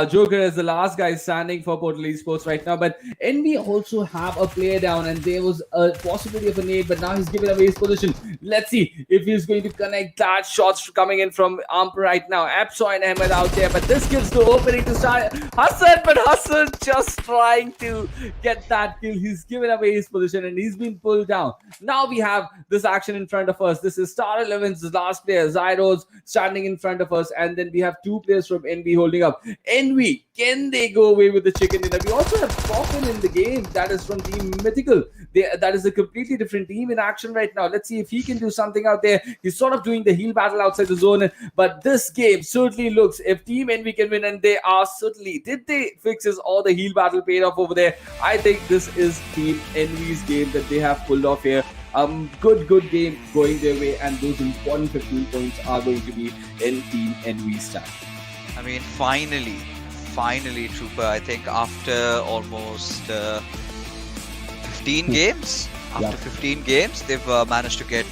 Joker as the last guy standing for Portal Esports right now. But NB also have a player down, and there was a possibility of a nade, but now he's given away his position. Let's see if he's going to connect that. Shots coming in from Amp right now. Apso and Ahmed out there, but this gives the opening to start Hassan, but Hassan just trying to get that kill. He's given away his position, and he's been pulled down. Now we have this action in front of us. This is Star 11's last player, Zyros, standing in front of us, and then we have 2 players from NV holding up. NV, can they go away with the chicken dinner? We also have Coffin in the game. That is from Team Mythical. That is a completely different team in action right now. Let's see if he can do something out there. He's sort of doing the heal battle outside the zone, but this game certainly looks, if Team NV can win, and they are certainly, did they fixes all the heal battle paid off over there? I think this is Team NV's game that they have pulled off here. Good game going their way, and those important 15 points are going to be in Team NV's stack. I mean, finally, Trooper, I think after almost 15 games, after 15 games, they've managed to get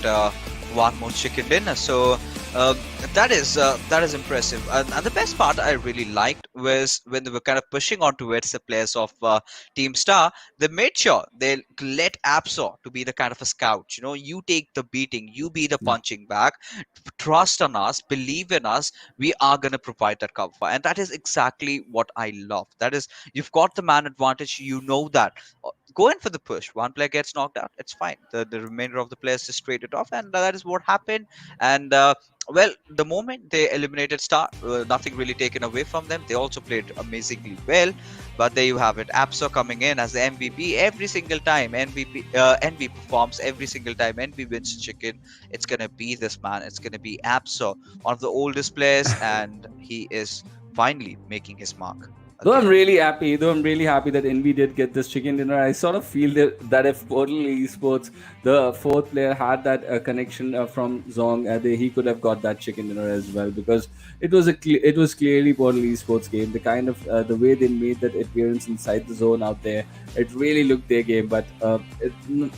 one more chicken dinner. So that is impressive. And the best part I really liked was when they were kind of pushing on towards the players of Team Star. They made sure they let Absol to be the kind of a scout. You know, you take the beating, you be the punching bag. Trust on us, believe in us. We are going to provide that cover fire, and that is exactly what I love. That is, you've got the man advantage. You know that. Go in for the push. One player gets knocked out, it's fine. The remainder of the players just trade it off, and that is what happened. And well, the moment they eliminated Star, nothing really taken away from them. They also played amazingly well. But there you have it. Apso coming in as the MVP every single time. NV performs every single time. NV wins chicken. It's gonna be this man. It's gonna be Apso, one of the oldest players, and he is finally making his mark. Though I'm really happy that NV did get this chicken dinner. I sort of feel that if Portal Esports, the 4th player, had that connection from Zong, he could have got that chicken dinner as well, because it was clearly Portal Esports game. The kind of the way they made that appearance inside the zone out there, it really looked their game. But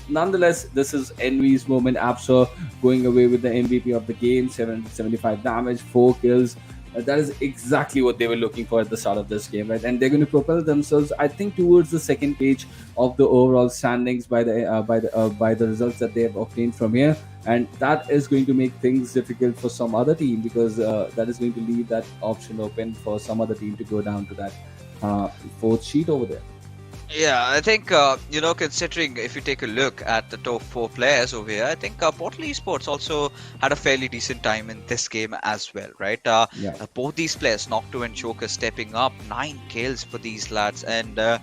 nonetheless, this is NV's moment. Absol going away with the MVP of the game, 775 damage, 4 kills. That is exactly what they were looking for at the start of this game, right? And they're going to propel themselves, I think, towards the second page of the overall standings by the results that they have obtained from here. And that is going to make things difficult for some other team, because that is going to leave that option open for some other team to go down to that fourth sheet over there. Yeah, I think considering if you take a look at the top four players over here, I think Portal Esports also had a fairly decent time in this game as well, right? Yeah. Both these players, Nocto and Joker, stepping up, 9 kills for these lads, and I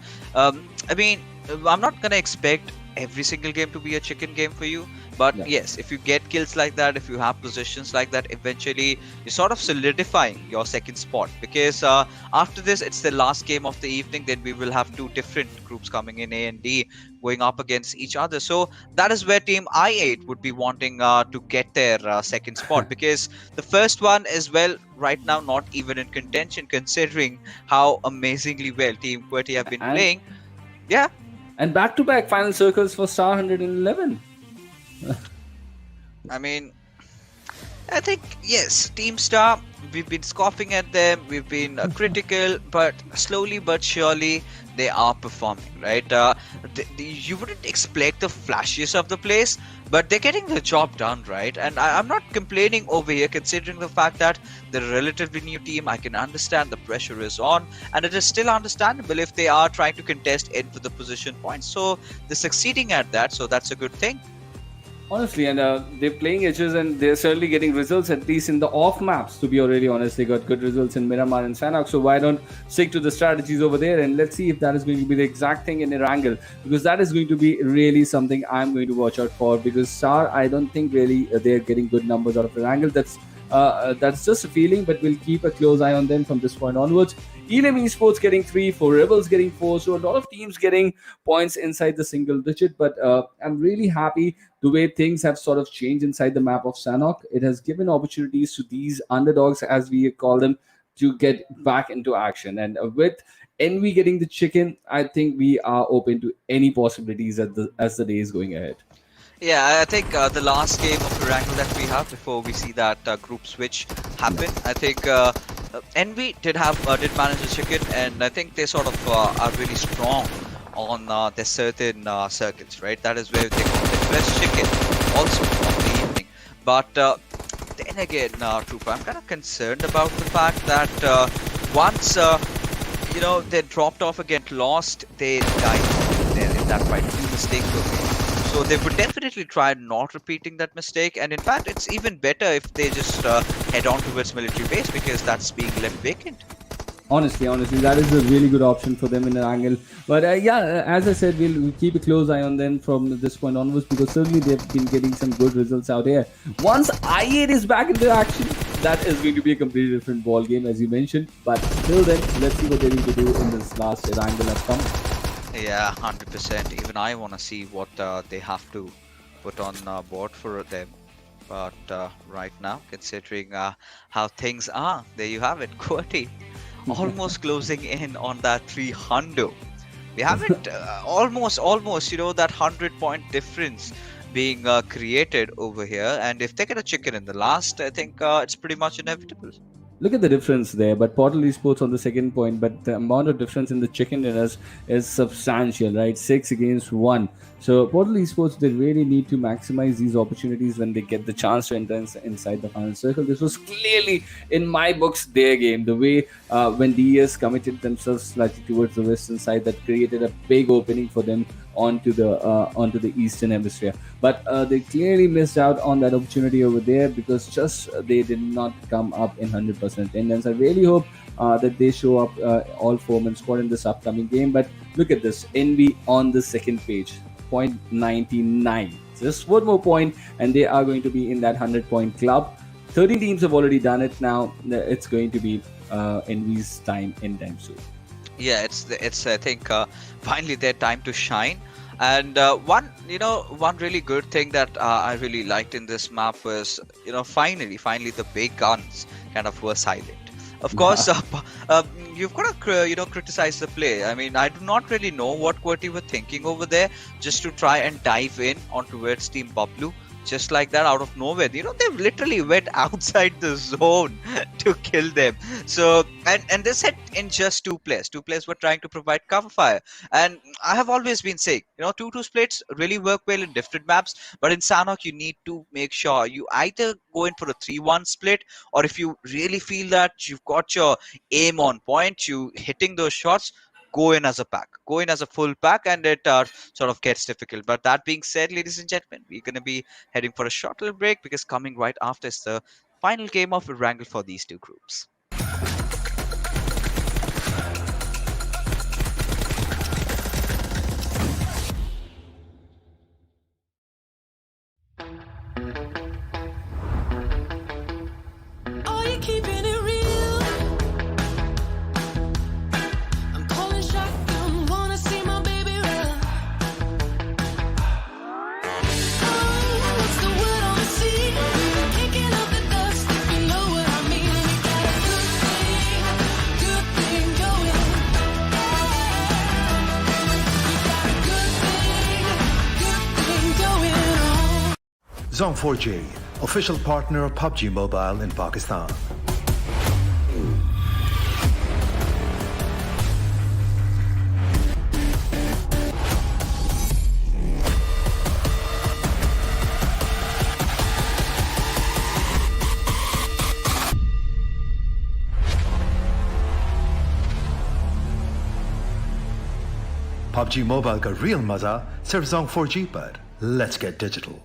mean, I'm not gonna expect every single game to be a chicken game for you, but Yeah. yes, if you get kills like that, if you have positions like that, eventually you're sort of solidifying your second spot, because after this it's the last game of the evening. Then we will have 2 different groups coming in, A and D, going up against each other. So that is where team I8 would be wanting to get their second spot, because the first one is, well, right now not even in contention, considering how amazingly well team QWERTY have been And- playing. Yeah, And back-to-back final circles for Star 111. I mean, I think, yes, Team Star, we've been scoffing at them, we've been critical, but slowly but surely they are performing, right? You wouldn't expect the flashiest of the place, but they're getting the job done, right? And I'm not complaining over here, considering the fact that they're a relatively new team. I can understand the pressure is on, and it is still understandable if they are trying to contest in for the position points. So they're succeeding at that, so that's a good thing. Honestly, and they're playing edges, and they're certainly getting results, at least in the off maps, to be really honest. They got good results in Miramar and Sanhok, so why don't stick to the strategies over there, and let's see if that is going to be the exact thing in Erangel, because that is going to be really something I'm going to watch out for, because Star, I don't think really they're getting good numbers out of Erangel. That's just a feeling, but we'll keep a close eye on them from this point onwards. Elam Esports getting 3, FourRebels getting 4, so a lot of teams getting points inside the single digit, but I'm really happy the way things have sort of changed inside the map of Sanhok. It has given opportunities to these underdogs, as we call them, to get back into action. And with Envy getting the chicken, I think we are open to any possibilities as the day is going ahead. Yeah, I think the last game of Erangel that we have before we see that group switch happen, I think Envy did manage the chicken, and I think they sort of are really strong on their certain circuits, right? That is where they got the fresh chicken also of the evening. But then again, Trooper, I'm kind of concerned about the fact that once they dropped off again, lost, they died there in that fight. 2 mistakes were made. So they would definitely try not repeating that mistake, and in fact it's even better if they just head on towards military base, because that's being left vacant. Honestly, that is a really good option for them in an angle. But as I said, we'll keep a close eye on them from this point onwards, because certainly they've been getting some good results out here. Once I8 is back into action, that is going to be a completely different ball game, as you mentioned. But till then, let's see what they need to do in this last Erangel upcoming. Yeah, 100%. Even I want to see what they have to put on board for them. But right now, considering how things are, there you have it. QWERTY almost closing in on that 300. We haven't almost, that 100-point difference being created over here. And if they get a chicken in the last, I think it's pretty much inevitable. Look at the difference there, but Portal Esports on the second point, but the amount of difference in the chicken dinners is substantial, right? 6 against 1. So Portal Esports, they really need to maximize these opportunities when they get the chance to enter inside the final circle. This was clearly, in my books, their game. The way when DS committed themselves slightly towards the western side, that created a big opening for them onto the eastern hemisphere. But they clearly missed out on that opportunity over there, because just they did not come up in 100% attendance. I really hope that they show up all 4-man squad in this upcoming game. But look at this, Envy on the second page, 0.99. Just one more point and they are going to be in that 100-point club. 13 teams have already done it. Now it's going to be Envy's time anytime soon. Yeah, it's I think finally their time to shine. And one really good thing that I really liked in this map was, finally the big guns kind of were silent. Of course, you've got to criticize the play. I mean, I do not really know what QWERTY were thinking over there, just to try and dive in on towards Team Bablu, just like that out of nowhere. They've literally went outside the zone to kill them. So and they said in just two players were trying to provide cover fire. And I have always been saying, 2-2 splits really work well in different maps, but in Sanhok you need to make sure you either go in for a 3-1 split, or if you really feel that you've got your aim on point, you hitting those shots, go in as a pack, go in as a full pack, and it sort of gets difficult. But that being said, ladies and gentlemen, we're going to be heading for a short little break, because coming right after is the final game of Erangel for these two groups. Are you keeping it real? I'm calling shotgun, wanna see my baby run. Oh, what's the word on the sea? Kicking up the dust, if you know what I mean. We got a good thing going. We got a good thing going on. Zone 4G, official partner of PUBG Mobile in Pakistan. PUBG Mobile का real मजा सिर्फ Zone 4G पर. Let's get digital.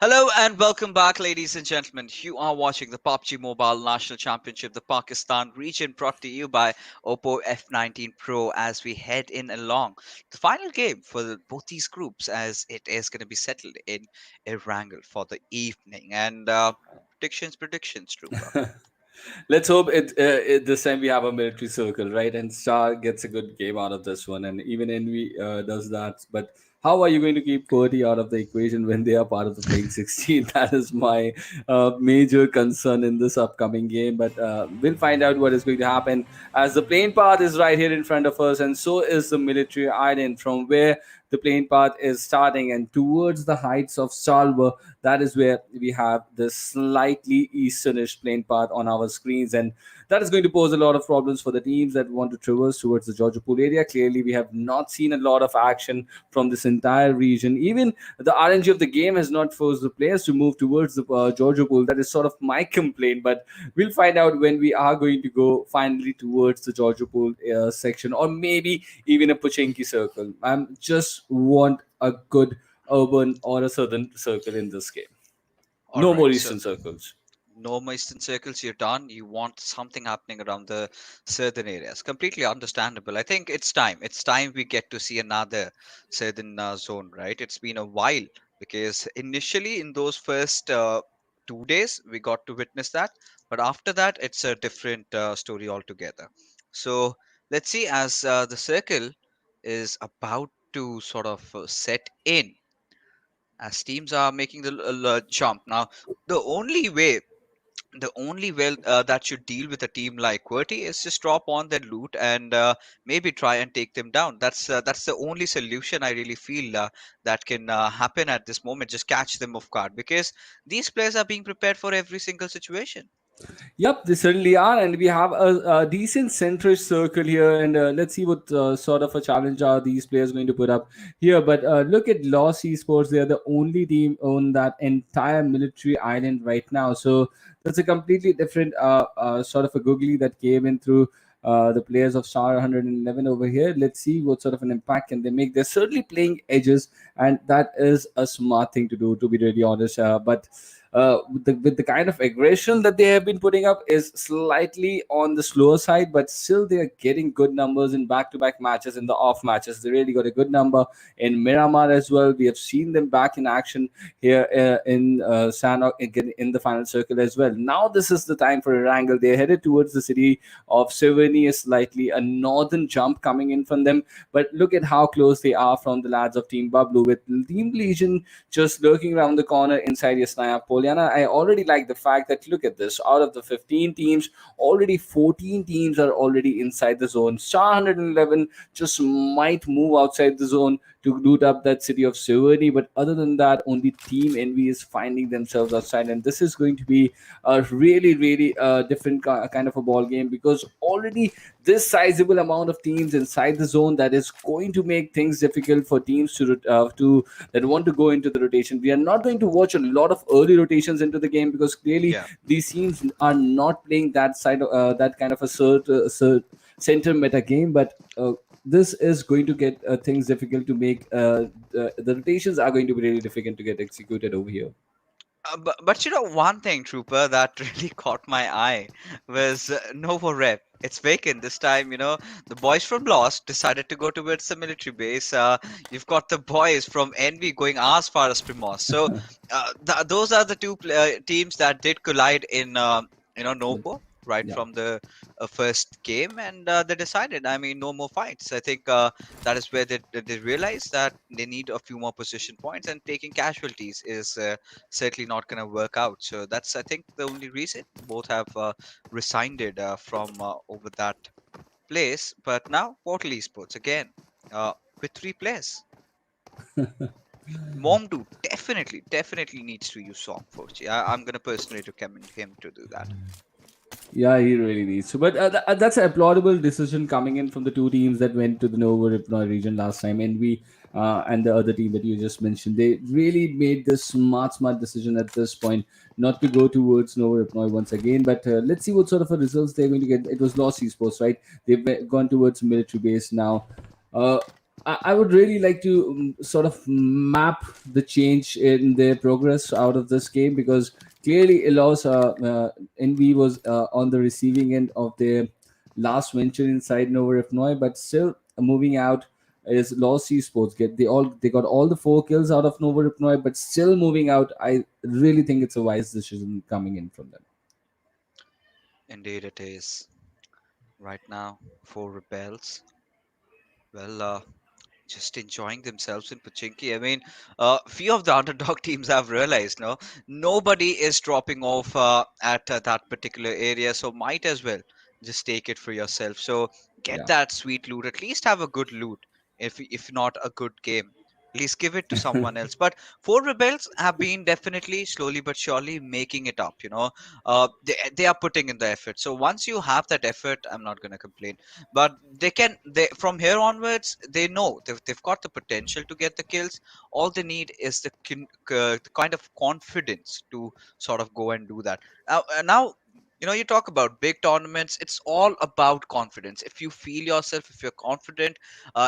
Hello and welcome back, ladies and gentlemen. You are watching the PUBG Mobile National Championship, the Pakistan region, brought to you by Oppo F19 Pro, as we head in along the final game for both these groups, as it is going to be settled in Erangel for the evening. And predictions, Trooper. Let's hope this time we have a military circle, right? And Star gets a good game out of this one, and even Envy does that. But how are you going to keep Purdy out of the equation when they are part of the playing 16? That is my major concern in this upcoming game. But we'll find out what is going to happen, as the plane path is right here in front of us, and so is the military island from where the plane path is starting, and towards the heights of Salwa, that is where we have this slightly easternish plane path on our screens, and that is going to pose a lot of problems for the teams that want to traverse towards the Georgia Pool area. Clearly, we have not seen a lot of action from this entire region. Even the RNG of the game has not forced the players to move towards the Georgia Pool. That is sort of my complaint, but we'll find out when we are going to go finally towards the Georgia Pool section, or maybe even a Pochinki circle. I just want a good urban or a southern circle in this game. All No more right, so eastern circles. no more eastern circles, you're done. You want something happening around the southern areas. Completely understandable. I think it's time. It's time we get to see another southern zone, right? It's been a while because initially in those first 2 days we got to witness that, but after that it's a different story altogether. So let's see as the circle is about to sort of set in as teams are making the jump now. The only way that should deal with a team like QWERTY is just drop on their loot and maybe try and take them down. That's the only solution I really feel that can happen at this moment. Just catch them off guard because these players are being prepared for every single situation. Yep, they certainly are, and we have a decent centrist circle here. And let's see what sort of a challenge are these players going to put up here. But look at Lost Esports; they are the only team on that entire military island right now. So that's a completely different sort of a googly that came in through. The players of Star 111 over here. Let's see what sort of an impact can they make. They're certainly playing edges, and that is a smart thing to do, to be really honest. But with the kind of aggression that they have been putting up is slightly on the slower side, but still they are getting good numbers in back-to-back matches. In the off matches, they really got a good number in Miramar as well. We have seen them back in action here in Sanhok again in the final circle as well. Now this is the time for Erangel. They're headed towards the city of Sevenia, slightly a northern jump coming in from them, but look at how close they are from the lads of Team Bablu, with Team Legion just lurking around the corner inside Yasnaya Poliana. I already like the fact that look at this. Out of the 15 teams, already 14 teams are already inside the zone. Star 111 just might move outside the zone to loot up that city of Seveni. But other than that, only Team Envy is finding themselves outside. And this is going to be a really, really different kind of a ball game, because already this sizable amount of teams inside the zone, that is going to make things difficult for teams to that want to go into the rotation. We are not going to watch a lot of early rotations into the game, because clearly Yeah. these teams are not playing that side of that kind of a center meta game. But this is going to get things difficult to make. The rotations are going to be really difficult to get executed over here. But you know one thing, Trooper, that really caught my eye was Novo Rep. It's vacant this time. The boys from Lost decided to go towards the military base. You've got the boys from Envy going as far as Primos. So those are the two teams that did collide in Novo right Yeah. from the first game, and they decided. I mean, no more fights. I think that is where they realized that they need a few more position points, and taking casualties is. Certainly not going to work out. So that's, I think, the only reason both have resigned it from over that place. But now Portal Esports again uh, with three players. Momdu definitely needs to use Song 4G. I'm going to personally recommend him to do that. Yeah, he really needs to. But that's a applaudable decision coming in from the two teams that went to the Novo Ripnoy region last time, and we and the other team that you just mentioned. They really made this smart decision at this point not to go towards Novo Ripnoy once again. But let's see what sort of a results they're going to get. It was Lost Esports, right? Gone towards military base now. Uh, I would really like to sort of map the change in their progress out of this game, because clearly Elos Envy was on the receiving end of their last venture inside Nova Ifnoy, but still moving out is Lost Esports. They got all the 4 kills out of Nova Ifnoy, but still moving out. I really think it's a wise decision coming in from them. Indeed, it is. Right now, FourRebels. Well, just enjoying themselves in Pachinki. I mean, few of the underdog teams have realized, no, nobody is dropping off at that particular area, so might as well just take it for yourself. So get Yeah. that sweet loot. At least have a good loot, if not a good game. At least give it to someone else. But four rebels have been definitely slowly but surely making it up. They are putting in the effort. So once you have that effort, I'm not going to complain. But they from here onwards, they know they've got the potential to get the kills. All they need is the kind of confidence to sort of go and do that. Now, you talk about big tournaments. It's all about confidence. If you feel yourself, if you're confident,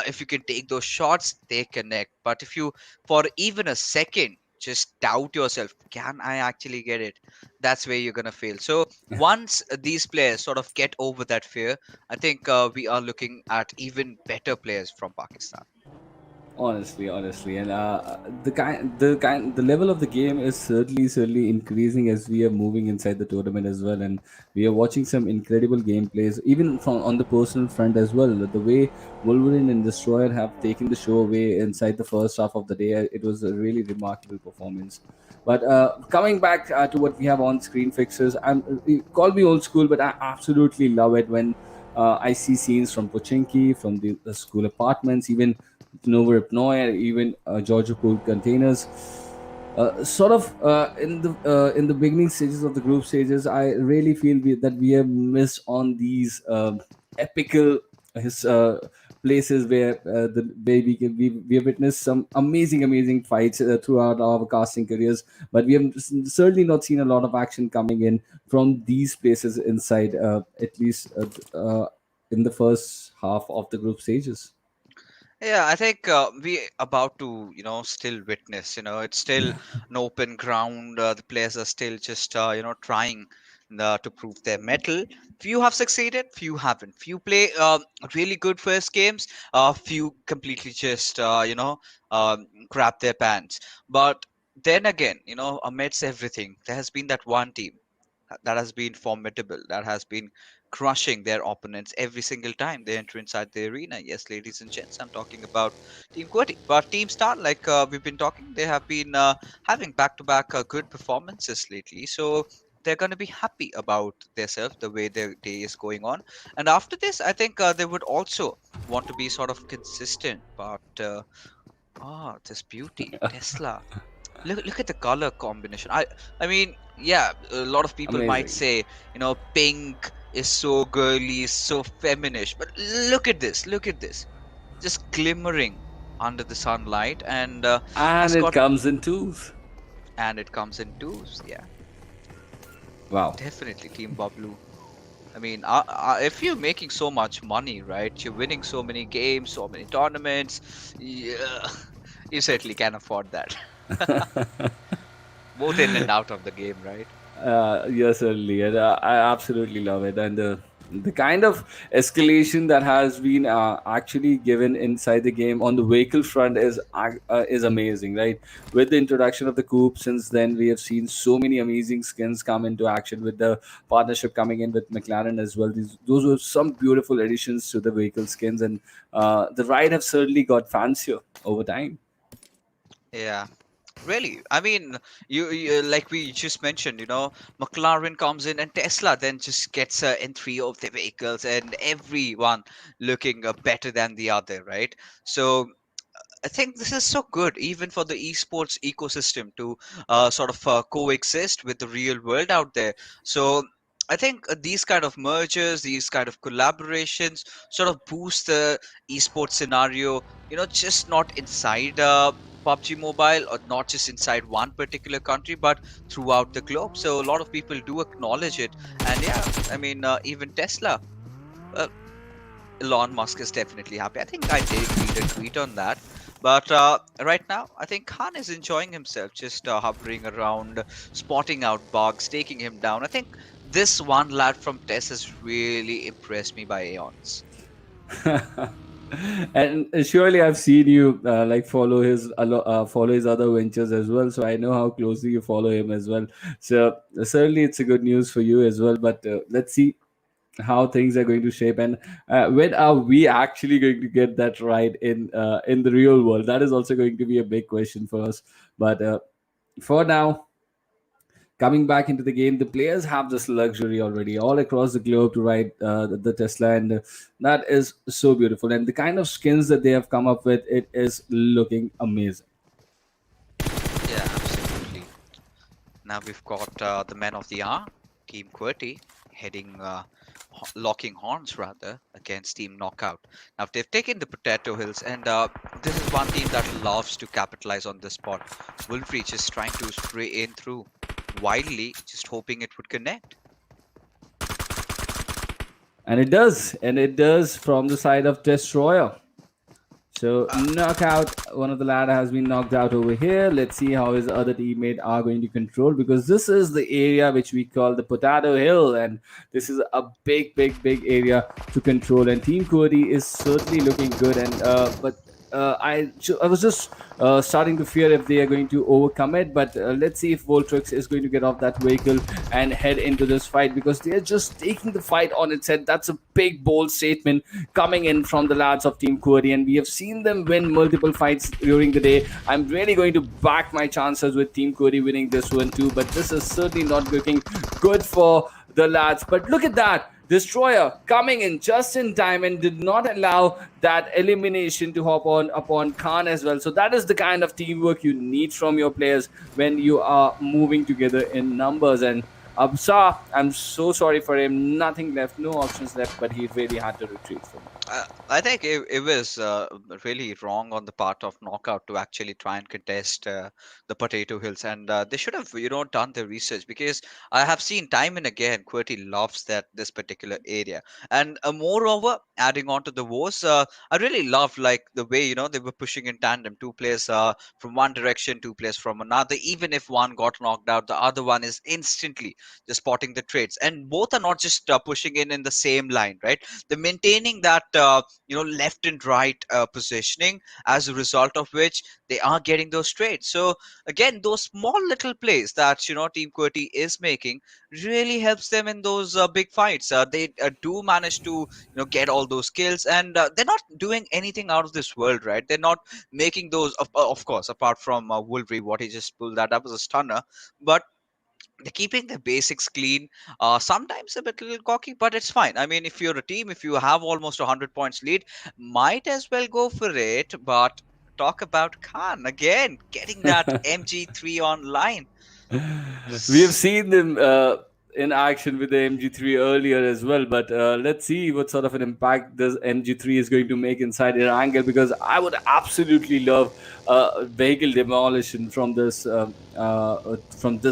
if you can take those shots, they connect. But if you, for even a second, just doubt yourself, can I actually get it? That's where you're gonna fail. So once these players sort of get over that fear, I think we are looking at even better players from Pakistan. Honestly, and the level of the game is certainly increasing as we are moving inside the tournament as well, and we are watching some incredible gameplays, even from on the personal front as well. The way Wolverine and Destroyer have taken the show away inside the first half of the day, it was a really remarkable performance. But coming back to what we have on screen fixes, call me old school, but I absolutely love it when I see scenes from Pochinki, from the school apartments, even Nover Pnoy, even Georgia Pool containers. Sort of in the beginning stages of the group stages, I really feel that we have missed on these epical his places where we have witnessed some amazing fights throughout our casting careers, but we have certainly not seen a lot of action coming in from these places inside, at least in the first half of the group stages. Yeah, I think we about to, still witness. It's still an open ground. The players are still just, trying to prove their mettle. Few have succeeded, few haven't. Few play really good first games. Few completely just, crap their pants. But then again, amidst everything, there has been that one team that has been formidable, that has been crushing their opponents every single time they enter inside the arena. Yes, ladies and gents, I'm talking about Team Quirty. But Team Star, like we've been talking, they have been having back-to-back good performances lately. So they're going to be happy about themselves, the way their day is going on. And after this, I think they would also want to be sort of consistent. But this beauty, Tesla. Look at the color combination. I mean, yeah, a lot of people might Amazing. say, pink is so girly, so feminish, but look at this. Look at this. Just glimmering under the sunlight, and And has it got comes in twos. and it comes in twos. Yeah, Wow. definitely Team Bablu. I mean, if you're making so much money, right? You're winning so many games, so many tournaments. Yeah, you certainly can afford that. Both in and out of the game, right? Yes, certainly, and I absolutely love it. And the kind of escalation that has been actually given inside the game on the vehicle front is amazing, right? With the introduction of the coupe, since then we have seen so many amazing skins come into action. With the partnership coming in with McLaren as well, those were some beautiful additions to the vehicle skins, and the ride have certainly got fancier over time. Yeah, really. I mean, you like we just mentioned, McLaren comes in and Tesla then just gets in three of the vehicles and everyone looking better than the other, right? So I think this is so good, even for the esports ecosystem to sort of coexist with the real world out there. So I think these kind of mergers, these kind of collaborations, sort of boost the esports scenario. Just not inside PUBG Mobile or not just inside one particular country, but throughout the globe. So a lot of people do acknowledge it, and yeah, I mean, even Tesla. Uh, Elon Musk is definitely happy. I think I did read a tweet on that. But right now, I think Khan is enjoying himself, just hovering around, spotting out bugs, taking him down. I think this one lad from Tess has really impressed me by Aeons. And surely I've seen you like follow his other ventures as well, so I know how closely you follow him as well. So certainly it's a good news for you as well. But let's see how things are going to shape, and when are we actually going to get that right in the real world? That is also going to be a big question for us. But for now, coming back into the game. The players have this luxury already all across the globe to ride the Tesla, and that is so beautiful. And the kind of skins that they have come up with, it is looking amazing. Yeah, absolutely. Now we've got the men of the hour, Team QWERTY, heading locking horns rather against Team Knockout. Now they've taken the Potato Hills, and this is one team that loves to capitalize on this spot. Wolfrey just trying to spray in through wildly, just hoping it would connect. And it does from the side of Destroyer. So knockout, one of the ladder has been knocked out over here. Let's see how his other teammate are going to control, because this is the area which we call the Potato Hill, and this is a big area to control. And Team QWERTY is certainly looking good, and but I was just starting to fear if they are going to overcome it. But let's see if Voltrix is going to get off that vehicle and head into this fight, because they are just taking the fight on its head. That's a big, bold statement coming in from the lads of Team QWERTY, and we have seen them win multiple fights during the day. I'm really going to back my chances with Team QWERTY winning this one too, but this is certainly not looking good for the lads. But look at that. Destroyer coming in just in time and did not allow that elimination to hop on upon Khan as well. So that is the kind of teamwork you need from your players when you are moving together in numbers. And Absa, I'm so sorry for him. Nothing left, no options left, but he really had to retreat from it. I think it was really wrong on the part of Knockout to actually try and contest the Potato Hills, and they should have, done their research, because I have seen time and again QWERTY loves this particular area, and moreover, adding on to the wars, I really love like the way they were pushing in tandem, two players from one direction, two players from another. Even if one got knocked out, the other one is instantly just spotting the trades, and both are not just pushing in the same line, right? They're maintaining that left and right positioning, as a result of which they are getting those trades. So again, those small little plays that Team QWERTY is making really helps them in those big fights. They do manage to get all those kills, and they're not doing anything out of this world, right? They're not making those, of course, apart from Wolverine, what he just pulled, that was a stunner. But they're keeping the basics clean, sometimes a bit little cocky, but it's fine. I mean, if you're a team, if you have almost 100 points lead, might as well go for it. But talk about Khan again getting that MG3 online. We have seen them in action with the MG3 earlier as well, but let's see what sort of an impact this MG3 is going to make inside Erangel, because I would absolutely love vehicle demolition from this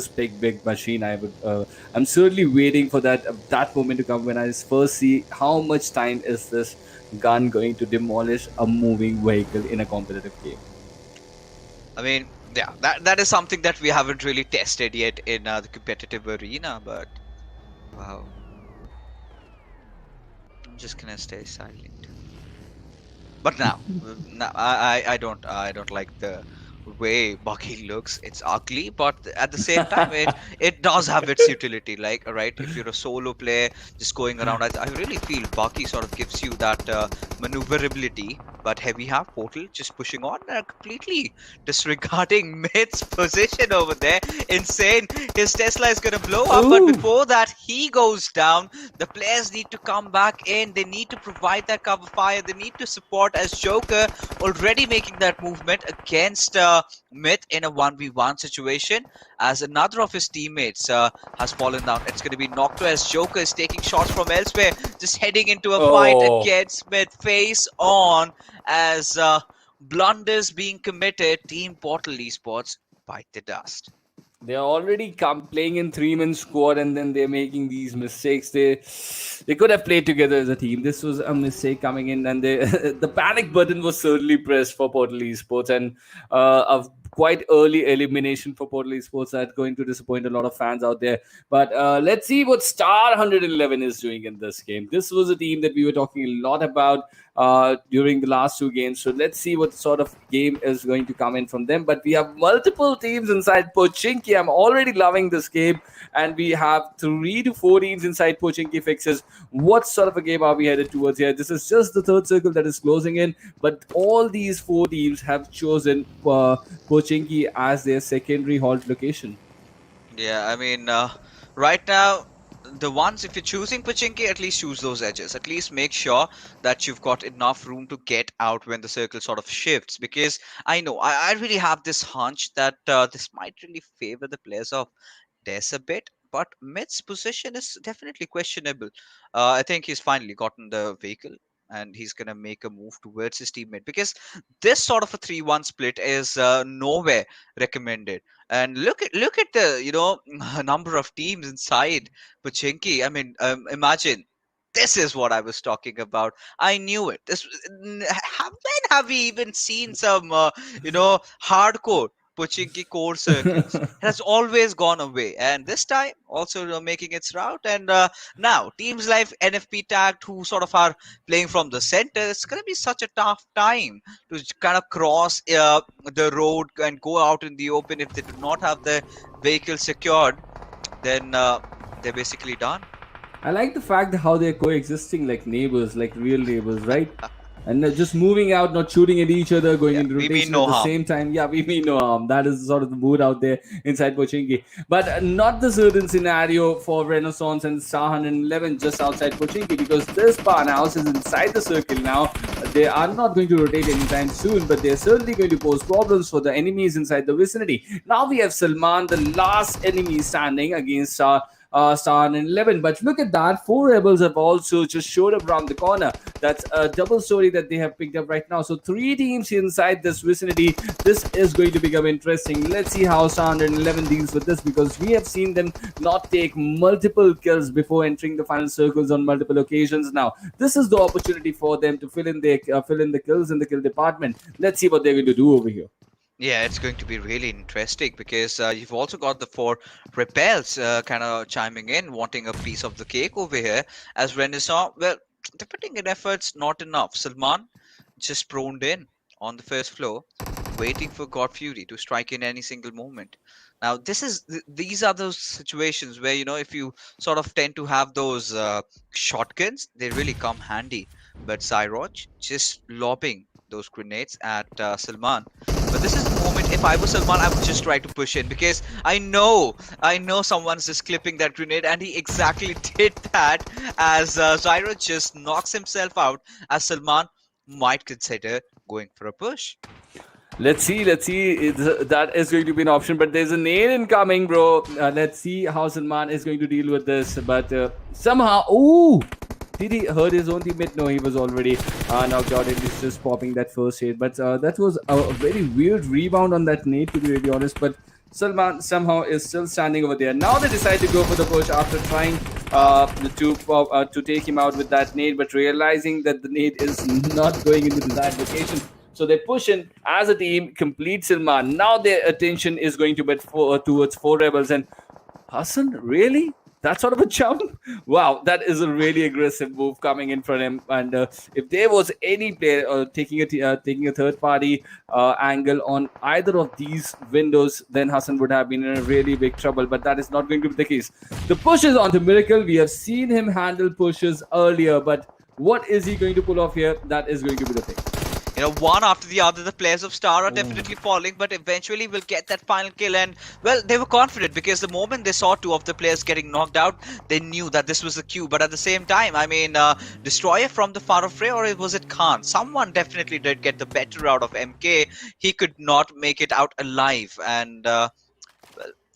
big machine. I'm certainly waiting for that moment to come when I first see how much time is this gun going to demolish a moving vehicle in a competitive game. I mean, yeah, that is something that we haven't really tested yet in the competitive arena, but wow. I'm just gonna stay silent. But now, I don't like the way Bucky looks. It's ugly, but at the same time, it does have its utility. Like, right, if you're a solo player just going around, I really feel Bucky sort of gives you that maneuverability. But Heavy Half Portal just pushing on, completely disregarding Myth's position over there. Insane. His Tesla is gonna blow up, but before that, he goes down. The players need to come back in. They need to provide that cover fire. They need to support, as Joker already making that movement against Myth in a 1v1 situation, as another of his teammates has fallen down. It's going to be Nocto, as Joker is taking shots from elsewhere, just heading into a fight against Myth face on, as blunders being committed. Team Portal Esports bite the dust. They're already playing in 3-man squad, and then they're making these mistakes. They could have played together as a team. This was a mistake coming in, and the panic button was certainly pressed for Portal Esports, and a quite early elimination for Portal Esports that's going to disappoint a lot of fans out there. But let's see what Star 111 is doing in this game. This was a team that we were talking a lot about during the last two games. So let's see what sort of game is going to come in from them. But we have multiple teams inside Pochinki. I'm already loving this game. And we have 3 to 4 teams inside Pochinki fixes. What sort of a game are we headed towards here? This is just the third circle that is closing in. But all these 4 teams have chosen Pochinki as their secondary halt location. Yeah, I mean, right now, the ones, if you're choosing Pachinki, at least choose those edges. At least make sure that you've got enough room to get out when the circle sort of shifts. Because I know, I really have this hunch that this might really favor the players of Des a bit. But Mid's position is definitely questionable. I think he's finally gotten the vehicle and he's going to make a move towards his teammate because this sort of a 3-1 split is nowhere recommended. And look at the number of teams inside Pachinki. I mean, imagine. This is what I was talking about. I knew it. When have we even seen some hardcore Pochinki core circles? It has always gone away, and this time also making its route. And now teams like NFPxTact, who sort of are playing from the center, it's going to be such a tough time to kind of cross the road and go out in the open. If they do not have the vehicle secured, then they're basically done. I like the fact that how they're coexisting like neighbors, like real neighbors, right? And just moving out, not shooting at each other, going Yeah, into we mean rotation no at the harm. same time. Yeah, we mean no harm. That is sort of the mood out there inside Pochinki. But not the certain scenario for Renaissance and Star 111 just outside Pochinki because this powerhouse is inside the circle now. They are not going to rotate anytime soon, but they're certainly going to pose problems for the enemies inside the vicinity. Now we have Salman, the last enemy standing against Star and 11. But look at that, FourRebels have also just showed up around the corner. That's a double story that they have picked up right now. So three teams inside this vicinity. This is going to become interesting. Let's see how Star and 11 deals with this because we have seen them not take multiple kills before entering the final circles on multiple occasions. Now this is the opportunity for them to fill in the kills in the kill department. Let's see what they're going to do over here. Yeah, it's going to be really interesting because you've also got the FourRebels kind of chiming in, wanting a piece of the cake over here. As Renaissance, well, they're putting in efforts, not enough. Salman just proned in on the first floor, waiting for God Fury to strike in any single moment. Now, these are those situations where if you sort of tend to have those shotguns, they really come handy. But Cyroj just lobbing those grenades at Salman. But this is the moment. If I was Salman, I would just try to push in because I know someone's just clipping that grenade, and he exactly did that as Zyro just knocks himself out. As Salman might consider going for a push. Let's see. That is going to be an option, but there's a nade incoming, bro. Let's see how Salman is going to deal with this. But somehow, ooh, did he hurt his own teammate? No, he was already knocked out, and he's just popping that first hit. But that was a very weird rebound on that nade, to be really honest. But Salman somehow is still standing over there. Now they decide to go for the push after trying to take him out with that nade, but realizing that the nade is not going into the desired location. So they push in as a team, complete Salman. Now their attention is going to be towards FourRebels and Hassan. Really? That sort of a jump? Wow, that is a really aggressive move coming in from him. And if there was any player taking a third party angle on either of these windows, then Hassan would have been in a really big trouble. But that is not going to be the case. The push is onto Mythical. We have seen him handle pushes earlier, but what is he going to pull off here? That is going to be the thing. One after the other, the players of Star are definitely falling, but eventually will get that final kill. And well, they were confident because the moment they saw two of the players getting knocked out, they knew that this was the cue. But at the same time, I mean, Destroyer from the Far Fray, or was it Khan? Someone definitely did get the better out of MK. He could not make it out alive. And well,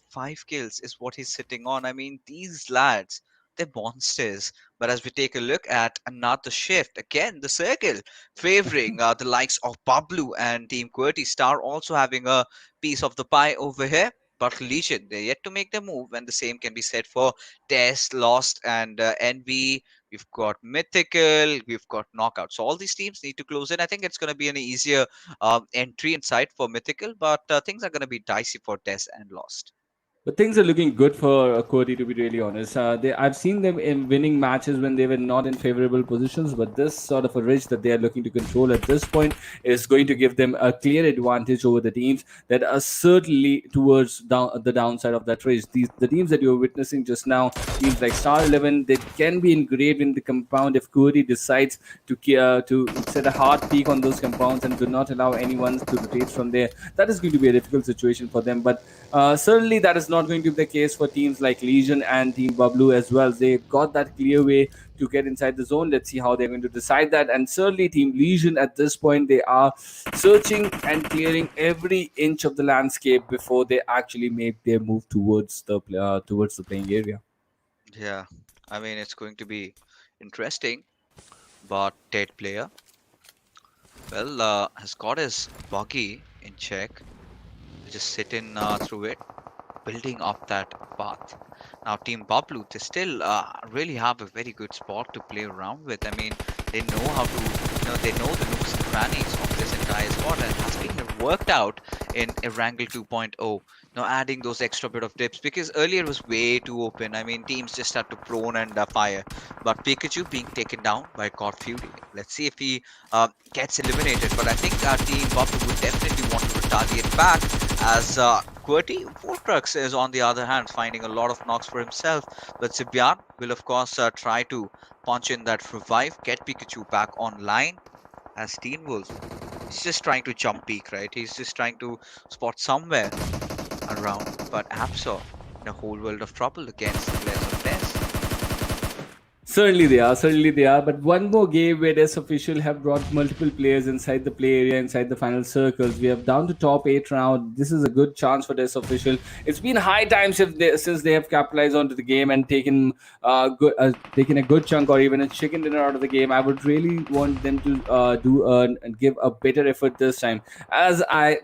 5 kills is what he's sitting on. I mean, these lads, they're monsters. But as we take a look at another shift, again, the circle favoring the likes of Pablu and Team QWERTY. Star also having a piece of the pie over here. But Legion, they're yet to make their move, and the same can be said for Test, Lost, and Envy. We've got Mythical, we've got Knockout. So all these teams need to close in. I think it's going to be an easier entry inside for Mythical, but things are going to be dicey for Test and Lost. But things are looking good for Cody, to be really honest. I've seen them in winning matches when they were not in favorable positions, but this sort of a ridge that they are looking to control at this point is going to give them a clear advantage over the teams that are certainly towards the downside of that ridge. The teams that you're witnessing just now, teams like Star 11, they can be engraved in the compound if Cody decides to set a hard peak on those compounds and do not allow anyone to rotate from there. That is going to be a difficult situation for them, but certainly that is not going to be the case for teams like Legion and Team Bablu as well. They got that clear way to get inside the zone. Let's see how they're going to decide that. And certainly, Team Legion at this point, they are searching and clearing every inch of the landscape before they actually make their move towards the playing area. Yeah, I mean, it's going to be interesting, but dead player, well, has got his buggy in check. Just sitting through it, building up that path. Now, Team Bablu, they still really have a very good spot to play around with. I mean, they know how to, they know the nooks and crannies of this entire spot, and it has been worked out in Erangel 2.0. Now, adding those extra bit of dips, because earlier it was way too open. I mean, teams just had to prone and fire. But Pikachu being taken down by God Fury. Let's see if he gets eliminated. But I think Team Bablu would definitely want to retaliate back, as QWERTY Vortex is on the other hand finding a lot of knocks for himself, but Sibyan will of course try to punch in that revive, get Pikachu back online, as Teen Wolf is just trying to jump peak, right? He's just trying to spot somewhere around, but Absol in a whole world of trouble against the players of Ness. Certainly they are, certainly they are. But one more game where this official have brought multiple players inside the play area, inside the final circles. We have down to top 8 round. This is a good chance for this official. It's been high time since they have capitalized onto the game and taken taken a good chunk or even a chicken dinner out of the game. I would really want them to and give a better effort this time. As I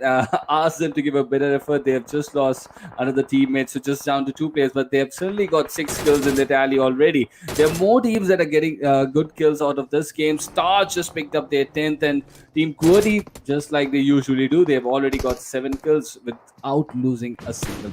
asked them to give a better effort, they have just lost another teammate, so just down to 2 players. But they have certainly got 6 kills in the tally already. There are more teams that are getting good kills out of this game. Stars just picked up their 10th, and Team QWERTY, just like they usually do, they've already got 7 kills without losing a single.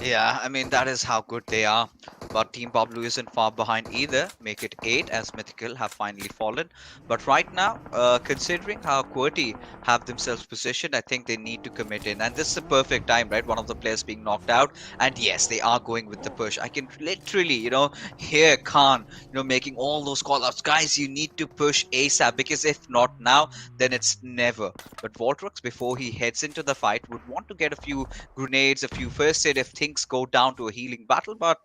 Yeah, I mean, that is how good they are. But Team Pablo isn't far behind either. Make it 8 as Mythical have finally fallen. But right now, considering how QWERTY have themselves positioned, I think they need to commit in. And this is a perfect time, right? One of the players being knocked out. And yes, they are going with the push. I can literally, hear Khan, making all those call-outs. Guys, you need to push ASAP, because if not now, then it's never. But Voltrox, before he heads into the fight, would want to get a few grenades, a few first aid if things go down to a healing battle. But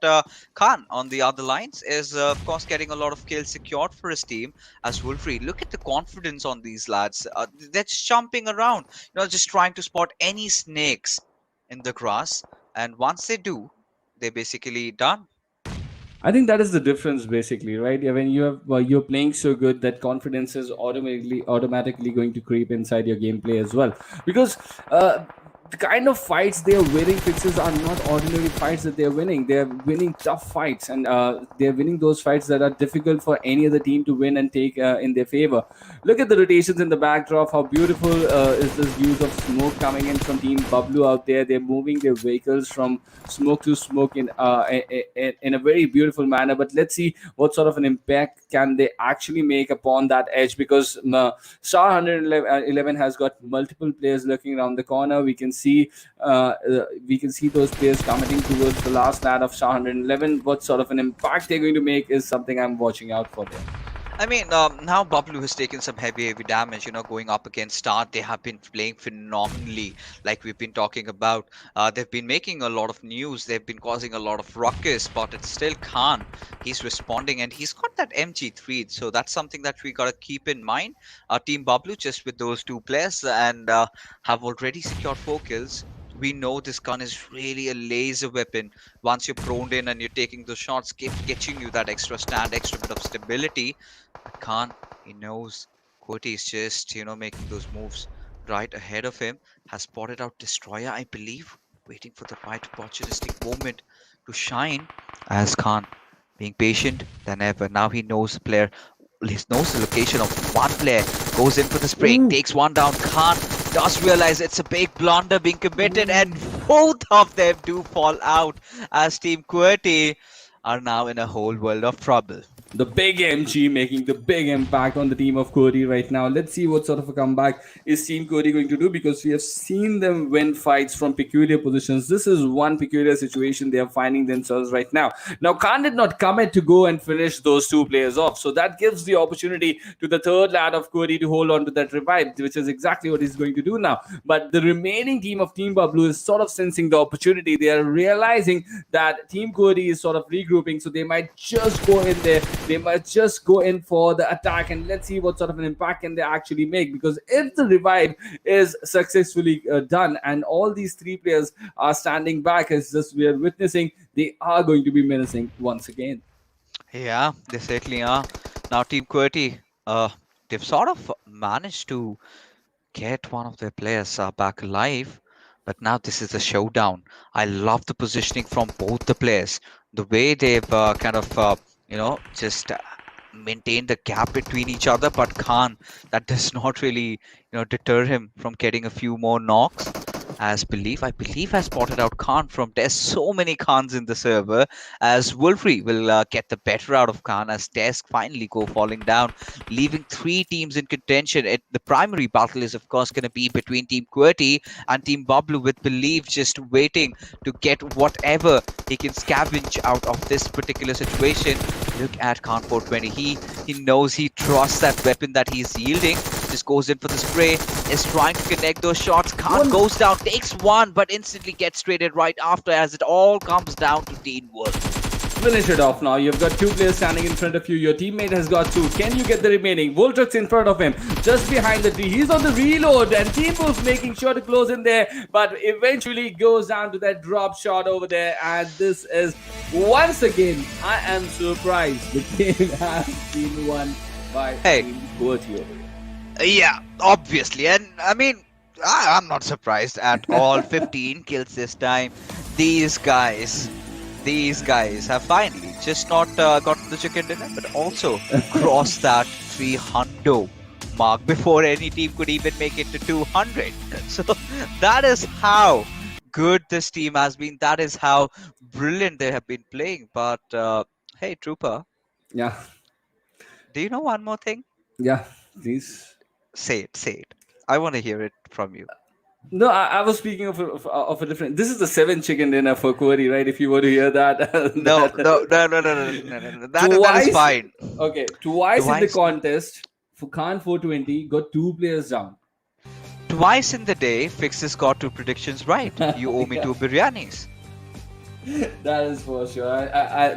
Khan on the other lines is of course getting a lot of kills secured for his team. As Wolfrey, look at the confidence on these lads. They're just jumping around, just trying to spot any snakes in the grass, and once they do, they're basically done. I think that is the difference, basically, right? Yeah, when you're playing so good that confidence is automatically going to creep inside your gameplay as well, because the kind of fights they are winning, fixes are not ordinary fights that they're winning. They're winning tough fights, and they're winning those fights that are difficult for any other team to win and take in their favor. Look at the rotations in the backdrop. How beautiful is this use of smoke coming in from Team Bablu out there. They're moving their vehicles from smoke to smoke in a very beautiful manner. But let's see what sort of an impact can they actually make upon that edge, because Star 111 has got multiple players looking around the corner. We can see those players coming towards the last lad of Star 111. What sort of an impact they're going to make is something I'm watching out for there. I mean, now Bablu has taken some heavy damage, going up against Star. They have been playing phenomenally, like we've been talking about. They've been making a lot of news. They've been causing a lot of ruckus, but it's still Khan. He's responding, and he's got that MG3. So that's something that we got to keep in mind. Team Bablu, just with those 2 players, and have already secured 4 kills. We know this gun is really a laser weapon. Once you're proned in and you're taking those shots, getting you that extra stand, extra bit of stability. But Khan, he knows QWERTY is just, making those moves right ahead of him. Has spotted out Destroyer, I believe, waiting for the right opportunistic moment to shine. As Khan, being patient than ever. Now he knows the player. He knows the location of one player. Goes in for the spray, takes one down. Khan does realize it's a big blunder being committed, and both of them do fall out, as Team QWERTY are now in a whole world of trouble. The big MG making the big impact on the team of Cody right now. Let's see what sort of a comeback is Team Cody going to do, because we have seen them win fights from peculiar positions. This is one peculiar situation they are finding themselves right now. Now, Khan did not commit to go and finish those two players off, so that gives the opportunity to the third lad of Cody to hold on to that revive, which is exactly what he's going to do now. But the remaining team of Team Bablu is sort of sensing the opportunity. They are realizing that Team Cody is sort of regrouping, so they might just go in there. They might just go in for the attack, and let's see what sort of an impact can they actually make. Because if the revive is successfully done and all these three players are standing back, as just we are witnessing, they are going to be menacing once again. Yeah, they certainly are. Now, Team QWERTY, they've sort of managed to get one of their players back alive, but now this is a showdown. I love the positioning from both the players. The way they've kind of, just maintained the gap between each other, but Khan, that does not really, deter him from getting a few more knocks. As I believe I spotted out Khan from there's so many Khans in the server, as Wolfrey will get the better out of Khan as Desk finally go falling down, leaving three teams in contention. The primary battle is of course going to be between Team QWERTY and Team Bablu, with Believe just waiting to get whatever he can scavenge out of this particular situation. Look at Khan 420. He knows, he trusts that weapon that he's yielding. Just goes in for the spray, is trying to connect those shots. Khan goes down, takes one, but instantly gets traded right after, as it all comes down to teamwork. Finish it off now. You've got two players standing in front of you. Your teammate has got two. Can you get the remaining? Voltruk's in front of him, just behind the tree. He's on the reload, and Team Wolf making sure to close in there, but eventually goes down to that drop shot over there. And this is, once again, I am surprised. The game has been won by Team QWERTY over here. Yeah, obviously. And I mean, I'm not surprised at all. 15 kills this time. These guys have finally just not gotten the chicken dinner, but also crossed that 300 mark before any team could even make it to 200. So that is how good this team has been. That is how brilliant they have been playing. But hey, Trooper. Yeah. Do you know one more thing? Yeah, please. Say it. I want to hear it from you. No, I was speaking of a different. This is the 7 chicken dinner for QWERTY, right? If you were to hear that. No. That is fine. Okay, twice in the contest, Khan 420 got 2 players down. Twice in the day, Fixes got 2 predictions right. You owe me 2 biryanis. That is for sure.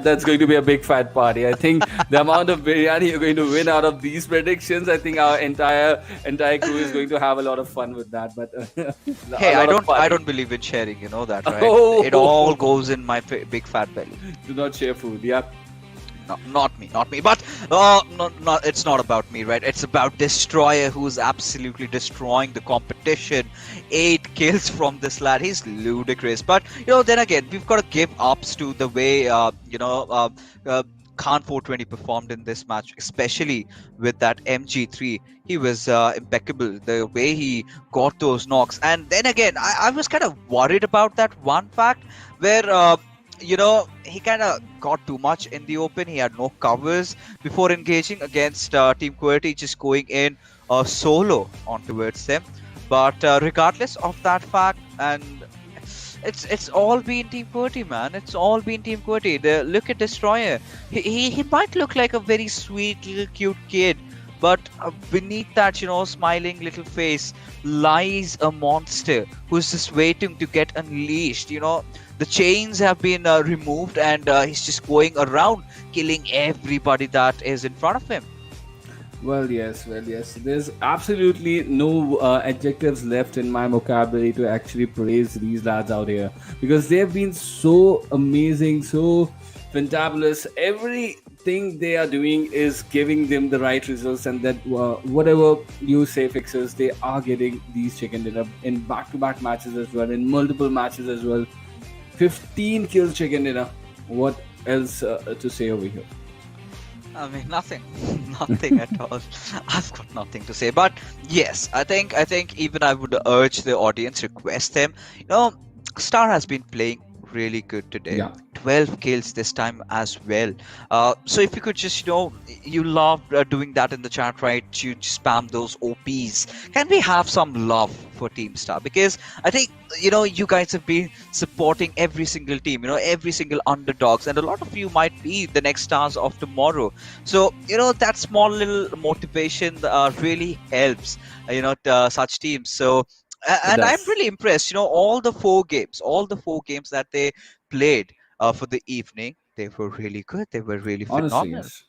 That's going to be a big fat party. I think the amount of biryani you're going to win out of these predictions, I think our entire crew is going to have a lot of fun with that. But hey, I don't believe in sharing. You know that, right? It all goes in my big fat belly. Do not share food. Yeah. No, not me. But it's not about me, right? It's about Destroyer, who's absolutely destroying the competition. 8 kills from this lad. He's ludicrous. But then again, we've got to give ups to the way Khan 420 performed in this match, especially with that MG3. He was impeccable. The way he got those knocks, and then again, I was kind of worried about that one fact where. He kind of got too much in the open. He had no covers before engaging against Team QWERTY, just going in solo on towards them. But regardless of that fact, and it's all been Team QWERTY, man. It's all been Team QWERTY. Look at Destroyer. He might look like a very sweet little cute kid, but beneath that, smiling little face lies a monster who's just waiting to get unleashed. The chains have been removed, and he's just going around killing everybody that is in front of him. Well, yes. There's absolutely no adjectives left in my vocabulary to actually praise these lads out here, because they've been so amazing, so fantabulous. Everything they are doing is giving them the right results, and that whatever you say Fixes, they are getting these chicken dinner in back-to-back matches as well, in multiple matches as well. 15 kills chicken dinner. What else to say over here? I mean, nothing at all. I've got nothing to say. But yes, I think even I would urge the audience, request them. Star has been playing really good today. Yeah. 12 kills this time as well. So if you could just, you love doing that in the chat, right? You spam those OPs. Can we have some love for Team Star? Because I think, you guys have been supporting every single team, every single underdogs, and a lot of you might be the next stars of tomorrow. So, that small little motivation really helps, such teams. So, It and I'm does. really impressed, all the four games that they played for the evening, they were really good. They were really Honestly, phenomenal. yes.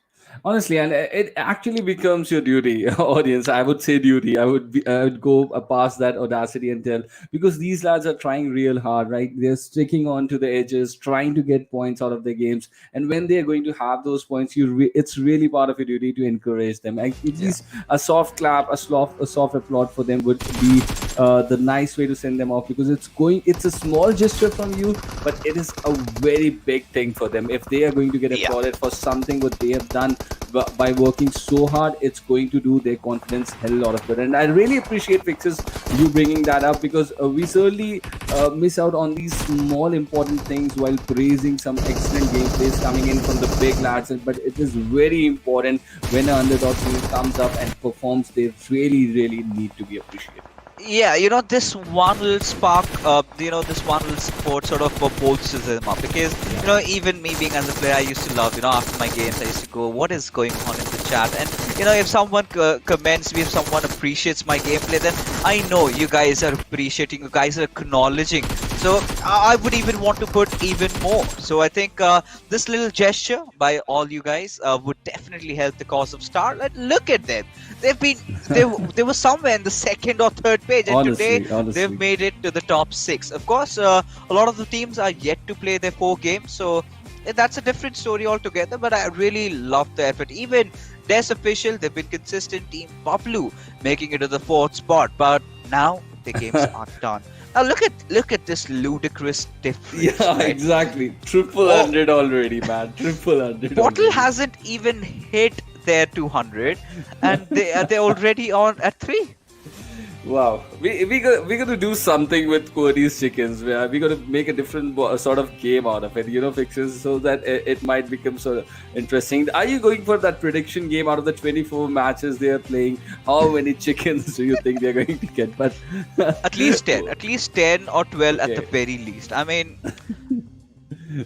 Honestly, and it actually becomes your duty, audience. I would say duty. I would go past that audacity and tell, because these lads are trying real hard, right? They're sticking on to the edges, trying to get points out of their games. And when they're going to have those points, it's really part of your duty to encourage them. Like, at Yeah. least a soft clap, a soft applaud for them would be the nice way to send them off, because it's a small gesture from you, but it is a very big thing for them. If they are going to get Yeah. applauded for something what they have done by working so hard, it's going to do their confidence hell lot of good. And I really appreciate Fixes you bringing that up, because we certainly miss out on these small important things while praising some excellent gameplays coming in from the big lads. But it is very important when an underdog team comes up and performs. They really need to be appreciated. Yeah, this one little spark, this one little support sort of bolsters them up, because, even me being as a player, I used to love, after my games, I used to go, what is going on in the chat? And, if someone comments me, if someone appreciates my gameplay, then I know you guys are appreciating, you guys are acknowledging. So I would even want to put even more. So I think this little gesture by all you guys would definitely help the cause of Star. Look at them. They were somewhere in the second or third page, and Honestly. they've made it to the top 6. Of course, a lot of the teams are yet to play their 4 games, so that's a different story altogether. But I really love the effort. Even Des Official, they've been consistent. Team Bablu making it to the 4th spot, but now the games are done. Now look at this ludicrous difference. Yeah, right? exactly. Triple hundred already, man. Triple hundred. Bottle already. hasn't even hit their 200, and they're already on at 3. Wow, we got to do something with Cody's chickens. We got to make a different sort of game out of it, Fixes, so that it might become sort of interesting. Are you going for that prediction game out of the 24 matches they are playing? How many chickens do you think they're going to get? But At least 10 or 12 at the Okay. very least. I mean,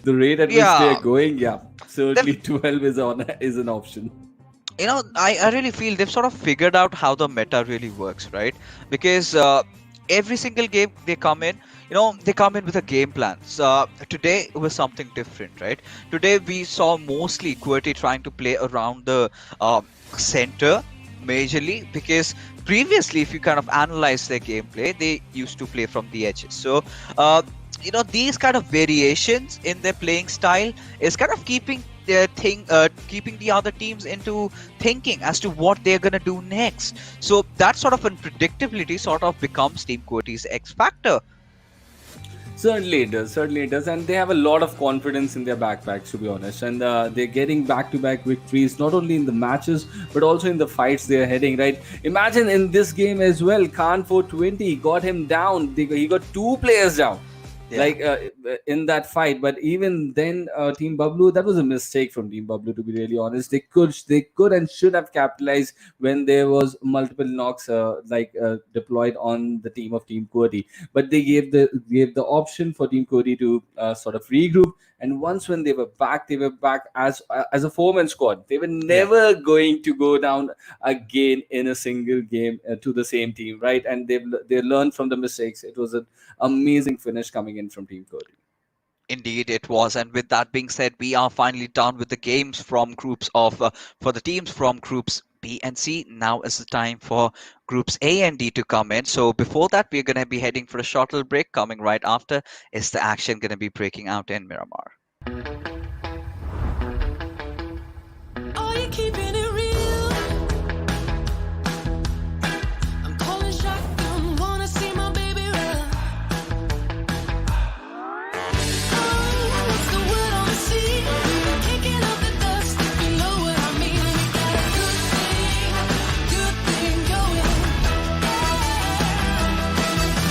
the rate at which Yeah. they are going, yeah, certainly 12 is an option. I really feel they've sort of figured out how the meta really works, right? Because every single game they come in, they come in with a game plan. So today was something different, right? Today we saw mostly QWERTY trying to play around the center majorly, because previously, if you kind of analyze their gameplay, they used to play from the edges. So these kind of variations in their playing style is kind of keeping the other teams into thinking as to what they're gonna do next. So that sort of unpredictability sort of becomes Team QWERTY's X factor. Certainly it does, and they have a lot of confidence in their backpacks, to be honest, and they're getting back-to-back victories, not only in the matches, but also in the fights they're heading, right? Imagine in this game as well, Khan 420 got him down, he got 2 players down. Yeah. Like in that fight, but even then, Team Bablu, that was a mistake from Team Bablu, to be really honest. They could and should have capitalized when there was multiple knocks deployed on the team of Team QWERTY, but they gave the option for Team QWERTY to sort of regroup. And once when they were back as a 4-man squad. They were never going to go down again in a single game to the same team, right? And they learned from the mistakes. It was an amazing finish coming in from Team QWERTY. Indeed, it was. And with that being said, we are finally done with the games from groups of for the teams from groups B and C. Now is the time for groups A and D to come in. So before that, we're going to be heading for a short little break. Coming right after is the action going to be breaking out in Miramar. Are you keeping it real? I'm calling shotgun, wanna see my baby run. Oh, what's the word on the sea? Kicking up the dust, if you know what I mean. We got a good thing going.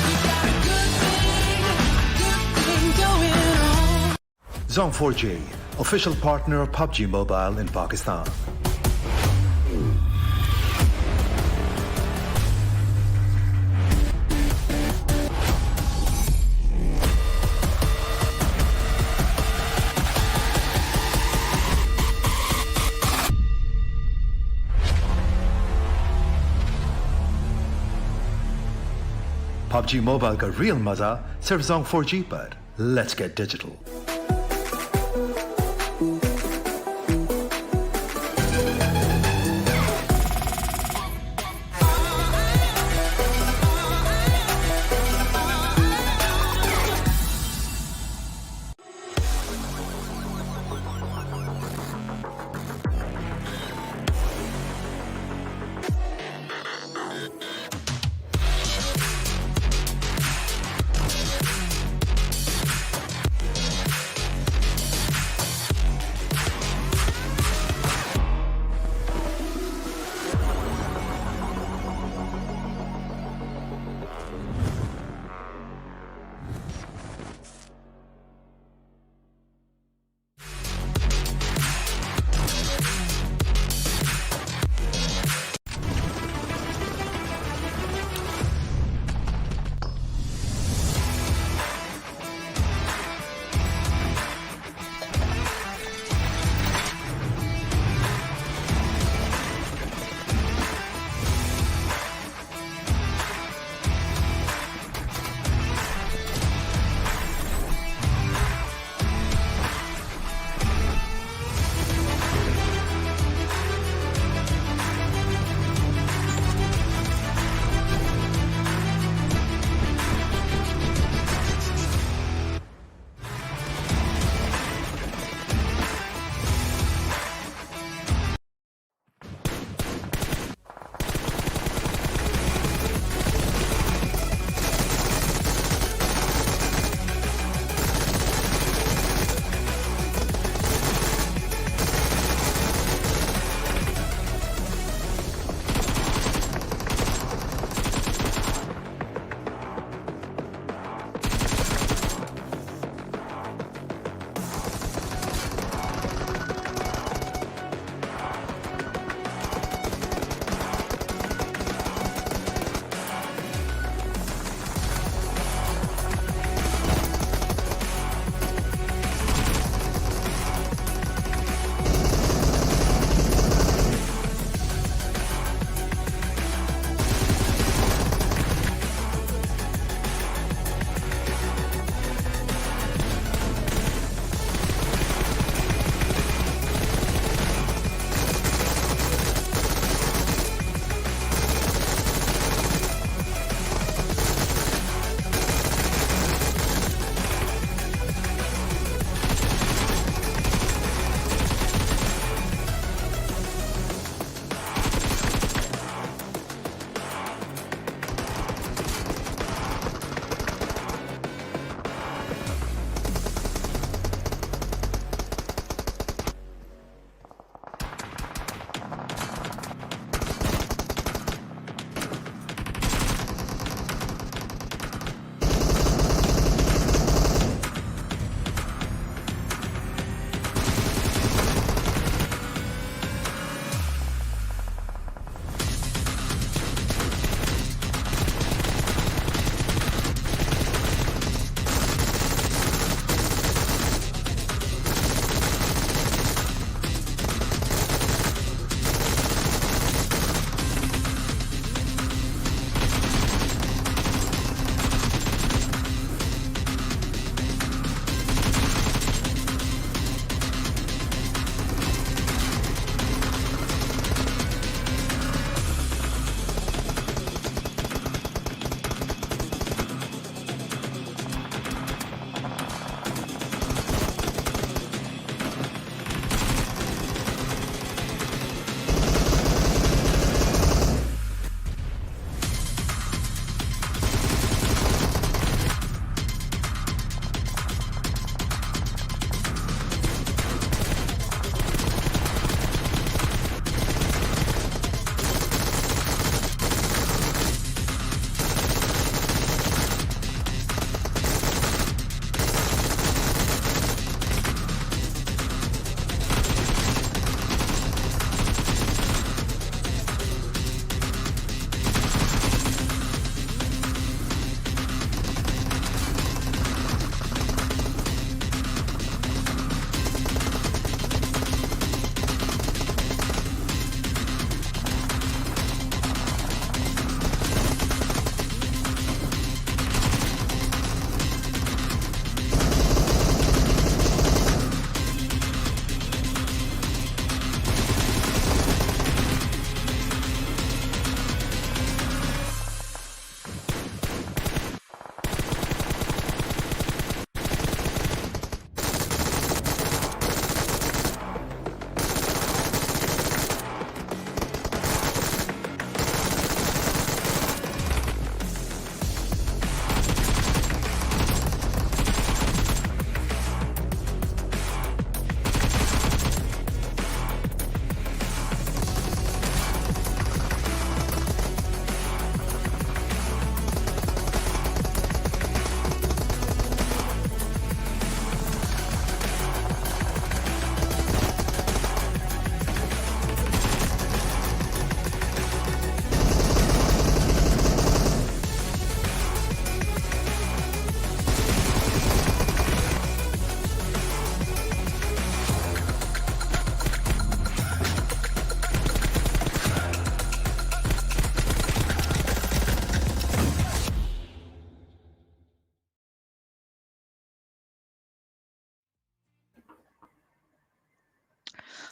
We got a good thing going on. Zone 4G, official partner of PUBG Mobile in Pakistan. PUBG Mobile का real मजा सिर्फ Zone 4G पर. Let's get digital.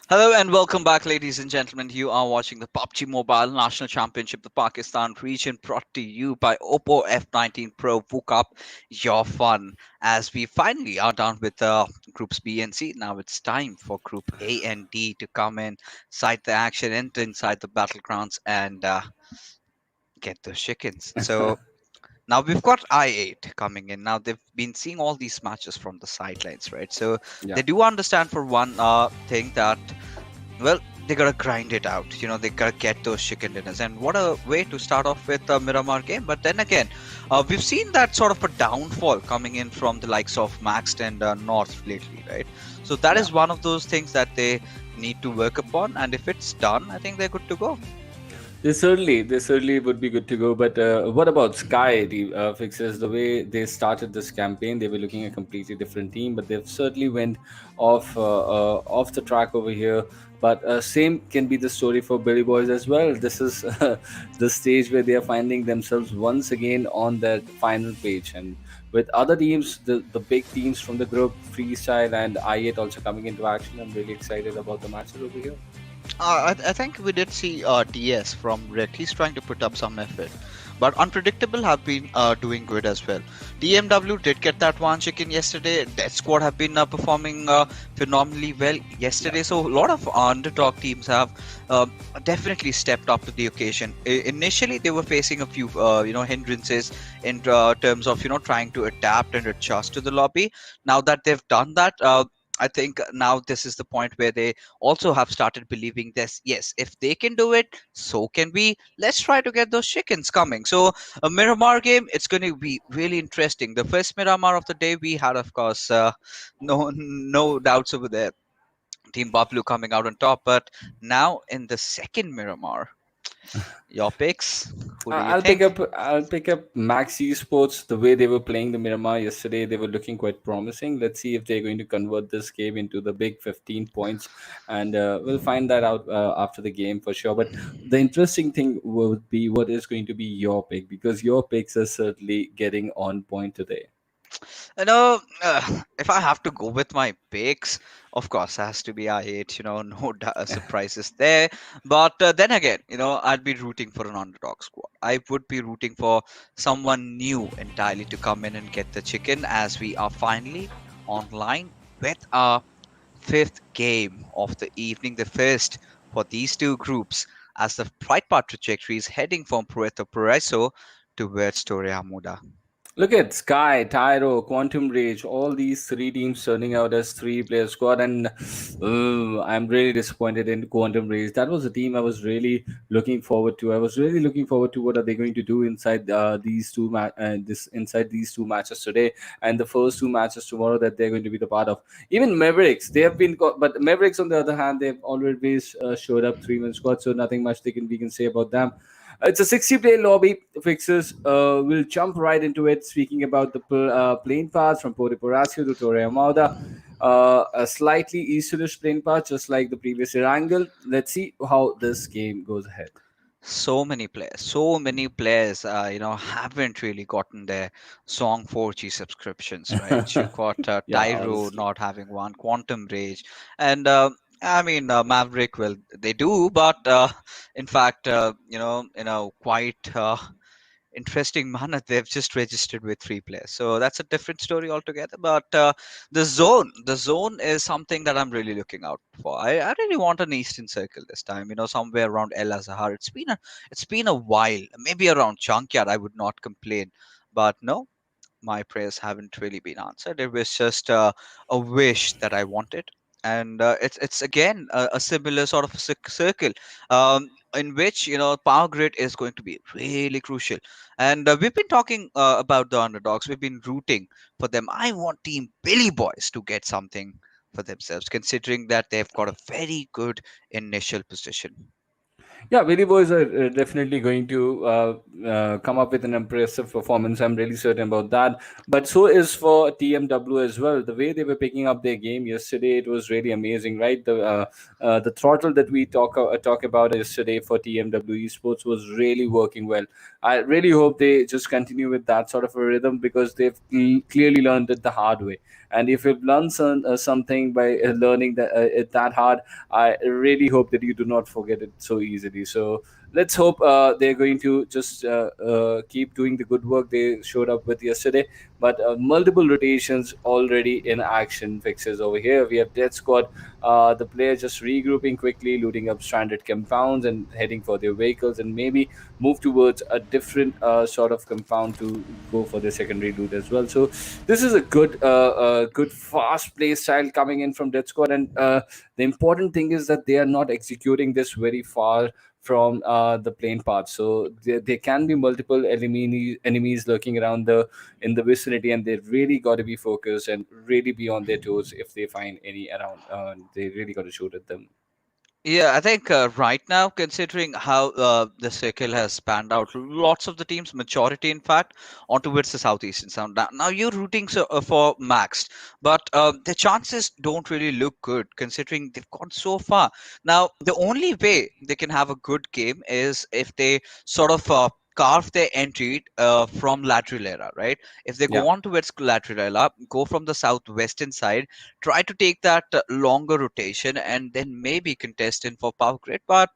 Hello and welcome back, ladies and gentlemen. You are watching the PUBG Mobile National Championship, the Pakistan region, brought to you by Oppo F19 Pro. Woke up your fun as we finally are done with groups B and C. Now it's time for Group A and D to come in, side the action, enter inside the battlegrounds, and get those chickens. So now we've got I8 coming in. Now they've been seeing all these matches from the sidelines, right? So Yeah. they do understand for one thing that, well, they gotta grind it out. They gotta get those chicken dinners. And what a way to start off with a Miramar game. But then again, we've seen that sort of a downfall coming in from the likes of Maxed and North lately, right? So that Yeah. is one of those things that they need to work upon. And if it's done, I think they're good to go. They certainly would be good to go. But what about Sky? The fixes the way they started this campaign. They were looking at a completely different team, but they've certainly went off the track over here. But same can be the story for Billy Boys as well. This is the stage where they are finding themselves once again on that final page, and with other teams, the big teams from the group, Freestyle and I8 also coming into action. I'm really excited about the matches over here. I think we did see DS from Red. He's trying to put up some effort. But Unpredictable have been doing good as well. DMW did get that one chicken yesterday. Death Squad have been performing phenomenally well yesterday. So a lot of underdog teams have definitely stepped up to the occasion. Initially, they were facing a few hindrances in terms of trying to adapt and adjust to the lobby. Now that they've done that, I think now this is the point where they also have started believing this. Yes, if they can do it, so can we. Let's try to get those chickens coming. So a Miramar game, it's going to be really interesting. The first Miramar of the day we had, of course, no doubts over there. Team Bablu coming out on top, but now in the second Miramar, your picks. Who do you I'll pick think? up I'll pick up Max Esports. The way they were playing the Miramar yesterday, they were looking quite promising. Let's see if they're going to convert this game into the big 15 points, and we'll find that out after the game for sure. But the interesting thing would be what is going to be your pick, because your picks are certainly getting on point today. If I have to go with my picks, of course, it has to be I8. No surprises there. But then again, I'd be rooting for an underdog squad. I would be rooting for someone new entirely to come in and get the chicken as we are finally online with our fifth game of the evening, the first for these two groups, as the right part trajectory is heading from Puerto Progreso towards Torre Amuda. Look at Sky, Tyro, Quantum Rage, all these three teams turning out as three-player squad, and I'm really disappointed in Quantum Rage. That was a team I was really looking forward to. I was really looking forward to what are they going to do inside inside these two matches today, and the first two matches tomorrow that they're going to be the part of. Even Mavericks, they have been, but Mavericks on the other hand, they've always showed up three-man squad, so nothing much we can say about them. It's a 60-play lobby. Fixes. We'll jump right into it. Speaking about the plane paths from Puerto Porasio to Torre Amauda, a slightly easterlish plane path, just like the previous Erangel. Let's see how this game goes ahead. So many players haven't really gotten their song 4G subscriptions, right? You got Yeah, Tyro honestly. not having one, Quantum Rage, and I mean Maverick. Well, they do, but in fact, in a quite interesting manner, they've just registered with three players. So that's a different story altogether. But the zone is something that I'm really looking out for. I really want an Eastern Circle this time. Somewhere around El Azhar. It's been a while. Maybe around Junkyard, I would not complain. But no, my prayers haven't really been answered. It was just a wish that I wanted, and it's again a similar sort of circle, in which power grid is going to be really crucial. And we've been talking about the underdogs. We've been rooting for them. I want Team Billy Boys to get something for themselves, considering that they've got a very good initial position. Yeah, Billy Boys are definitely going to come up with an impressive performance. I'm really certain about that. But so is for TMW as well. The way they were picking up their game yesterday, it was really amazing, right? The throttle that we talk about yesterday for TMW Esports was really working well. I really hope they just continue with that sort of a rhythm, because they've clearly learned it the hard way. And if you've learned something by learning it that hard, I really hope that you do not forget it so easily. So let's hope they're going to just keep doing the good work they showed up with yesterday. But multiple rotations already in action. Fixes over here. We have Death Squad, the players just regrouping quickly, looting up stranded compounds and heading for their vehicles, and maybe move towards a different sort of compound to go for the secondary loot as well. So this is a good fast play style coming in from Death Squad, and the important thing is that they are not executing this very far from the plane path. So there can be multiple enemies lurking around the in the vicinity, and they really got to be focused and really be on their toes if they find any around. They really got to shoot at them. Yeah, I think right now, considering how the circle has panned out, lots of the teams, majority in fact, on towards the southeastern sound. Now you're rooting for Max, but the chances don't really look good considering they've gone so far. Now, the only way they can have a good game is if they sort of carve their entry from lateral era, right? If they Yeah. go on towards lateral era, go from the southwestern side, try to take that longer rotation and then maybe contest in for power grid. But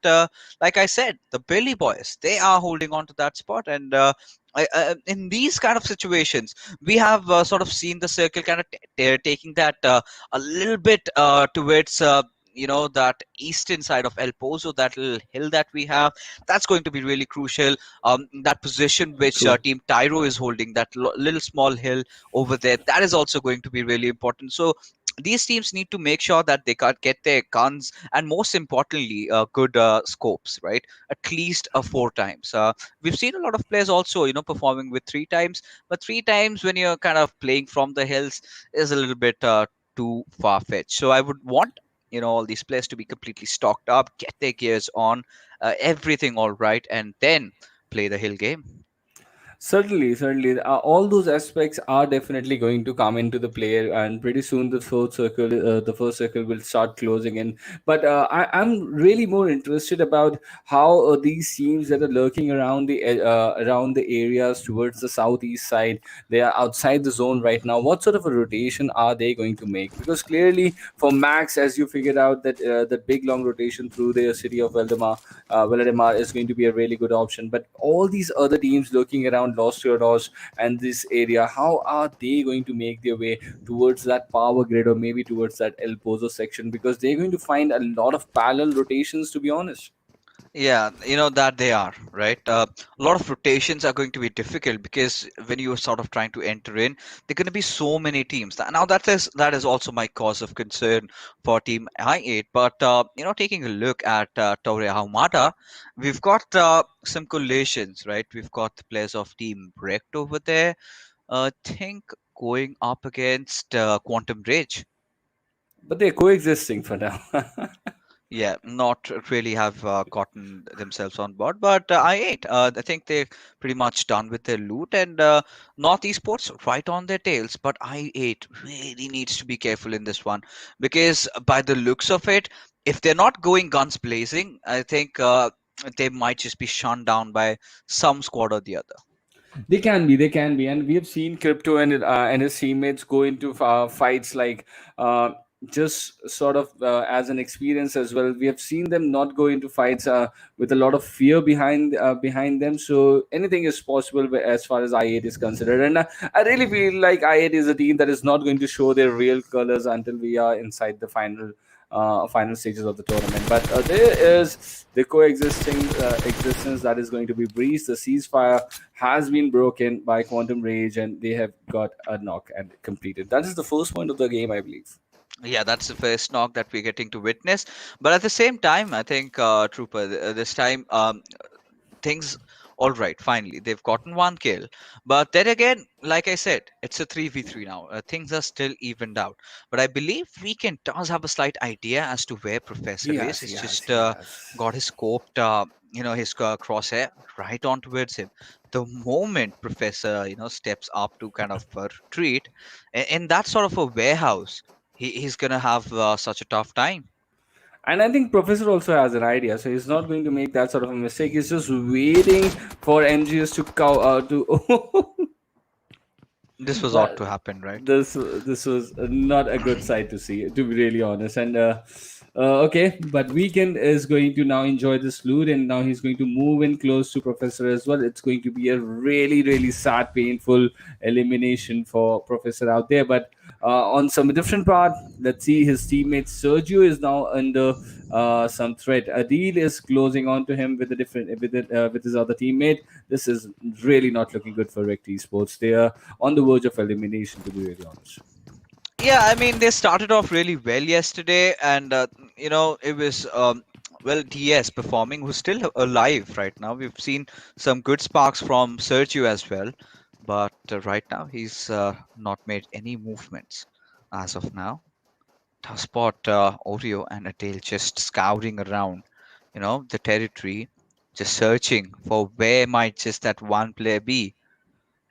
like I said, the Billy Boys, they are holding on to that spot. And in these kind of situations, we have sort of seen the circle kind of taking that a little bit towards. That eastern side of El Pozo, that little hill that we have, that's going to be really crucial. That position which True. Team Tyro is holding, that little small hill over there, that is also going to be really important. So these teams need to make sure that they can get their guns and most importantly good scopes, right? At least 4 times. We've seen a lot of players also performing with 3 times, but 3 times when you're kind of playing from the hills is a little bit too far-fetched. So I would want all these players to be completely stocked up, get their gears on, everything all right, and then play the hill game. Certainly, certainly. All those aspects are definitely going to come into the play, and pretty soon the first circle will start closing in. But I'm really more interested about how these teams that are lurking around the areas towards the southeast side, they are outside the zone right now. What sort of a rotation are they going to make? Because clearly, for Max, as you figured out that that big long rotation through the city of Valdemar is going to be a really good option. But all these other teams looking around Los Teodos and this area, how are they going to make their way towards that power grid or maybe towards that El Pozo section? Because they're going to find a lot of parallel rotations, to be honest. Yeah, that they are, right? A lot of rotations are going to be difficult because when you're sort of trying to enter in, there are going to be so many teams. Now that is also my cause of concern for Team I8. But taking a look at Torre Ahumada, we've got some collisions, right? We've got the players of Team Brecht over there. Think going up against Quantum Rage. But they're coexisting for now. Yeah, not really have gotten themselves on board, but I8. I think they're pretty much done with their loot, and North Esports right on their tails. But I8 really needs to be careful in this one because, by the looks of it, if they're not going guns blazing, I think they might just be shunned down by some squad or the other. They can be, and we have seen Crypto and his teammates go into fights like uh, just sort of as an experience as well. We have seen them not go into fights with a lot of fear behind them. So anything is possible as far as I8 is considered, and I really feel like I8 is a team that is not going to show their real colors until we are inside the final stages of the tournament. But there is the coexisting existence that is going to be breached. The ceasefire has been broken by Quantum Rage, and they have got a knock and completed. That is the first point of the game, I believe. Yeah, that's the first knock that we're getting to witness. But at the same time, I think, Trooper, this time things all right, finally they've gotten one kill, but then again, like I said, it's a 3v3 now. Things are still evened out, but I believe Weekend does have a slight idea as to where Professor is. Yes, He's yes, just he has. got his scoped his crosshair right on towards him. The moment Professor steps up to kind of retreat in that sort of a warehouse, he's gonna have such a tough time. And I think Professor also has an idea, so he's not going to make that sort of a mistake. He's just waiting for MGS to cow to This was ought But to happen, right? this was not a good sight to see, to be really honest. And okay, but Weekend is going to now enjoy this loot, and now he's going to move in close to Professor as well. It's going to be a really, really sad, painful elimination for Professor out there. But on some different part, let's see his teammate Sergio is now under some threat. Adil is closing on to him with a different with his other teammate. This is really not looking good for Rect Esports. They are on the verge of elimination, to be really honest. Yeah, I mean they started off really well yesterday, and it was well, DS performing, who's still alive right now. We've seen some good sparks from Sergio as well, but right now he's not made any movements as of now. Tough spot, Oreo and Adele just scouring around, the territory, just searching for where might just that one player be.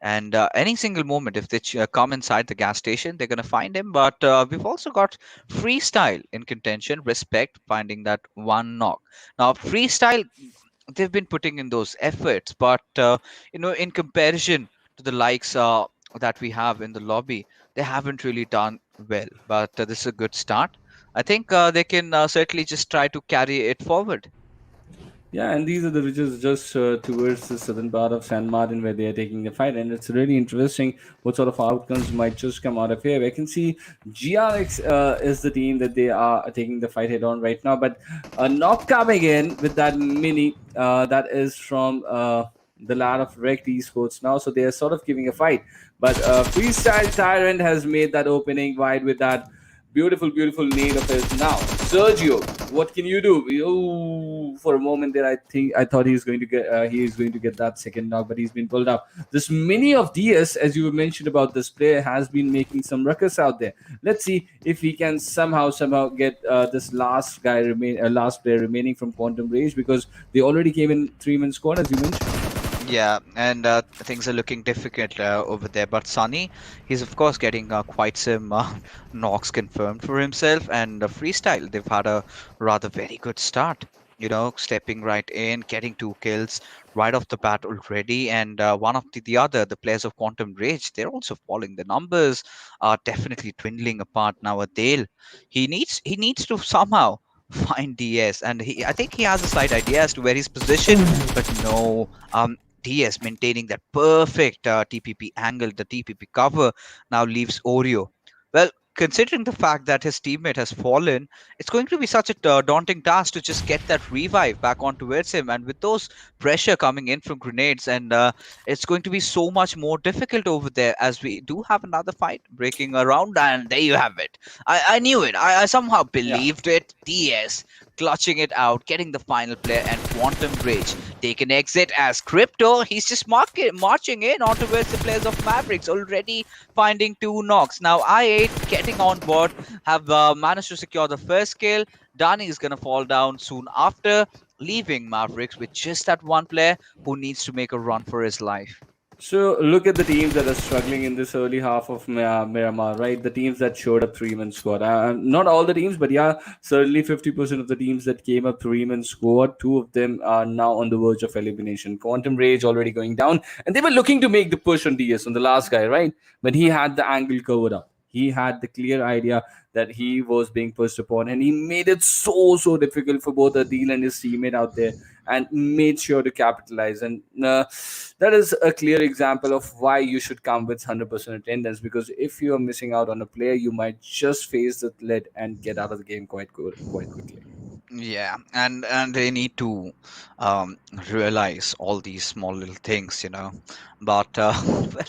And any single moment, if they come inside the gas station, they're going to find him. But we've also got Freestyle in contention, Respect finding that one knock. Now, Freestyle, they've been putting in those efforts, but in comparison to the likes that we have in the lobby, they haven't really done well. But this is a good start. I think they can certainly just try to carry it forward. Yeah, and these are the ridges just towards the southern part of San Martin where they are taking the fight, and it's really interesting what sort of outcomes might just come out of here. I can see GRX is the team that they are taking the fight head on right now, but not coming in with that mini that is from the lad of Rect Esports now, so they are sort of giving a fight. But Freestyle Tyrant has made that opening wide with that beautiful, beautiful nade of his. Now, Sergio, what can you do? Oh, for a moment there, I thought he is going to get that second knock, but he's been pulled out. This mini of DS, as you mentioned about this player, has been making some ruckus out there. Let's see if he can somehow get this last player remaining from Quantum Rage, because they already came in 3-man squad as you mentioned. Yeah, and things are looking difficult over there. But Sunny, he's of course getting quite some knocks confirmed for himself. And Freestyle, they've had a rather very good start. Stepping right in, getting 2 kills right off the bat already. And one of the other, the players of Quantum Rage, they're also falling. The numbers are definitely dwindling apart now. Adele, he needs to somehow find DS, and I think he has a slight idea as to where he's positioned, but no. DS maintaining that perfect TPP angle, the TPP cover now leaves Oreo. Well, considering the fact that his teammate has fallen, it's going to be such a daunting task to just get that revive back on towards him. And with those pressure coming in from grenades, and it's going to be so much more difficult over there as we do have another fight breaking around. And there you have it. I knew it. I somehow Yeah. believed it. DS clutching it out, getting the final player, and Quantum Rage take an exit as Crypto. He's just marching in on towards the players of Mavericks, already finding 2 knocks. Now, I8 getting on board, have managed to secure the first kill. Dani is going to fall down soon after, leaving Mavericks with just that one player who needs to make a run for his life. So look at the teams that are struggling in this early half of Miramar, right? The teams that showed up 3-man squad. Not all the teams, but yeah, certainly 50% of the teams that came up 3-man squad. Two of them are now on the verge of elimination. Quantum Rage already going down, and they were looking to make the push on DS on the last guy, right? But he had the angle covered up. He had the clear idea that he was being pushed upon, and he made it so difficult for both Adil and his teammate out there, and made sure to capitalize. And that is a clear example of why you should come with 100% attendance, because if you are missing out on a player, you might just face the lead and get out of the game quite quickly. Yeah, and they need to um, realize all these small little things, But well,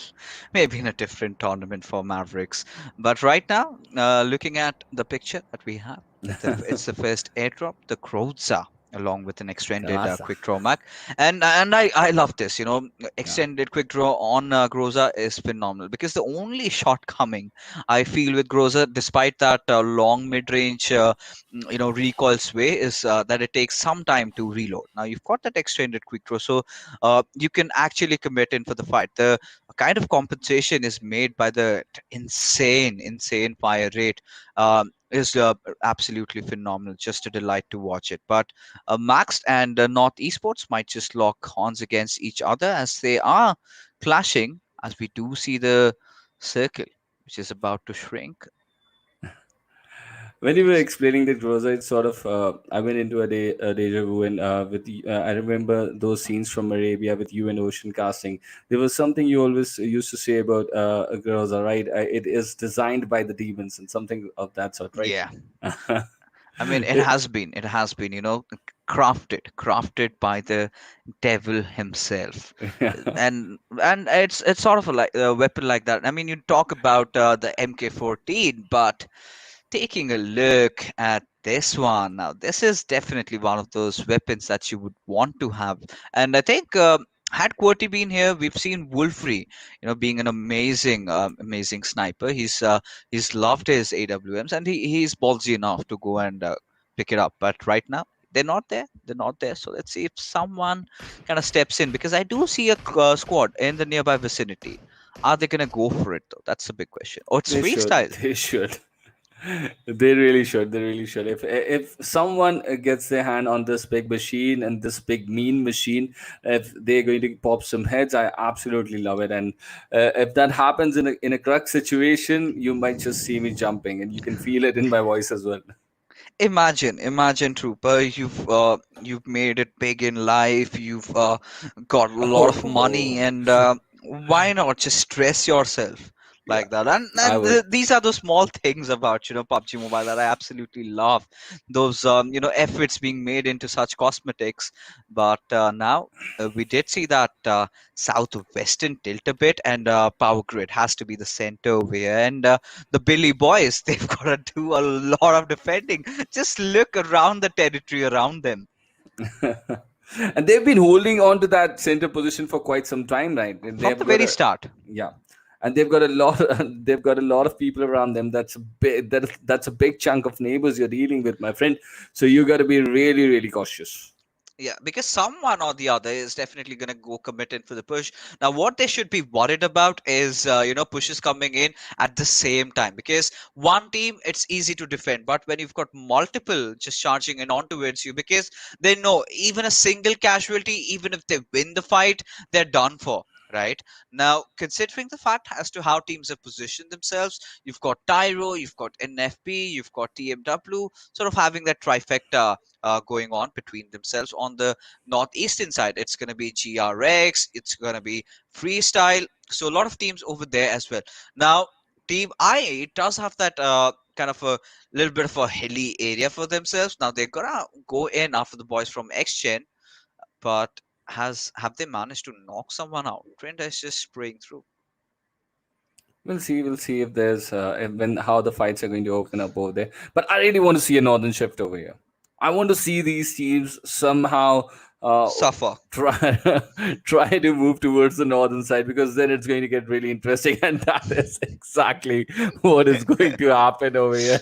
maybe in a different tournament for Mavericks. But right now, looking at the picture that we have, it's the first airdrop, the Croza, along with an extended Rasa. quick draw Mac, and I love this. Yeah. Extended quick draw on Groza is phenomenal, because the only shortcoming I feel with Groza, despite that long mid range recoil sway, is that it takes some time to reload. Now you've got that extended quick draw, so you can actually commit in for the fight. The kind of compensation is made by the insane fire rate, is absolutely phenomenal, just a delight to watch it. But Maxed and North Esports might just lock horns against each other, as they are clashing, as we do see the circle, which is about to shrink. When you were explaining the Groza, it's sort of I went into a deja vu, and I remember those scenes from Arabia with you and Ocean casting. There was something you always used to say about a Groza, right? It is designed by the demons and something of that sort, right? Yeah, I mean, it has been, crafted by the devil himself, Yeah. and it's sort of a weapon like that. I mean, you talk about the MK14, but taking a look at this one now, this is definitely one of those weapons that you would want to have. And I think had QWERTY been here, we've seen Wolfrey, being an amazing sniper. He's loved his AWMs, and he's ballsy enough to go and pick it up. But right now, they're not there. They're not there. So let's see if someone kind of steps in, because I do see a squad in the nearby vicinity. Are they gonna go for it though? That's a big question. Oh, it's They should. freestyle. They should. They really should. They really should. If someone gets their hand on this big machine and this big mean machine, if they're going to pop some heads, I absolutely love it. And if that happens in a crux situation, you might just see me jumping, and you can feel it in my voice as well. Imagine, Trooper. You've made it big in life. You've got a lot of money, Oh, and why not just stress yourself yeah, like that? And I and would. these are the small things about PUBG Mobile that I absolutely love. Those efforts being made into such cosmetics. But now we did see that southwestern tilt a bit, and Power Grid has to be the center over here, and the Billy Boys, they've got to do a lot of defending. Just look around the territory around them And they've been holding on to that center position for quite some time, right? And from the they've got very a start. yeah, and they've got a lot. They've got a lot of people around them. That's a big chunk of neighbors you're dealing with, my friend. So you got to be really, really cautious. Yeah, because someone or the other is definitely going to go commit in for the push. Now, what they should be worried about is, pushes coming in at the same time. Because one team, it's easy to defend. But when you've got multiple just charging in on towards you, because they know even a single casualty, even if they win the fight, they're done for. Right now, considering the fact as to how teams have positioned themselves, you've got Tyro, you've got NFP, you've got TMW, sort of having that trifecta going on between themselves. On the northeastern side, it's going to be GRX, it's going to be Freestyle. So a lot of teams over there as well. Now, Team I does have that kind of a little bit of a hilly area for themselves. Now they're gonna go in after the boys from XGen, but have they managed to knock someone out? Trent is just spraying through. We'll see. We'll see if there's when how the fights are going to open up over there. But I really want to see a northern shift over here. I want to see these teams somehow uh, Suffer. try try to move towards the northern side, because then it's going to get really interesting, and that is exactly what is going to happen over here.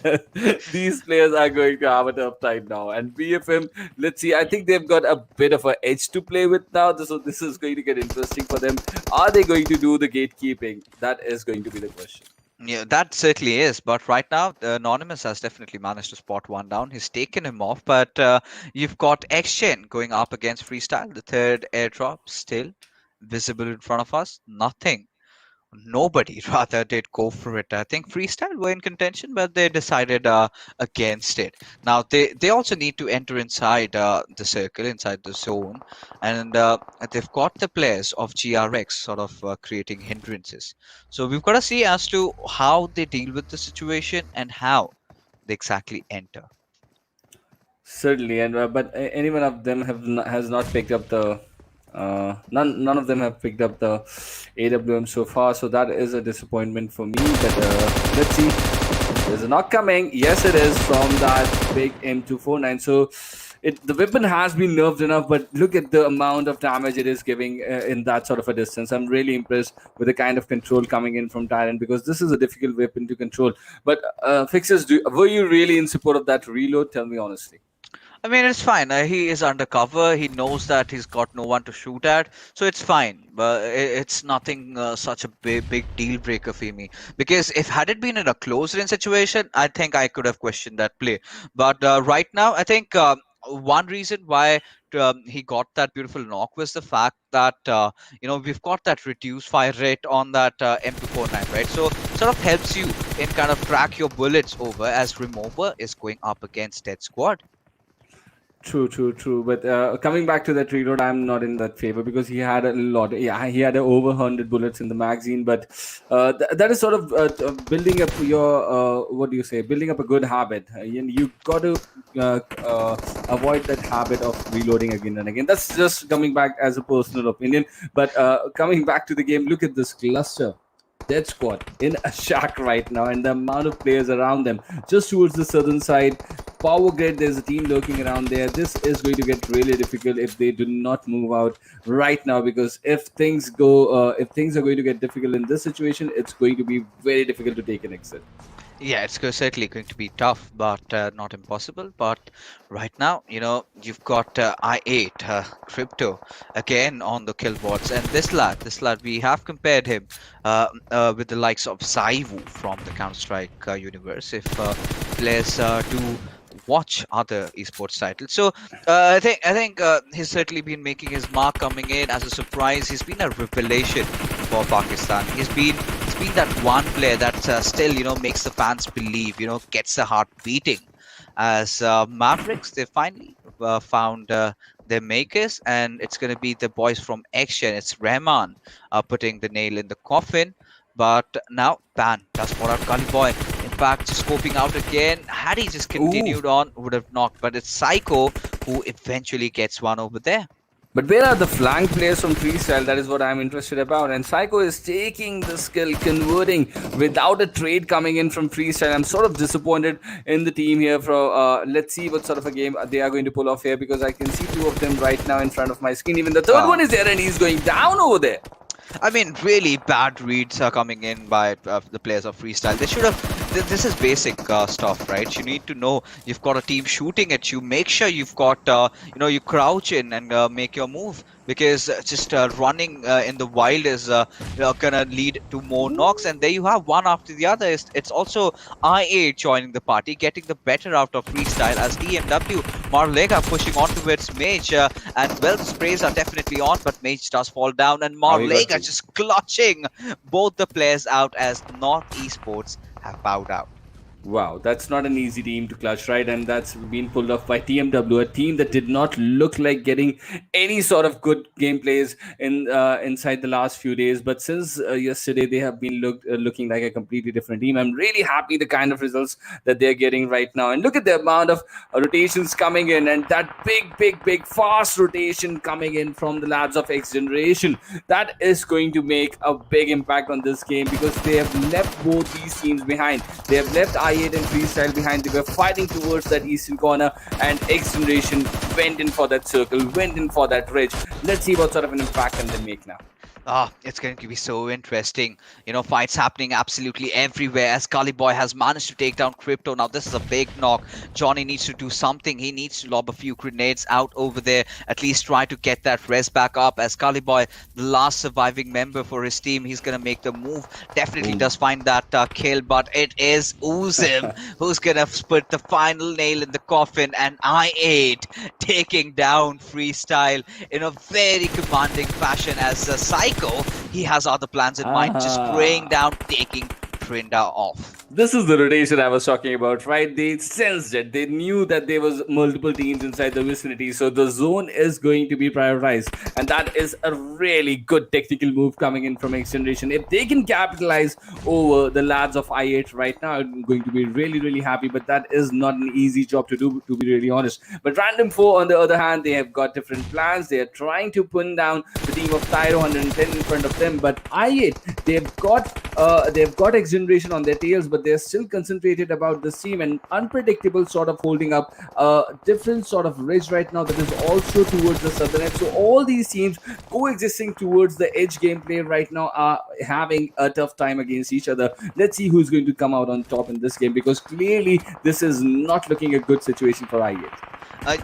These players are going to have a tough time now, and BFM. Let's see. I think they've got a bit of an edge to play with now, so this is going to get interesting for them. Are they going to do the gatekeeping? That is going to be the question. Yeah, that certainly is. But right now, Anonymous has definitely managed to spot one down. He's taken him off. But you've got XGen going up against Freestyle. The third airdrop still visible in front of us. Nothing. Nobody rather did go for it. I think Freestyle were in contention, but they decided against it. Now they also need to enter inside the circle, inside the zone, and they've got the players of GRX sort of creating hindrances. So we've got to see as to how they deal with the situation and how they exactly enter. Certainly, and but any one of them has not picked up the none of them have picked up the AWM so far, so that is a disappointment for me. But let's see. There's a knock coming. Yes, it is from that big M249. So the weapon has been nerfed enough, but look at the amount of damage it is giving in that sort of a distance. I'm really impressed with the kind of control coming in from Tyrant, because this is a difficult weapon to control. But Fixers, were you really in support of that reload? Tell me honestly. I mean, it's fine. He is undercover. He knows that he's got no one to shoot at, so it's fine. But it's nothing such a big deal breaker for me. Because if had it been in a close range situation, I think I could have questioned that play. But right now, I think one reason why he got that beautiful knock was the fact that we've got that reduced fire rate on that M249, right? So sort of helps you in kind of track your bullets over as Remover is going up against Dead Squad. True, true, true. But coming back to that reload, I'm not in that favor because he had a lot. Yeah, he had over 100 bullets in the magazine. But that is sort of building up your what do you say? Building up a good habit. You got to avoid that habit of reloading again and again. That's just coming back as a personal opinion. But coming back to the game, look at this cluster. Dead Squad in a shack right now, and the amount of players around them just towards the southern side. Power Grid, there's a team lurking around there. This is going to get really difficult if they do not move out right now, because if things are going to get difficult in this situation, it's going to be very difficult to take an exit. Yeah, it's certainly going to be tough, but not impossible. But right now, you've got I8 Crypto again on the kill boards, and this lad, we have compared him with the likes of Saivu from the Counter-Strike universe. If players do watch other esports titles, so I think he's certainly been making his mark coming in as a surprise. He's been a revelation for Pakistan. He's been that one player that still makes the fans believe, gets the heart beating. As Mavericks, they finally found their makers, and it's going to be the boys from XGen. It's Rahman putting the nail in the coffin. But now Ban does spot out Gully Boy. In fact, just scoping out again. Had he just continued on, would have knocked. But it's Psycho who eventually gets one over there. But where are the flank players from Freestyle? That is what I'm interested about. And Psycho is taking the skill, converting without a trade coming in from Freestyle. I'm sort of disappointed in the team here. Let's see what sort of a game they are going to pull off here, because I can see two of them right now in front of my screen. Even the third one is there, and he's going down over there. I mean, really bad reads are coming in by the players of Freestyle. They should have. This is basic stuff, right? You need to know you've got a team shooting at you. Make sure you've got, you crouch in and make your move, because just running in the wild is gonna lead to more knocks. And there you have one after the other. It's also IA joining the party, getting the better out of Freestyle as DMW Marlega pushing on towards Mage, and well, the sprays are definitely on, but Mage does fall down, and Marlega just clutching both the players out as North Esports have bowed out. Wow, that's not an easy team to clutch, right? And that's been pulled off by TMW, a team that did not look like getting any sort of good gameplays inside the last few days. But since yesterday, they have been looking like a completely different team. I'm really happy the kind of results that they're getting right now. And look at the amount of rotations coming in, and that big, fast rotation coming in from the labs of XGeneration. That is going to make a big impact on this game, because they have left both these teams behind. They have left I8 and Freestyle behind. They were fighting towards that eastern corner, and XGeneration went in for that circle, went in for that ridge. Let's see what sort of an impact can they make now. It's going to be so interesting. Fights happening absolutely everywhere as Gully Boy has managed to take down Crypto. Now, this is a big knock. Johnny needs to do something. He needs to lob a few grenades out over there. At least try to get that res back up, as Gully Boy, the last surviving member for his team, he's going to make the move. Definitely does find that kill, but it is Uzim who's going to put the final nail in the coffin, and I8 taking down Freestyle in a very commanding fashion as Psycho, he has other plans in mind, just spraying down, taking Trinda off. This is the rotation I was talking about, right? They sensed it. They knew that there was multiple teams inside the vicinity, so the zone is going to be prioritized, and that is a really good technical move coming in from XGeneration. If they can capitalize over the lads of I8 right now, I'm going to be really happy, but that is not an easy job to do, to be really honest. But Random 4, on the other hand, they have got different plans. They are trying to pin down the team of Tyro 110 in front of them, but I8, they've got XGeneration on their tails, but they're still concentrated about this team, and Unpredictable sort of holding up a different sort of ridge right now that is also towards the southern edge. So all these teams coexisting towards the edge gameplay right now are having a tough time against each other. Let's see who's going to come out on top in this game, because clearly this is not looking a good situation for I8.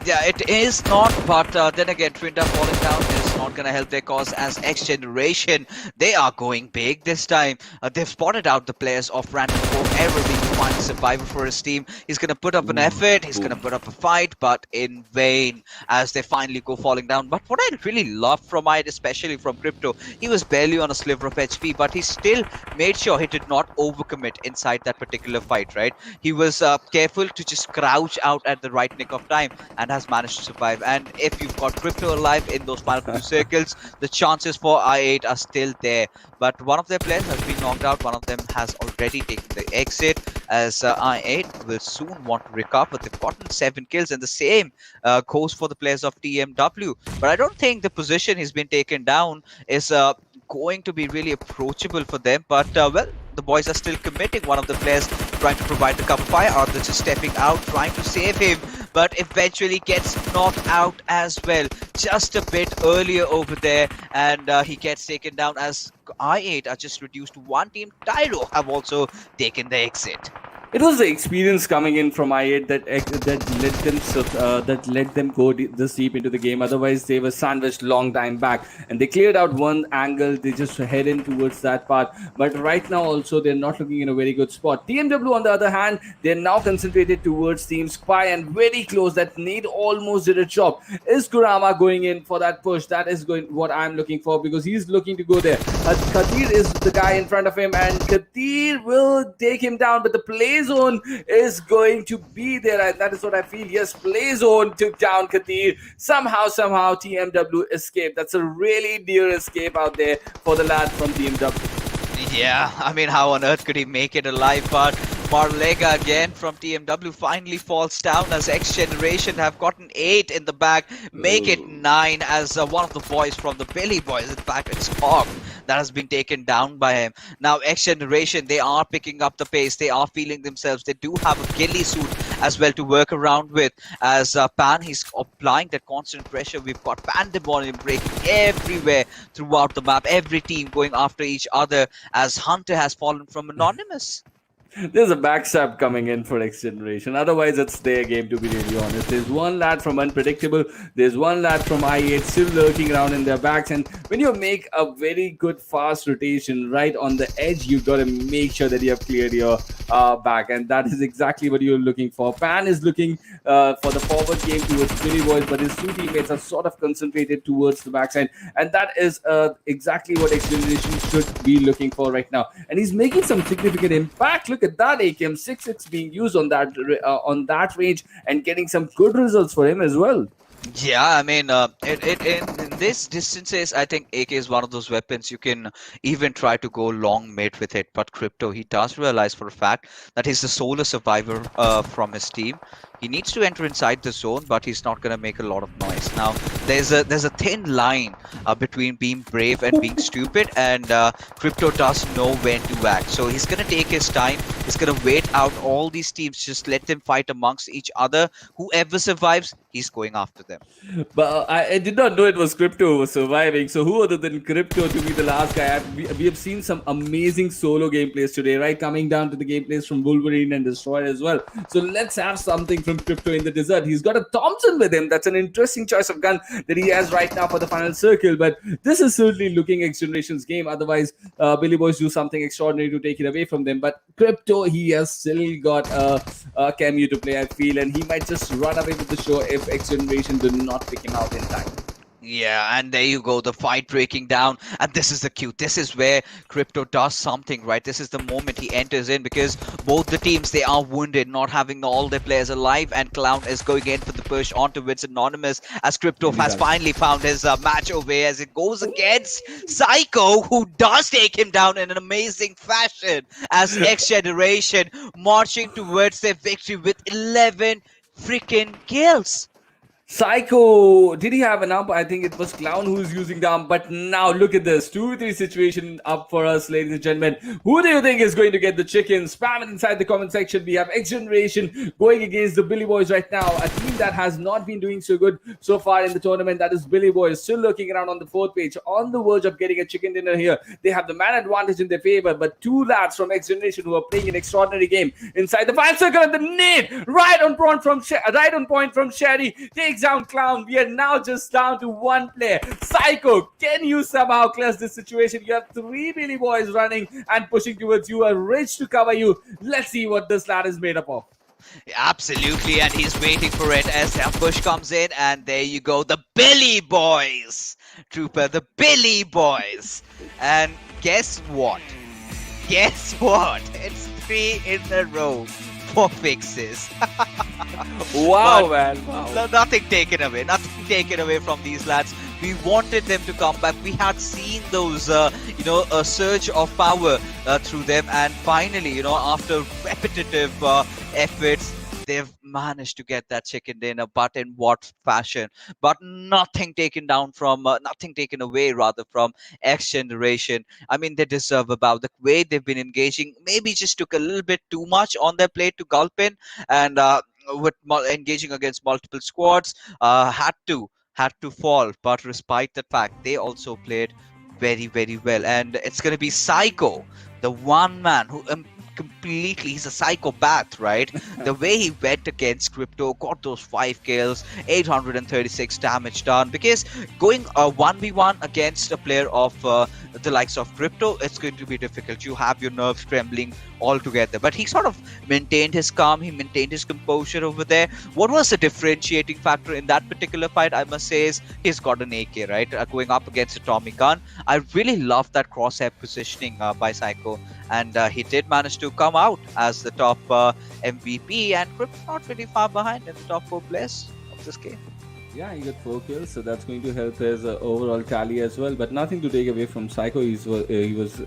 Yeah, it is not, but then again, Trinda falling down is not going to help their cause, as XGeneration, they are going big this time. They've spotted out the players of Random 4 Error being find a survivor for his team. He's going to put up an effort, he's going to put up a fight, but in vain as they finally go falling down. But what I really love from it, especially from Crypto, he was barely on a sliver of HP, but he still made sure he did not overcommit inside that particular fight, right? He was careful to just crouch out at the right nick of time and has managed to survive. And if you've got Crypto alive in those final few circles, the chances for I8 are still there. But one of their players has been knocked out, one of them has already taken the exit, as I8 will soon want to recover. They've gotten 7 kills, and the same goes for the players of TMW. But I don't think the position he's been taken down is going to be really approachable for them. But well, the boys are still committing. One of the players trying to provide the cover fire, others just stepping out, trying to save him, but eventually gets knocked out as well, just a bit earlier over there, and he gets taken down as I8 are just reduced to one team. Tyro have also taken the exit. It was the experience coming in from I8 that let them go this deep into the game. Otherwise, they were sandwiched long time back, and they cleared out one angle. They just head in towards that part. But right now, also, they're not looking in a very good spot. TMW, on the other hand, they're now concentrated towards Team Spy and very close. That Nade almost did a job. Is Kurama going in for that push? That is what I'm looking for, because he's looking to go there. Katir is the guy in front of him, and Katir will take him down, but the play zone is going to be there, and that is what I feel. Yes, play zone took down Katir. Somehow TMW escaped. That's a really dear escape out there for the lad from TMW. Yeah, I mean, how on earth could he make it alive? But Marlega again from TMW finally falls down as XGeneration have gotten 8 in the bag, make it 9 as one of the boys from the TheBillyBoys, in fact it's Hawk, that has been taken down by him. Now XGeneration, they are picking up the pace, they are feeling themselves, they do have a ghillie suit as well to work around with, as Pan, he's applying that constant pressure. We've got pandemonium breaking everywhere throughout the map, every team going after each other, as Hunter has fallen from Anonymous. There's a backstab coming in for XGeneration. Otherwise, it's their game, to be really honest. There's one lad from Unpredictable. There's one lad from I8 still lurking around in their backs. And when you make a very good fast rotation right on the edge, you've got to make sure that you have cleared your back. And that is exactly what you're looking for. Pan is looking for the forward game towards TheBillyBoys, but his two teammates are sort of concentrated towards the backside. And that is exactly what XGeneration should be looking for right now. And he's making some significant impact. Look at that AKM 6-6 being used on that range and getting some good results for him as well. Yeah, I mean, in this distances, I think AK is one of those weapons you can even try to go long mid with it. But Crypto, he does realize for a fact that he's the solo survivor from his team. He needs to enter inside the zone, but he's not going to make a lot of noise. Now, there's a thin line between being brave and being stupid, and Crypto does know when to act. So he's going to take his time. He's going to wait out all these teams, just let them fight amongst each other. Whoever survives, he's going after them. But I did not know it was Crypto who was surviving. So who other than Crypto to be the last guy? We have seen some amazing solo gameplays today, right? Coming down to the gameplays from Wolverine and Destroyer as well. So let's have something from Crypto in the desert. He's got a Thompson with him. That's an interesting choice of gun that he has right now for the final circle. But this is certainly looking XGeneration's game. Otherwise, TheBillyBoys do something extraordinary to take it away from them. But Crypto, he has still got a cameo to play, I feel, and he might just run away with the show if XGeneration do not pick him out in time. Yeah, and there you go, the fight breaking down, and this is the cue. This is where Crypto does something, right? This is the moment he enters in, because both the teams, they are wounded, not having all their players alive, and Clown is going in for the push onto Wits Anonymous, as Crypto has finally found his match over here, as it goes against Psycho, who does take him down in an amazing fashion, as XGeneration marching towards their victory with 11 freaking kills. Psycho, did he have an ump? I think it was Clown who's using the ump. But now look at this 2-3 situation up for us, ladies and gentlemen. Who do you think is going to get the chicken? Spam it inside the comment section. We have XGeneration going against the TheBillyBoys right now, a team that has not been doing so good so far in the tournament. That is TheBillyBoys, still lurking around on the 4th page, on the verge of getting a chicken dinner here. They have the man advantage in their favor, but two lads from XGeneration who are playing an extraordinary game inside the 5 circle, and the nade right on point from Sherry takes takes down Clown. We are now just down to one player. Psycho, can you somehow clear this situation? You have three Billy Boys running and pushing towards you. A Ridge to cover you. Let's see what this lad is made up of. Absolutely, and he's waiting for it as Ambush comes in, and there you go, the Billy Boys! Trooper, the Billy Boys! And guess what? Guess what? It's 3 in a row for fixes. Wow, But man. Wow. Nothing taken away. Nothing taken away from these lads. We wanted them to come back. We had seen those, a surge of power through them, and finally, after repetitive efforts, they've managed to get that chicken dinner. But in what fashion? But nothing taken away rather from XGeneration. I mean, they deserve about the way they've been engaging. Maybe just took a little bit too much on their plate to gulp in, and with engaging against multiple squads, had to fall. But despite the fact, they also played very, very well. And it's going to be Psycho, the one man who completely, he's a psychopath, right? The way he went against Crypto, got those 5 kills, 836 damage done. Because going 1v1 against a player of the likes of Crypto, it's going to be difficult. You have your nerves trembling altogether. But he sort of maintained his calm, he maintained his composure over there. What was the differentiating factor in that particular fight, I must say, is he's got an AK, right? Going up against a Tommy gun. I really love that crosshair positioning by Psycho. And he did manage to come out as the top MVP, and Crypto's not really far behind in the top 4 players of this game. Yeah, he got 4 kills, so that's going to help his overall tally as well. But nothing to take away from Psycho. He was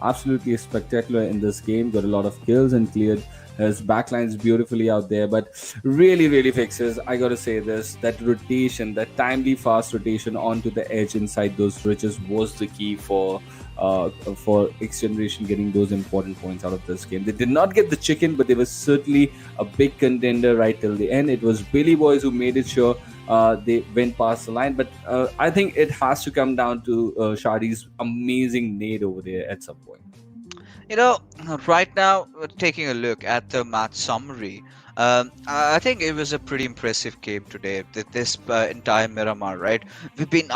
absolutely spectacular in this game. Got a lot of kills and cleared his backlines beautifully out there. But really, really fixes. I gotta say this: that rotation, that timely, fast rotation onto the edge inside those ridges was the key for XGeneration getting those important points out of this game. They did not get the chicken, but they were certainly a big contender right till the end. It was Billy Boys who made it sure they went past the line. But I think it has to come down to Shadi's amazing nade over there at some point. Right now, taking a look at the match summary, I think it was a pretty impressive game today. This entire Miramar, right? We've been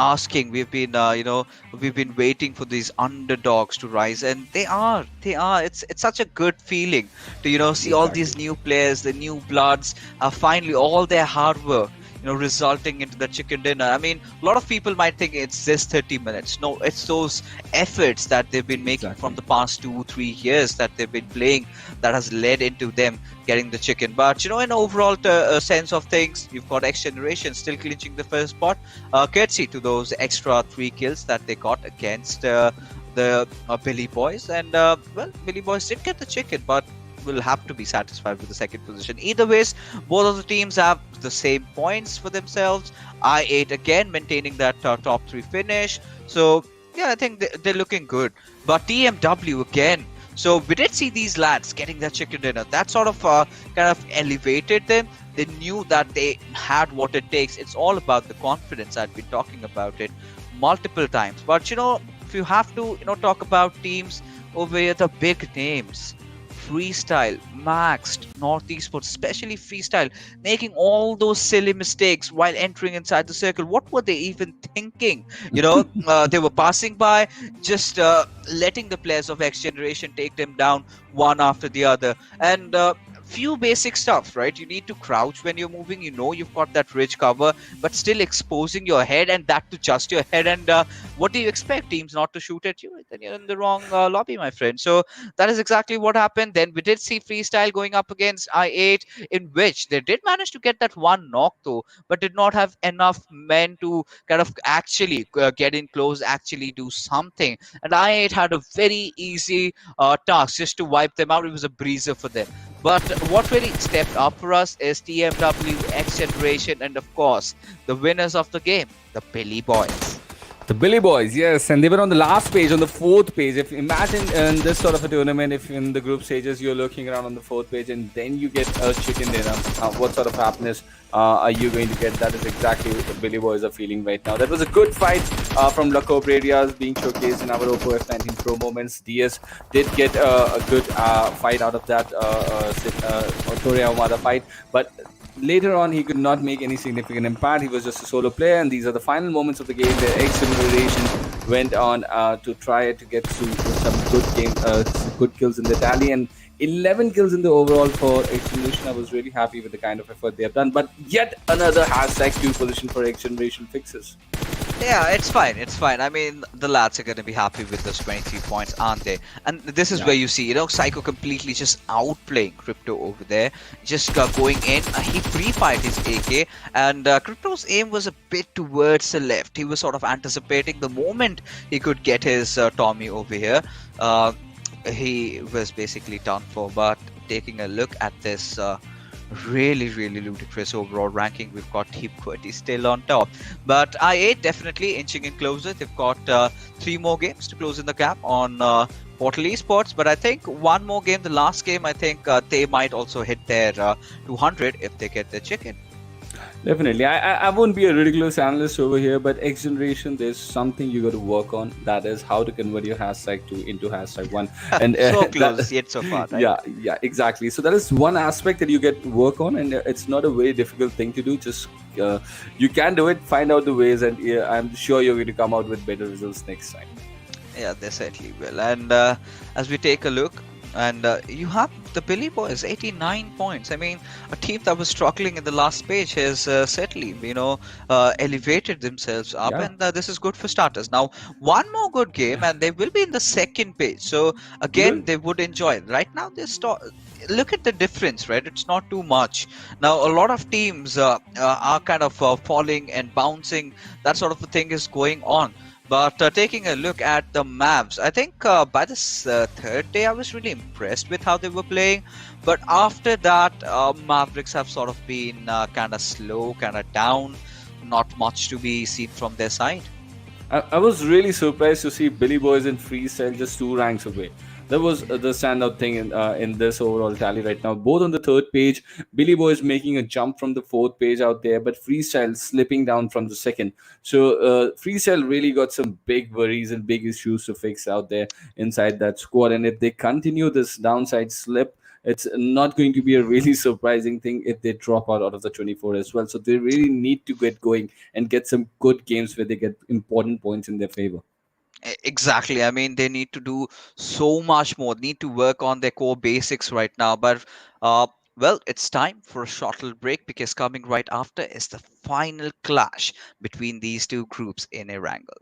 waiting for these underdogs to rise, and they are. It's such a good feeling to see all these new players, the new bloods, finally all their hard work, resulting into the chicken dinner. I mean, a lot of people might think it's just 30 minutes. No, it's those efforts that they've been making from the past 2-3 years that they've been playing that has led into them getting the chicken. But, in overall sense of things, you've got XGeneration still clinching the first spot, courtesy to those extra 3 kills that they got against the Billy Boys. And, Billy Boys did get the chicken, but will have to be satisfied with the second position. Either ways, both of the teams have the same points for themselves. I8 again maintaining that top 3 finish. So yeah, I think they're looking good. But TMW again. So we did see these lads getting their chicken dinner. That sort of kind of elevated them. They knew that they had what it takes. It's all about the confidence. I've been talking about it multiple times. But if you have to talk about teams over here, the big names, Freestyle, Maxed, North Esports, especially Freestyle, making all those silly mistakes while entering inside the circle. What were they even thinking? They were passing by, just letting the players of XGeneration take them down one after the other. And few basic stuff, right? You need to crouch when you're moving. You've got that ridge cover, but still exposing your head, and that to just your head. And what do you expect? Teams not to shoot at you? Then you're in the wrong lobby, my friend. So that is exactly what happened. Then we did see Freestyle going up against I8, in which they did manage to get that one knock though, but did not have enough men to kind of actually get in close, actually do something. And I8 had a very easy task just to wipe them out. It was a breezer for them. But what really stepped up for us is TMW, XGeneration, and of course, the winners of the game, the Billy Boys. The Billy Boys, yes, and they were on the last page, on the 4th page. If imagine in this sort of a tournament, if in the group stages you're looking around on the 4th page and then you get a chicken dinner, what sort of happiness are you going to get? That is exactly what the Billy Boys are feeling right now. That was a good fight from La Cobra areas being showcased in our Oppo F19 Pro moments. DS did get a good fight out of that Toria Umada fight, but later on, he could not make any significant impact. He was just a solo player, and these are the final moments of the game where XGeneration went on to try to get to some good kills in the tally, and 11 kills in the overall for XGeneration. I was really happy with the kind of effort they have done. But yet another hashtag 2 position for XGeneration fixes. Yeah, it's fine. It's fine. I mean, the lads are going to be happy with those 23 points, aren't they? And this is where you see, Psycho completely just outplaying Crypto over there. Just going in. He pre-fired his AK, and Crypto's aim was a bit towards the left. He was sort of anticipating the moment he could get his Tommy over here. He was basically done for. But taking a look at this really ludicrous overall ranking, we've got Team Qwerty still on top, but I8 definitely inching in closer. They've got 3 more games to close in the gap on Portal Esports, but I think one more game, the last game, I think they might also hit their 200 if they get their chicken. Definitely. I won't be a ridiculous analyst over here, but XGeneration, there's something you got to work on. That is how to convert your hashtag 2 into hashtag 1. And so close yet so far, right? Yeah, exactly. So that is one aspect that you get to work on, and it's not a very difficult thing to do. Just you can do it, find out the ways, and I'm sure you're going to come out with better results next time. Yeah, they certainly will. And as we take a look, and you have the Billy Boys, 89 points. I mean, a team that was struggling in the last page has certainly, elevated themselves up, and this is good for starters. Now, one more good game, and they will be in the second page. So again, they would enjoy it. Right now, they look at the difference, right? It's not too much. Now, a lot of teams are kind of falling and bouncing. That sort of a thing is going on. But taking a look at the Mavs, I think by this third day, I was really impressed with how they were playing. But after that, Mavericks have sort of been kind of slow, kind of down. Not much to be seen from their side. I was really surprised to see Billy Boys in freestyle just 2 ranks away. That was the standout thing in this overall tally right now. Both on the third page, Billy Boys making a jump from the fourth page out there, but freestyle slipping down from the second. So freestyle really got some big worries and big issues to fix out there inside that squad. And if they continue this downside slip, it's not going to be a really surprising thing if they drop out of the 24 as well. So they really need to get going and get some good games where they get important points in their favor. Exactly. I mean, they need to do so much more. Need to work on their core basics right now. But well, it's time for a short little break, because coming right after is the final clash between these two groups in Erangel.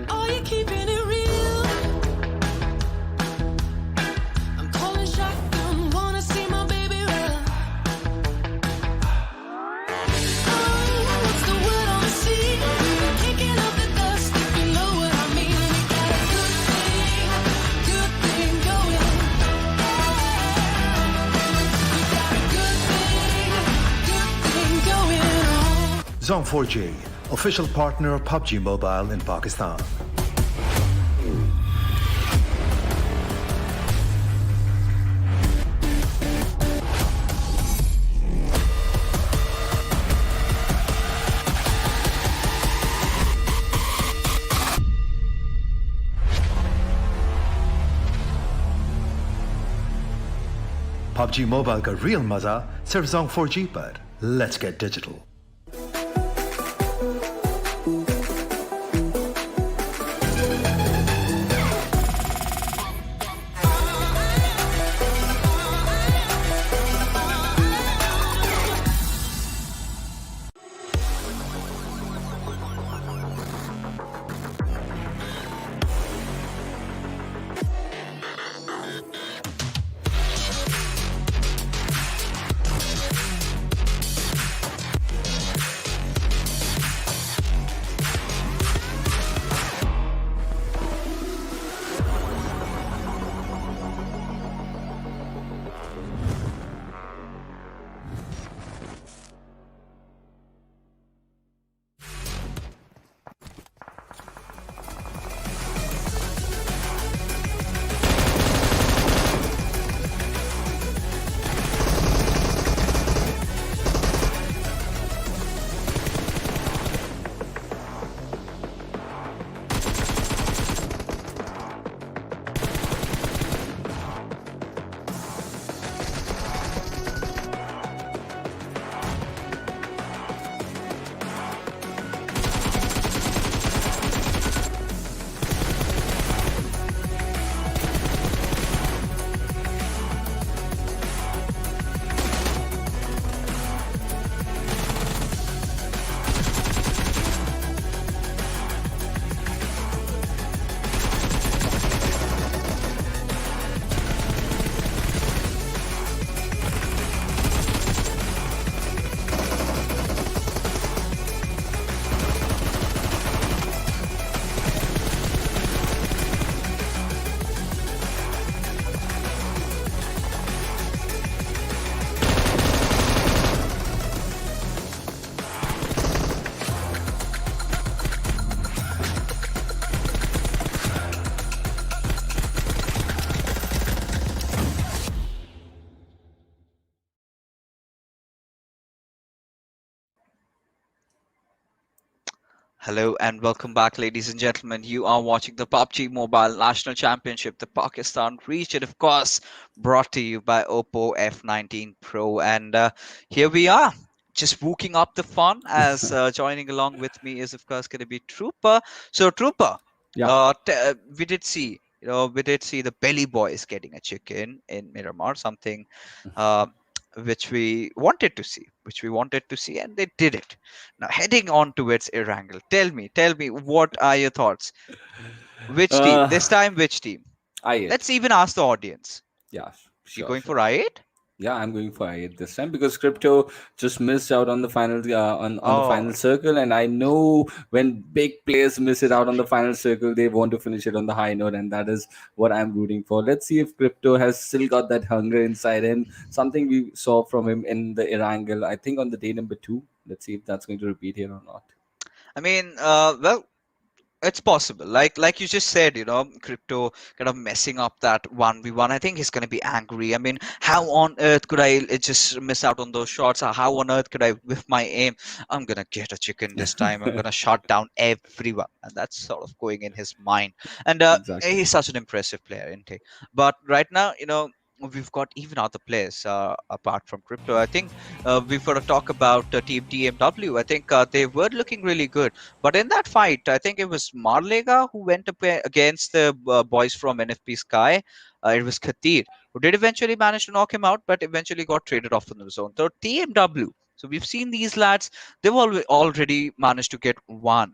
Are you keeping it real? I'm calling shotgun, wanna see my baby run. Oh, what's the word on the sea? Kicking up the dust, if you know what I mean. We got a good thing going. We got a good thing going on. Zone 4G, official partner of Pubg Mobile in Pakistan. PUBG Mobile का real मजा सिर्फ Zone 4G पर. Let's get digital. Hello and welcome back, ladies and gentlemen. You are watching the PUBG Mobile National Championship, the Pakistan region, of course, brought to you by Oppo F19 Pro. And here we are, just wooking up the fun. As joining along with me is, of course, going to be Trooper. So, Trooper, Yeah. we did see. We did see the Belly Boys getting a chicken in Miramar, something uh, which we wanted to see, and they did it. Now, heading on towards Erangel, tell me, what are your thoughts? Which team? Uh, This time, which team? I8. Let's even ask the audience. Yeah, You sure, going for sure. I8? Yeah, I'm going for I8 this time because Crypto just missed out on the final on the Oh, final circle, and I know when big players miss it out on the final circle, they want to finish it on the high note, and that is what I'm rooting for. Let's see if Crypto has still got that hunger inside him. Something we saw from him in the Erangel, I think on the day number 2. Let's see if that's going to repeat here or not. I mean, well, it's possible. Like you just said, Crypto kind of messing up that 1v1. I think he's going to be angry. I mean, how on earth could I just miss out on those shots? Or how on earth could I, with my aim, I'm going to get a chicken this time. I'm going to shut down everyone. And that's sort of going in his mind. And Exactly. he's such an impressive player, isn't he? But right now, we've got even other players apart from Crypto. I think we've got to talk about Team TMW. I think they were looking really good. But in that fight, I think it was Marlega who went up against the boys from NFP Sky. It was Khatir who did eventually manage to knock him out, but eventually got traded off in the zone. So TMW. So we've seen these lads; they've already managed to get one.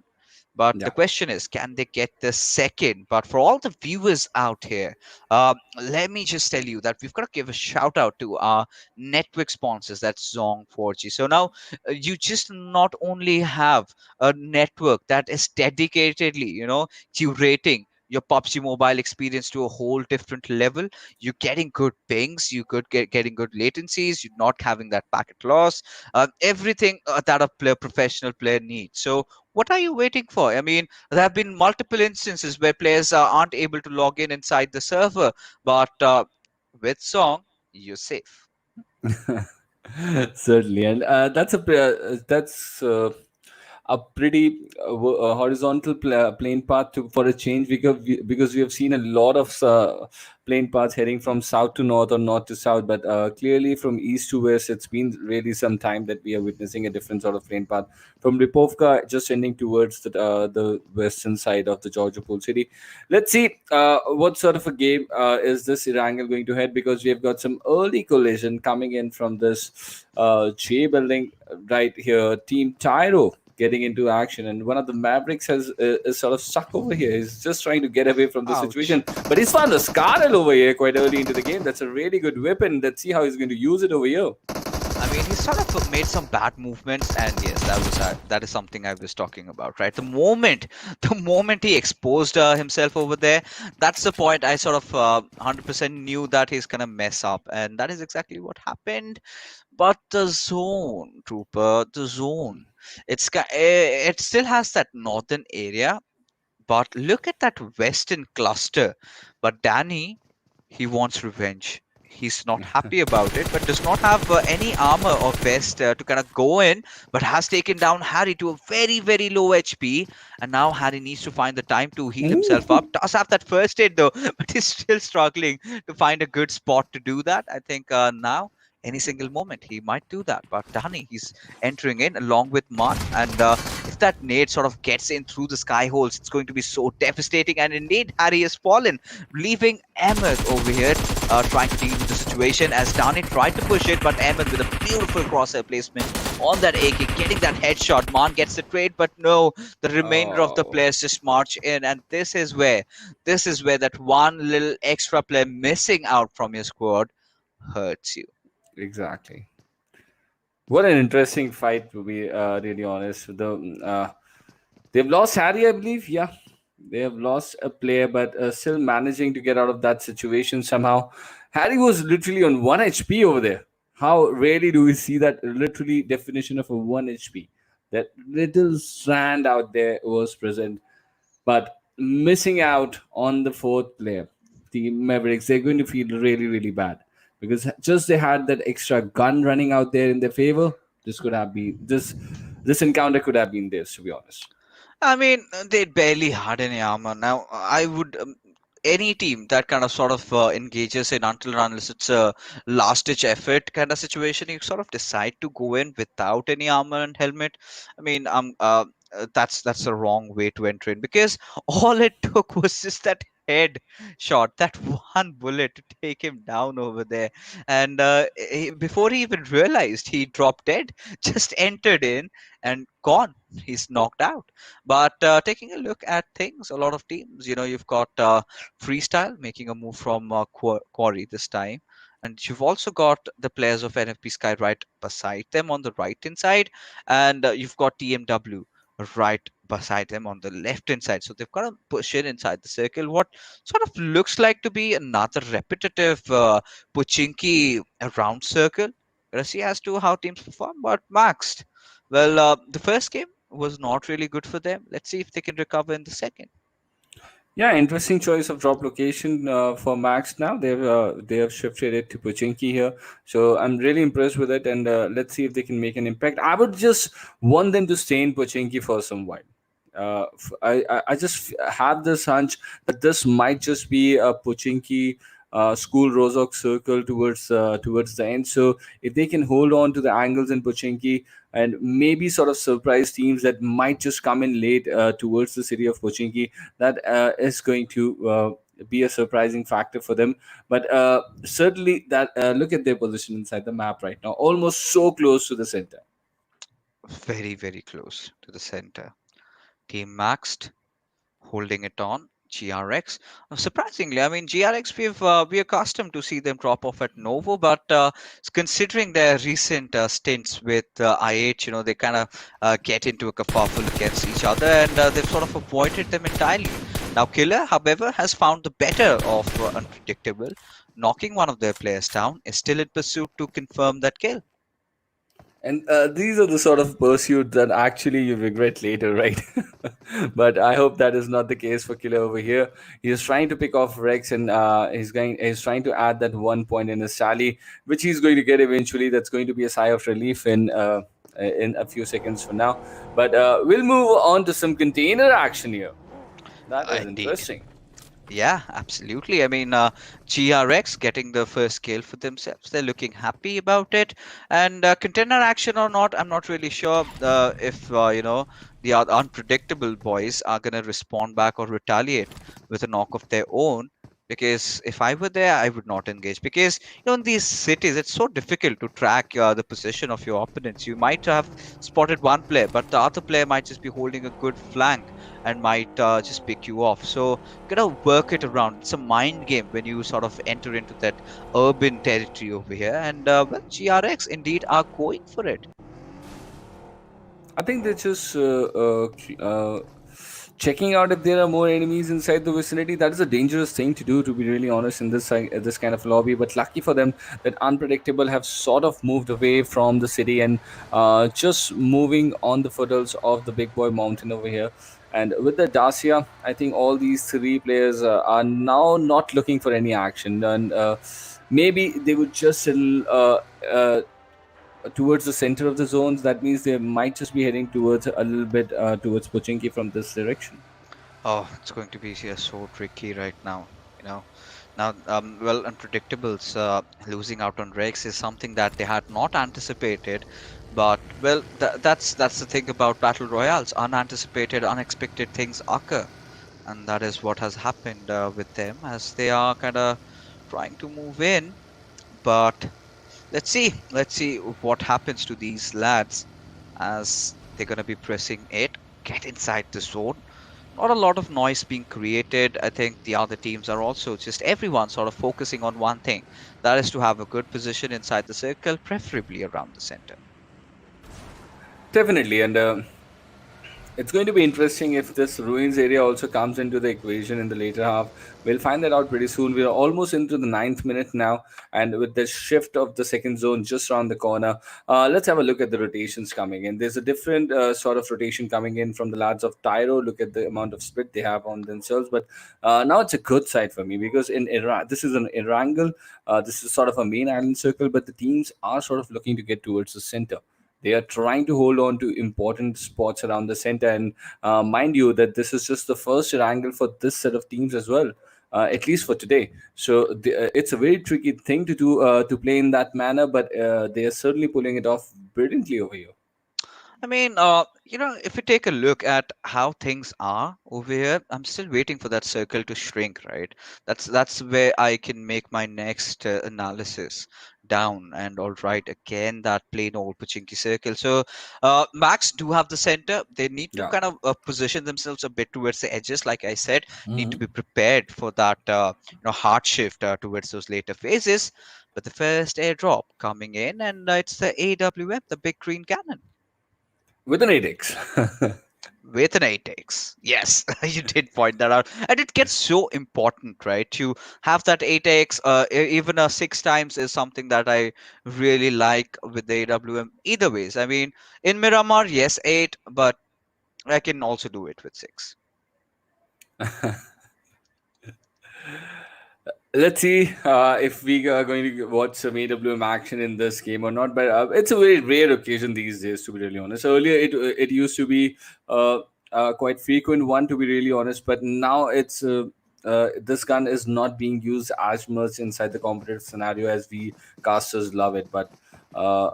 But the Yeah. question is, can they get the second? But for all the viewers out here, let me just tell you that we've got to give a shout out to our network sponsors. That's Zong 4G. So now you just not only have a network that is dedicatedly, curating your PUBG mobile experience to a whole different level. You're getting good pings, you could getting good latencies, you're not having that packet loss, everything that a professional player needs. So what are you waiting for? I mean, there have been multiple instances where players aren't able to log in inside the server, but with Song, you're safe. Certainly, and that's a pretty horizontal plane path for a change, because we have seen a lot of plane paths heading from south to north or north to south, but clearly from east to west, it's been really some time that we are witnessing a different sort of plane path from Lipovka just ending towards the western side of the Georgia Pool City. Let's see what sort of a game is this Erangel going to head, because we have got some early collision coming in from this J building right here. Team Tyro getting into action, and one of the Mavericks is sort of stuck over here. He's just trying to get away from the Ouch. situation, but he's found a Scarlet over here quite early into the game. That's a really good weapon. Let's see how he's going to use it over here. I mean, he sort of made some bad movements, and yes, that is something I was talking about, right? The moment he exposed himself over there, that's the point I sort of 100% knew that he's gonna mess up, and that is exactly what happened. But the zone, Trooper, the zone, it still has that northern area, but look at that western cluster. But Danny, he wants revenge. He's not happy about it, but does not have any armor or vest to kind of go in, but has taken down Harry to a very, very low HP. And now Harry needs to find the time to heal himself up. Ooh. Does have that first aid though, but he's still struggling to find a good spot to do that. I think now, any single moment, he might do that. But Danny, he's entering in along with Mark. And if that nade sort of gets in through the sky holes, it's going to be so devastating. And indeed, Harry has fallen, leaving Ahmed over here trying to deal with the situation as Dani tried to push it, but Ahmed with a beautiful crosshair placement on that AK, getting that headshot. Man gets the trade, but no, the remainder of the Oh, players just march in, and this is where that one little extra player missing out from your squad hurts you. exactly. What an interesting fight, to be really honest. They've lost Harry, I believe. Yeah, they have lost a player, but still managing to get out of that situation somehow. Harry was literally on 1 HP over there. How rarely do we see that literally definition of a 1 HP? That little strand out there was present, but missing out on the fourth player, the Mavericks, they're going to feel really, really bad, because just they had that extra gun running out there in their favor. This could have been this encounter could have been theirs, to be honest. I mean, they barely had any armor. Now, I would any team that kind of sort of engages in until and unless it's a last ditch effort kind of situation, you sort of decide to go in without any armor and helmet. I mean, that's the wrong way to enter in, because all it took was just that head shot, that one bullet to take him down over there, and before he even realized, he dropped dead. Just entered in and gone. He's knocked out. But taking a look at things, a lot of teams, you've got Freestyle making a move from Quarry this time. And you've also got the players of NFP Sky right beside them on the right hand side. And you've got TMW right beside them on the left hand side. So they've got to push in inside the circle. What sort of looks like to be another repetitive Pochinki round circle. Gonna see as to how teams perform, but maxed. Well, the first game was not really good for them. Let's see if they can recover in the second. Yeah, interesting choice of drop location for Max. Now they have shifted it to Pochinki here, so I'm really impressed with it. And let's see if they can make an impact. I would just want them to stay in Pochinki for some while. I just have this hunch that this might just be a Pochinki school Rozok circle towards the end. So if they can hold on to the angles in Pochinki and maybe sort of surprise teams that might just come in late towards the city of Pochinki, that is going to be a surprising factor for them. But certainly that look at their position inside the map right now, almost so close to the center. Very, very close to the center. Team maxed, holding it on. GRX. Surprisingly, I mean GRX, we're accustomed to see them drop off at Novo, but considering their recent stints with IH, they kind of get into a kerfuffle against each other, and they've sort of avoided them entirely. Now, Killer, however, has found the better of Unpredictable, knocking one of their players down, is still in pursuit to confirm that kill. And these are the sort of pursuits that actually you regret later, right? But I hope that is not the case for Killer over here. He is trying to pick off Rex, and he's trying to add that 1 point in his tally, which he's going to get eventually. That's going to be a sigh of relief in a few seconds from now. But we'll move on to some container action here. That is Indeed. interesting. Yeah, absolutely. I mean, GRX getting the first kill for themselves. They're looking happy about it. And contender action or not, I'm not really sure if, the unpredictable boys are going to respond back or retaliate with a knock of their own. Because if I were there, I would not engage. Because, in these cities, it's so difficult to track the position of your opponents. You might have spotted one player, but the other player might just be holding a good flank and might just pick you off. So, gotta work it around. It's a mind game when you sort of enter into that urban territory over here. And well, GRX indeed are going for it. I think they're just checking out if there are more enemies inside the vicinity. That is a dangerous thing to do, to be really honest, in this kind of lobby. But lucky for them that Unpredictable have sort of moved away from the city and just moving on the foothills of the Big Boy Mountain over here. And with the Dacia, I think all these three players are now not looking for any action, and maybe they would just settle towards the center of the zones. That means they might just be heading towards a little bit towards Pochinki from this direction. Oh, it's going to be so tricky right now. You know, now, well, Unpredictables losing out on Rex is something that they had not anticipated. But well, that's the thing about battle royales. Unanticipated, unexpected things occur, and that is what has happened with them as they are kind of trying to move in. But let's see what happens to these lads as they're gonna be pressing it. Get inside the zone. Not a lot of noise being created. I think the other teams are also just everyone sort of focusing on one thing, that is to have a good position inside the circle, preferably around the center. Definitely, and it's going to be interesting if this ruins area also comes into the equation in the later half. We'll find that out pretty soon. We're almost into the ninth minute now, and with the shift of the second zone just around the corner, let's have a look at the rotations coming in. There's a different sort of rotation coming in from the lads of Tyro. Look at the amount of split they have on themselves, but now it's a good side for me because in Iran, this is an Erangel. This is sort of a main island circle, but the teams are sort of looking to get towards the center. They are trying to hold on to important spots around the center. And mind you, that this is just the first Erangel for this set of teams as well. At least for today, so it's a very tricky thing to play in that manner. But they are certainly pulling it off brilliantly over here. I mean, if you take a look at how things are over here, I'm still waiting for that circle to shrink, right? That's where I can make my next analysis down. And all right, again, that plain old Pachinki circle. So, Max do have the center. They need to Yeah. kind of position themselves a bit towards the edges, like I said. Need to Mhm. be prepared for that, hard shift towards those later phases. But the first airdrop coming in, and it's the AWM, the big green cannon. With an 8x. With an 8x. Yes, you did point that out. And it gets so important, right? To have that 8x, even a 6 times is something that I really like with the AWM. Either ways, I mean, in Miramar, yes, 8, but I can also do it with 6. Let's see if we are going to watch some AWM action in this game or not. But it's a very rare occasion these days, to be really honest. Earlier, it used to be quite frequent one, to be really honest. But now this gun is not being used as much inside the competitive scenario as we casters love it. But uh,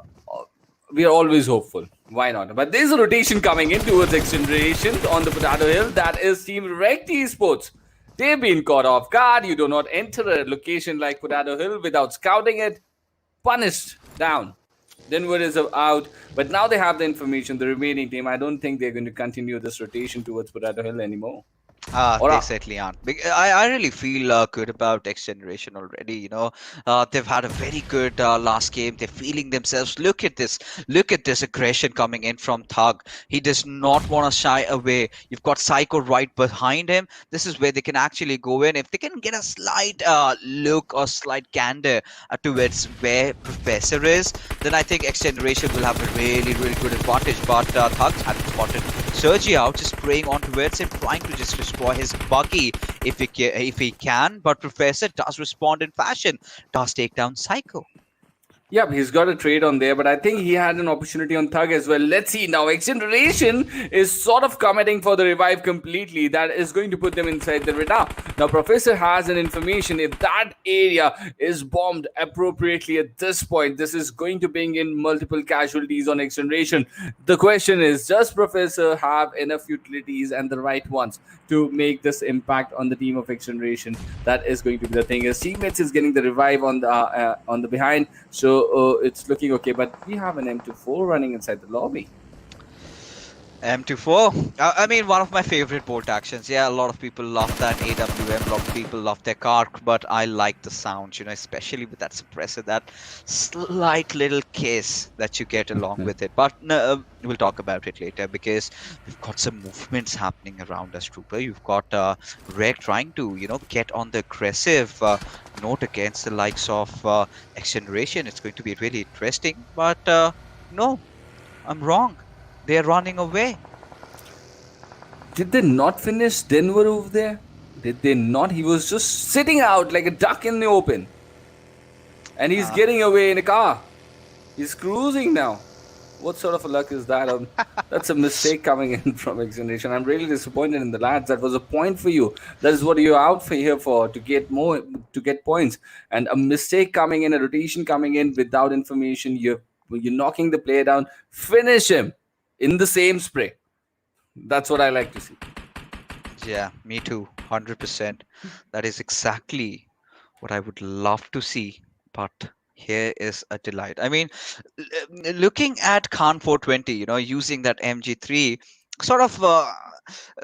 we are always hopeful. Why not? But there's a rotation coming in towards XGeneration on the Potato Hill. That is Team Rect Esports. They've been caught off guard. You do not enter a location like Potato Hill without scouting it. Punished down. Denver is out, but now they have the information. The remaining team, I don't think they're going to continue this rotation towards Potato Hill anymore. Or They certainly aren't. I really feel good about X Generation already. They've had a very good last game. They're feeling themselves. Look at this. Look at this aggression coming in from Thug. He does not want to shy away. You've got Psycho right behind him. This is where they can actually go in. If they can get a slight look or slight candor towards where Professor is, then I think X Generation will have a really, really good advantage. But Thug hadn't spotted Sergi out, just spraying on towards him, trying to just destroy his buggy if he can. But Professor does respond in fashion, does take down Psycho. Yep, he's got a trade on there, but I think he had an opportunity on Thug as well. Let's see now. XGeneration is sort of committing for the revive completely. That is going to put them inside the radar. Now, Professor has an information. If that area is bombed appropriately at this point, this is going to bring in multiple casualties on XGeneration. The question is, does Professor have enough utilities and the right ones to make this impact on the team of XGeneration? That is going to be the thing. His teammates is getting the revive on the behind, so it's looking okay, but we have an M24 running inside the lobby. M24. I mean, one of my favorite bolt actions. Yeah, a lot of people love that AWM. A lot of people love their Kark, but I like the sound, especially with that suppressor, that slight little kiss that you get along with it. But no, we'll talk about it later because we've got some movements happening around us, Trooper. You've got Red trying to, get on the aggressive note against the likes of X Generation. It's going to be really interesting, but no, I'm wrong. They're running away. Did they not finish Denver over there? Did they not? He was just sitting out like a duck in the open. And he's getting away in a car. He's cruising now. What sort of a luck is that? That's a mistake coming in from XGeneration. I'm really disappointed in the lads. That was a point for you. That is what you're out for here for, to get points. And a mistake coming in, a rotation coming in without information. You're knocking the player down. Finish him in the same spray. That's what I like to see. Yeah, me too. 100%. That is exactly what I would love to see. But here is a delight. I mean, looking at Khan 420, using that MG3 sort of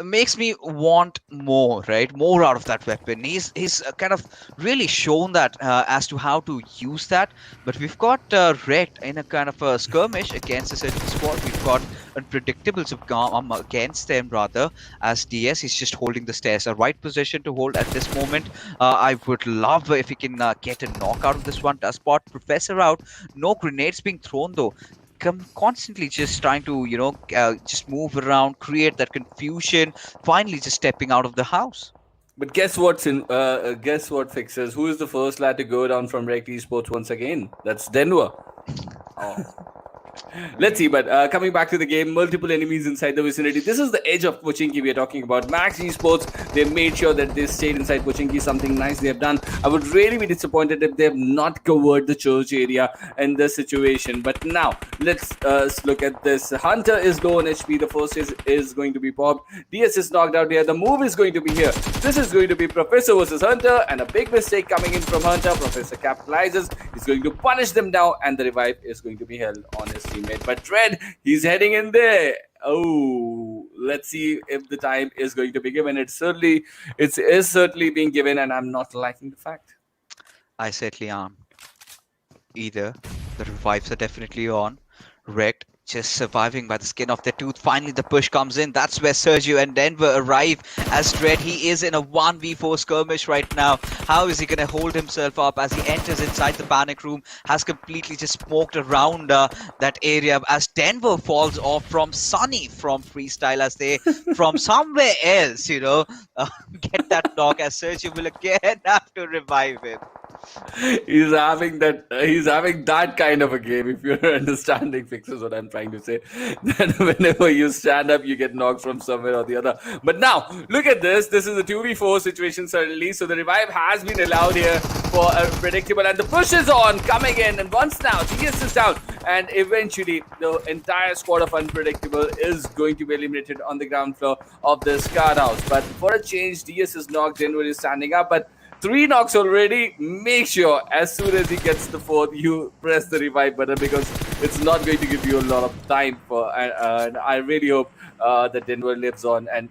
makes me want more, right? More out of that weapon. He's kind of really shown that as to how to use that. But we've got Red in a kind of a skirmish against a certain squad. We've got Unpredictables have gone against them rather, as DS is just holding the stairs. A right position to hold at this moment. I would love if he can get a knock out of this one. Does spot Professor out. No grenades being thrown though. Constantly just trying to just move around, create that confusion, finally just stepping out of the house. But guess what fixes? Who is the first lad to go down from Rec Esports once again? That's Denver. Oh, Let's see, but coming back to the game, multiple enemies inside the vicinity. This is the edge of Pochinki we are talking about. Max Esports, they made sure that they stayed inside Pochinki, something nice they have done. I would really be disappointed if they have not covered the church area in this situation. But now, let's look at this. Hunter is low on HP. The first is going to be popped. DS is knocked out here. The move is going to be here. This is going to be Professor versus Hunter, and a big mistake coming in from Hunter. Professor capitalizes. He's going to punish them now, and the revive is going to be held on his teammate. But Dread, he's heading in there. Oh, let's see if the time is going to be given. It is certainly being given, and I'm not liking the fact. I certainly am. Either the revives are definitely on. Wrecked, just surviving by the skin of their tooth. Finally, the push comes in. That's where Sergio and Denver arrive. As Dread, he is in a 1v4 skirmish right now. How is he going to hold himself up as he enters inside the panic room? Has completely just smoked around that area as Denver falls off from Sunny from Freestyle as they from somewhere else, get that knock as Sergio will again have to revive him. He's having that kind of a game. If you're understanding, fixes what I'm trying to say. Then whenever you stand up, you get knocked from somewhere or the other. But now look at this. This is a 2v4 situation certainly. So the revive has been allowed here for a predictable, and the push is on, coming in. And once now, DS is down, and eventually the entire squad of Unpredictable is going to be eliminated on the ground floor of this card house. But for a change, DS is knocked. Denver is standing up, but 3 knocks already. Make sure as soon as he gets the 4th, you press the revive button, because it's not going to give you a lot of time for. And I really hope that Denver lives on, and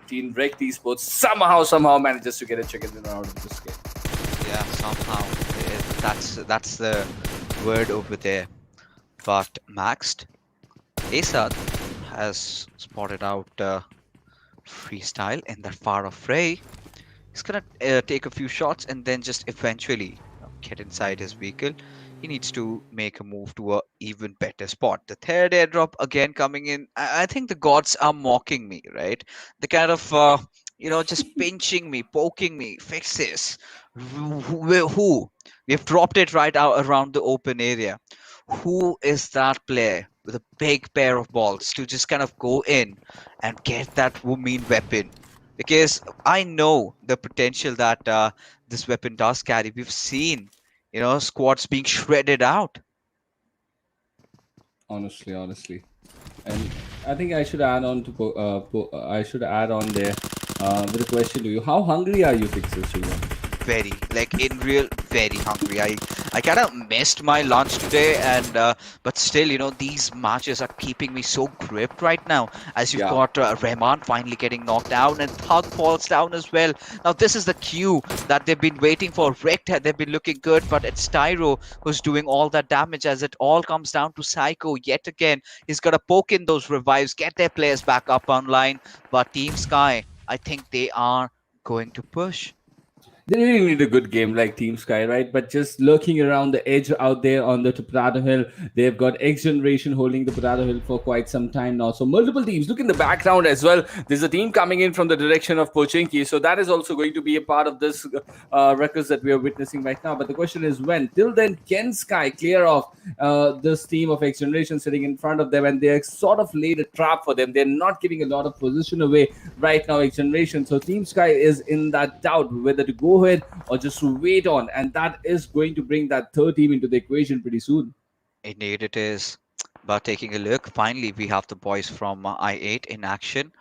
Team Wrecked Esports somehow manages to get a chicken dinner out of this game. Yeah, somehow. That's the word over there. But Maxed, Asad has spotted out Freestyle in that far off fray. He's gonna take a few shots and then just eventually get inside his vehicle. He needs to make a move to a even better spot. The third airdrop again coming in. I think the gods are mocking me, right? The kind of just pinching me, poking me. Fix this. Who? We've dropped it right out around the open area. Who is that player with a big pair of balls to just kind of go in and get that mean weapon? Because I know the potential that this weapon does carry. We've seen, squads being shredded out. Honestly, and I think I should add on to I should add on there with a question to you. How hungry are you, Fixes? Very, in real, very hungry. I kind of missed my lunch today, and but still, these matches are keeping me so gripped right now. As you've got Rahman finally getting knocked down, and Thug falls down as well. Now this is the cue that they've been waiting for. Wrecked, they've been looking good, but it's Tyro who's doing all that damage, as it all comes down to Psycho yet again. He's got to poke in those revives, get their players back up online. But Team Sky, I think they are going to push. They really need a good game like Team Sky, right? But just lurking around the edge out there on the Potato Hill, they've got XGeneration holding the Potato Hill for quite some time now. So multiple teams. Look in the background as well. There's a team coming in from the direction of Pochinki. So that is also going to be a part of this records that we are witnessing right now. But the question is when? Till then, can Sky clear off this team of XGeneration sitting in front of them? And they're sort of laid a trap for them. They're not giving a lot of position away right now, XGeneration. So Team Sky is in that doubt whether to go ahead or just to wait on, and that is going to bring that third team into the equation pretty soon. Indeed it is. But taking a look, finally we have the boys from I8 in action.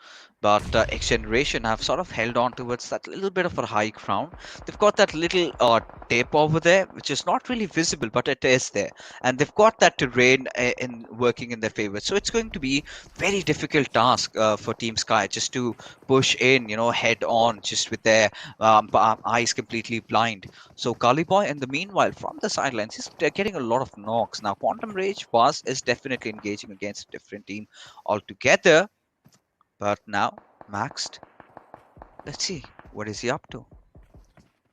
But XGeneration have sort of held on towards that little bit of a high ground. They've got that little tape over there, which is not really visible, but it is there. And they've got that terrain in working in their favor. So it's going to be very difficult task for Team Sky just to push in, head on, just with their eyes completely blind. So Gully Boy, in the meanwhile, from the sidelines, he's getting a lot of knocks. Now, Quantum Rage is definitely engaging against a different team altogether. But now, Maxed, let's see, what is he up to?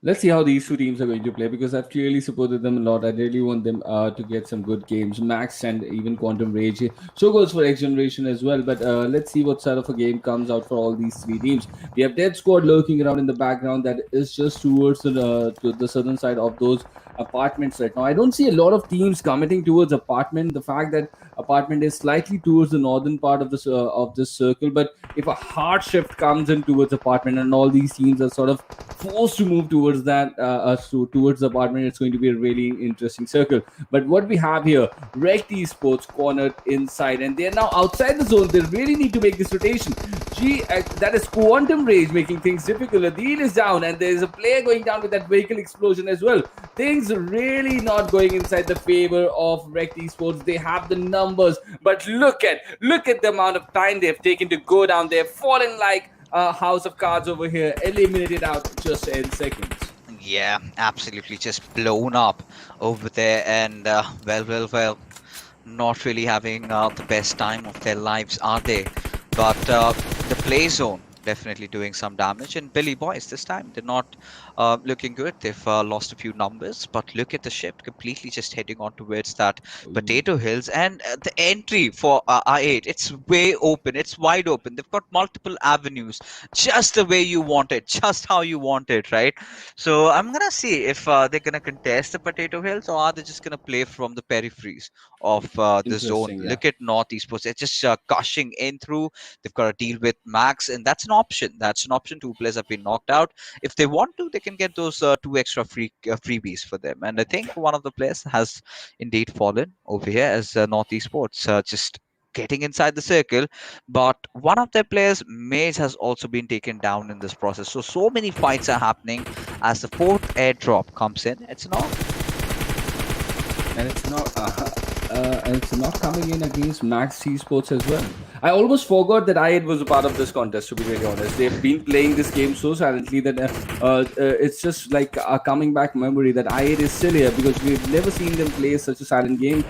Let's see how these two teams are going to play because I've clearly supported them a lot. I really want them to get some good games. Max and even Quantum Rage. So goes for X Generation as well. But let's see what sort of a game comes out for all these three teams. We have Dead Squad lurking around in the background that is just towards to the southern side of those apartments right now. I don't see a lot of teams committing towards apartment. The fact that apartment is slightly towards the northern part of this circle, but if a hard shift comes in towards apartment and all these teams are sort of forced to move towards towards the apartment, it's going to be a really interesting circle. But what we have here, Rect Esports cornered inside, and they're now outside the zone. They really need to make this rotation. That is Quantum Rage making things difficult. Adil is down, and there is a player going down with that vehicle explosion as well. Things really not going inside the favor of Rect Esports. They have the numbers, but look at the amount of time they've taken to go down. They've fallen like a house of cards over here, eliminated out just in seconds. Yeah, absolutely, just blown up over there, and well, not really having the best time of their lives, are they? But the play zone definitely doing some damage, and Billy Boys this time they're not looking good. They've lost a few numbers, but look at the ship completely just heading on towards that potato hills, and the entry for I8, it's way open, it's wide open. They've got multiple avenues, just the way you want it, just how you want it, right? So I'm gonna see if they're gonna contest the potato hills, or are they just gonna play from the peripheries of the zone. Interesting, yeah. Look at North Esports, they're just gushing in through. They've got to deal with Max, and that's an option. That's an option. Two players have been knocked out. If they want to, they can get those two extra freebies for them. And I think one of the players has indeed fallen over here as North Esports just getting inside the circle. But one of their players, Mage, has also been taken down in this process. So many fights are happening as the fourth airdrop comes in. It's not. And it's not coming in against Max Esports as well. I almost forgot that I8 was a part of this contest, to be very honest. They've been playing this game so silently that it's just like a coming back memory that I8 is still here, because we've never seen them play such a silent game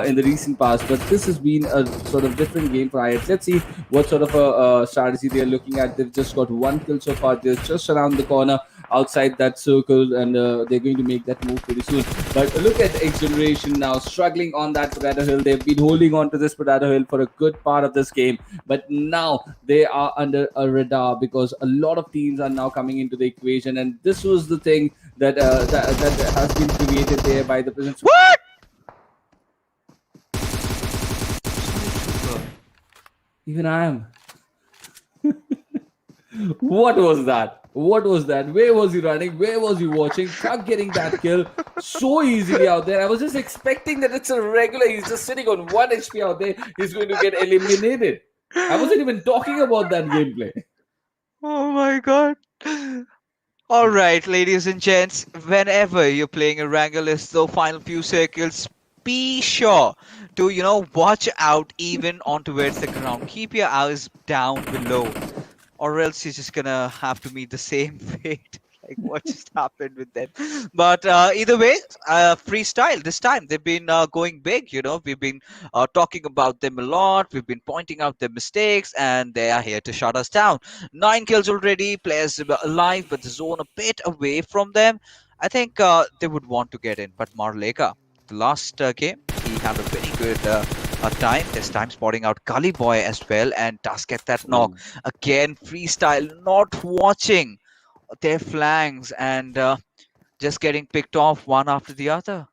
in the recent past. But this has been a sort of different game for I8. Let's see what sort of a strategy they're looking at. They've just got one kill so far. They're just around the corner outside that circle, and they're going to make that move pretty soon. But look at XGeneration now struggling on that potato hill. They've been holding on to this potato hill for a good part of this game, but now they are under a radar because a lot of teams are now coming into the equation, and this was the thing that that has been created there by the presence. What? Even I am. What was that? What was that? Where was he running? Where was he watching? Chuck getting that kill so easily out there. I was just expecting that it's a regular. He's just sitting on 1 HP out there. He's going to get eliminated. I wasn't even talking about that gameplay. Oh my god. All right, ladies and gents, whenever you're playing Erangel, it's the final few circles, be sure to, watch out even on towards the ground. Keep your eyes down below, or else you're just gonna have to meet the same fate. Like what just happened with them. But either way, freestyle this time. They've been going big. We've been talking about them a lot. We've been pointing out their mistakes, and they are here to shut us down. 9 kills already. Players alive, but the zone a bit away from them. I think they would want to get in. But Marleka, the last game, he had a very good time. This time spotting out Gully Boy as well, and does get that knock. Again, freestyle, not watching their flanks, and just getting picked off one after the other.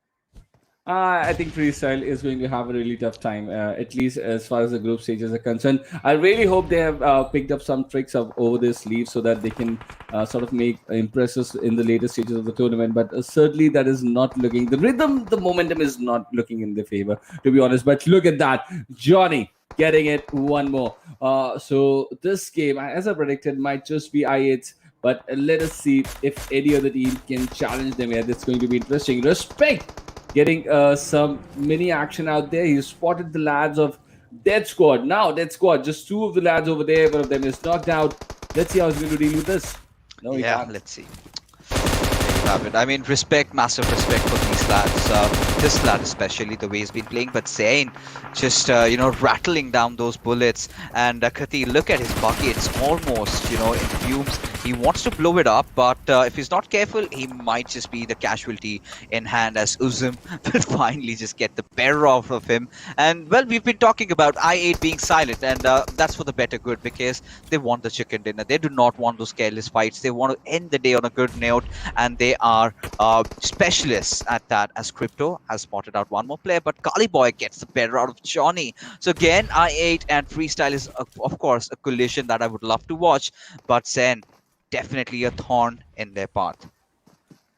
I think Freestyle is going to have a really tough time, at least as far as the group stages are concerned. I really hope they have picked up some tricks over their sleeve so that they can sort of make impresses in the later stages of the tournament. But certainly that is not looking, the momentum is not looking in their favor, to be honest. But look at that, Johnny getting it one more. So this game, as I predicted, might just be I8's. But let us see if any other team can challenge them here. That's going to be interesting. Respect getting some mini action out there. He spotted the lads of Dead Squad. Now, Dead Squad, just 2 of the lads over there. One of them is knocked out. Let's see how he's going to deal with this. No, he can't. Let's see. Have it. I mean, massive respect for these lads. This lad especially, the way he's been playing. But Zayn just, rattling down those bullets. And Kati, look at his bucket. It's almost, in fumes. He He wants to blow it up, but if he's not careful, he might just be the casualty in hand as Uzum will finally just get the better off of him. And well, we've been talking about I8 being silent, and that's for the better good, because they want the chicken dinner. They do not want those careless fights. They want to end the day on a good note, and they are specialists at that, as Crypto has spotted out one more player, but Kali Boy gets the better out of Johnny. So again, I8 and Freestyle is of course a collision that I would love to watch, but Zen, definitely a thorn in their path.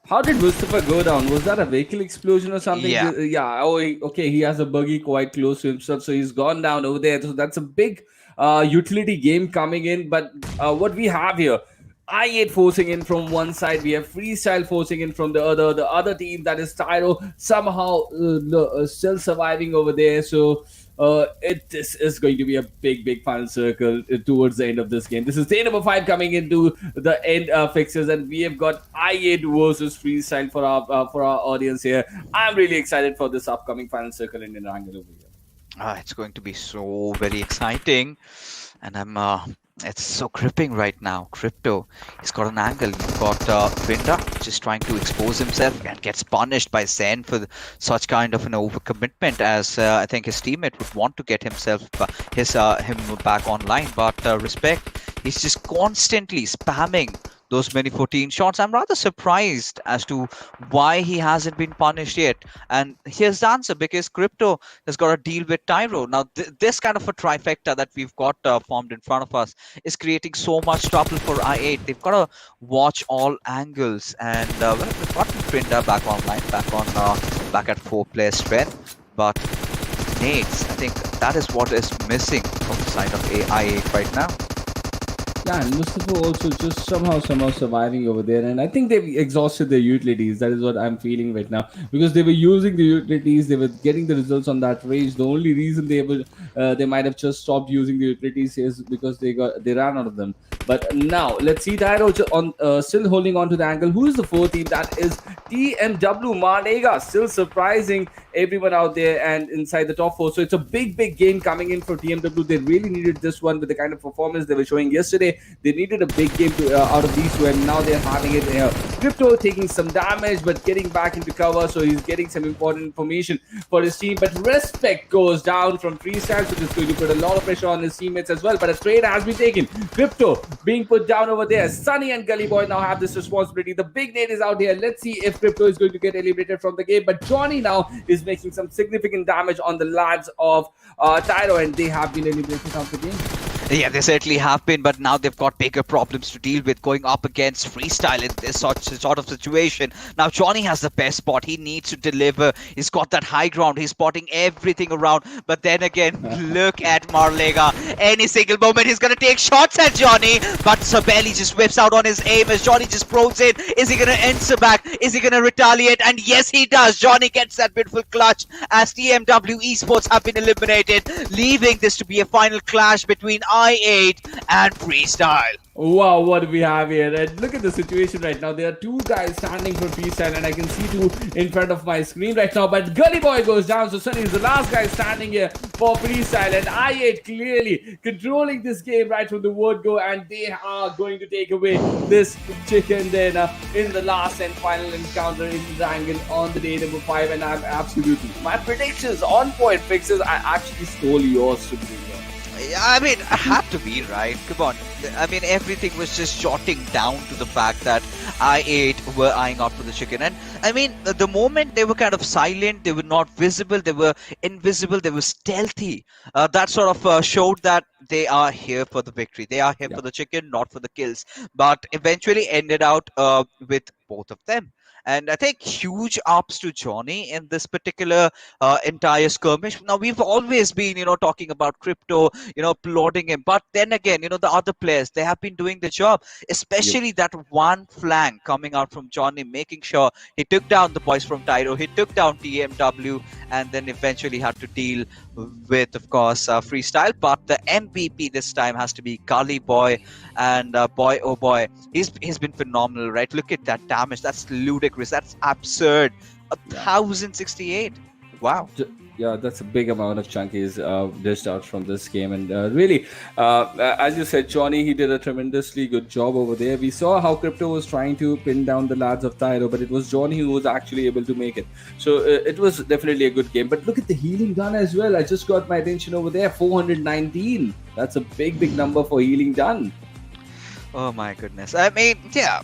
How did Mustafa go down? Was that a vehicle explosion or something? Yeah. Yeah. Oh, okay. He has a buggy quite close to himself, so he's gone down over there. So that's a big utility game coming in. But what we have here, I8 forcing in from one side, we have Freestyle forcing in from the other. The other team, that is Tyro, somehow still surviving over there. So this is going to be a big final circle towards the end of this game. This is day number 5 coming into the end fixes, and we have got I8 versus Freestyle for our audience here. I'm really excited for this upcoming final circle in Erangel over here. It's going to be so very exciting, and it's so gripping right now. Crypto, he's got an angle. You've got Finda just trying to expose himself and gets punished by Zen for such kind of an overcommitment, as I think his teammate would want to get him back online. But respect, he's just constantly spamming those many 14 shots. I'm rather surprised as to why he hasn't been punished yet. And here's the answer: because Crypto has got to deal with Tyro. Now, this kind of a trifecta that we've got formed in front of us is creating so much trouble for I8. They've got to watch all angles. And well, they've got Frinda back online, back at 4-player strength. But nades, I think that is what is missing from the side of I8 right now. Yeah, and Mustafa also just somehow surviving over there, and I think they've exhausted their utilities. That is what I'm feeling right now, because they were using the utilities, they were getting the results on that range. The only reason they might have just stopped using the utilities is because they ran out of them. But now let's see Tyro still holding on to the angle. Who is the 4th team? That is TMW Marlega, still surprising everyone out there and inside the top 4. So it's a big game coming in for TMW. They really needed this one with the kind of performance they were showing yesterday. They needed a big game out of these two, and now they're having it here. Crypto taking some damage but getting back into cover, so he's getting some important information for his team. But respect goes down from Freestyle, so this is going to put a lot of pressure on his teammates as well. But a trade has been taken. Crypto being put down over there. Sunny and Gully Boy now have this responsibility. The big nade is out here. Let's see if Crypto is going to get eliminated from the game. But Johnny now is making some significant damage on the lads of Tyro, and they have been eliminated out of the game. Yeah, they certainly have been, but now they've got bigger problems to deal with going up against Freestyle in this sort of situation. Now, Johnny has the best spot. He needs to deliver. He's got that high ground. He's spotting everything around. But then again, look at Marlega. Any single moment, he's going to take shots at Johnny. But Sabelli just whips out on his aim as Johnny just probes in. Is he going to answer back? Is he going to retaliate? And yes, he does. Johnny gets that beautiful clutch as TMW Esports have been eliminated, leaving this to be a final clash between I8 and Freestyle. Wow, what do we have here? And look at the situation right now. There are 2 guys standing for Freestyle, and I can see 2 in front of my screen right now. But Gully Boy goes down, so Sunny is the last guy standing here for Freestyle. And I8 clearly controlling this game right from the word go, and they are going to take away this chicken dinner in the last and final encounter in Erangel on the day number 5. And I'm absolutely, my predictions on point fixes, I actually stole yours to do. I mean, I had to be right. Come on. I mean, everything was just jotting down to the fact that I8 were eyeing out for the chicken. And I mean, the moment they were kind of silent, they were not visible, they were invisible, they were stealthy. That sort of showed that they are here for the victory. They are here for the chicken, not for the kills. But eventually ended out with both of them. And I think huge ups to Johnny in this particular entire skirmish. Now, we've always been, talking about Crypto, applauding him. But then again, the other players, they have been doing the job, especially that one flank coming out from Johnny, making sure he took down the boys from Tyro, he took down TMW, and then eventually had to deal with, of course, Freestyle. But the MVP this time has to be Kali Boy, and boy, oh boy, he's been phenomenal, right? Look at that damage. That's ludicrous. That's absurd. 1068. Wow. Yeah, that's a big amount of chunkies dished out from this game. And really, as you said, Johnny, he did a tremendously good job over there. We saw how Crypto was trying to pin down the lads of Tyro, but it was Johnny who was actually able to make it. So it was definitely a good game. But look at the healing done as well. I just got my attention over there, 419. That's a big number for healing done. Oh my goodness. I mean, yeah,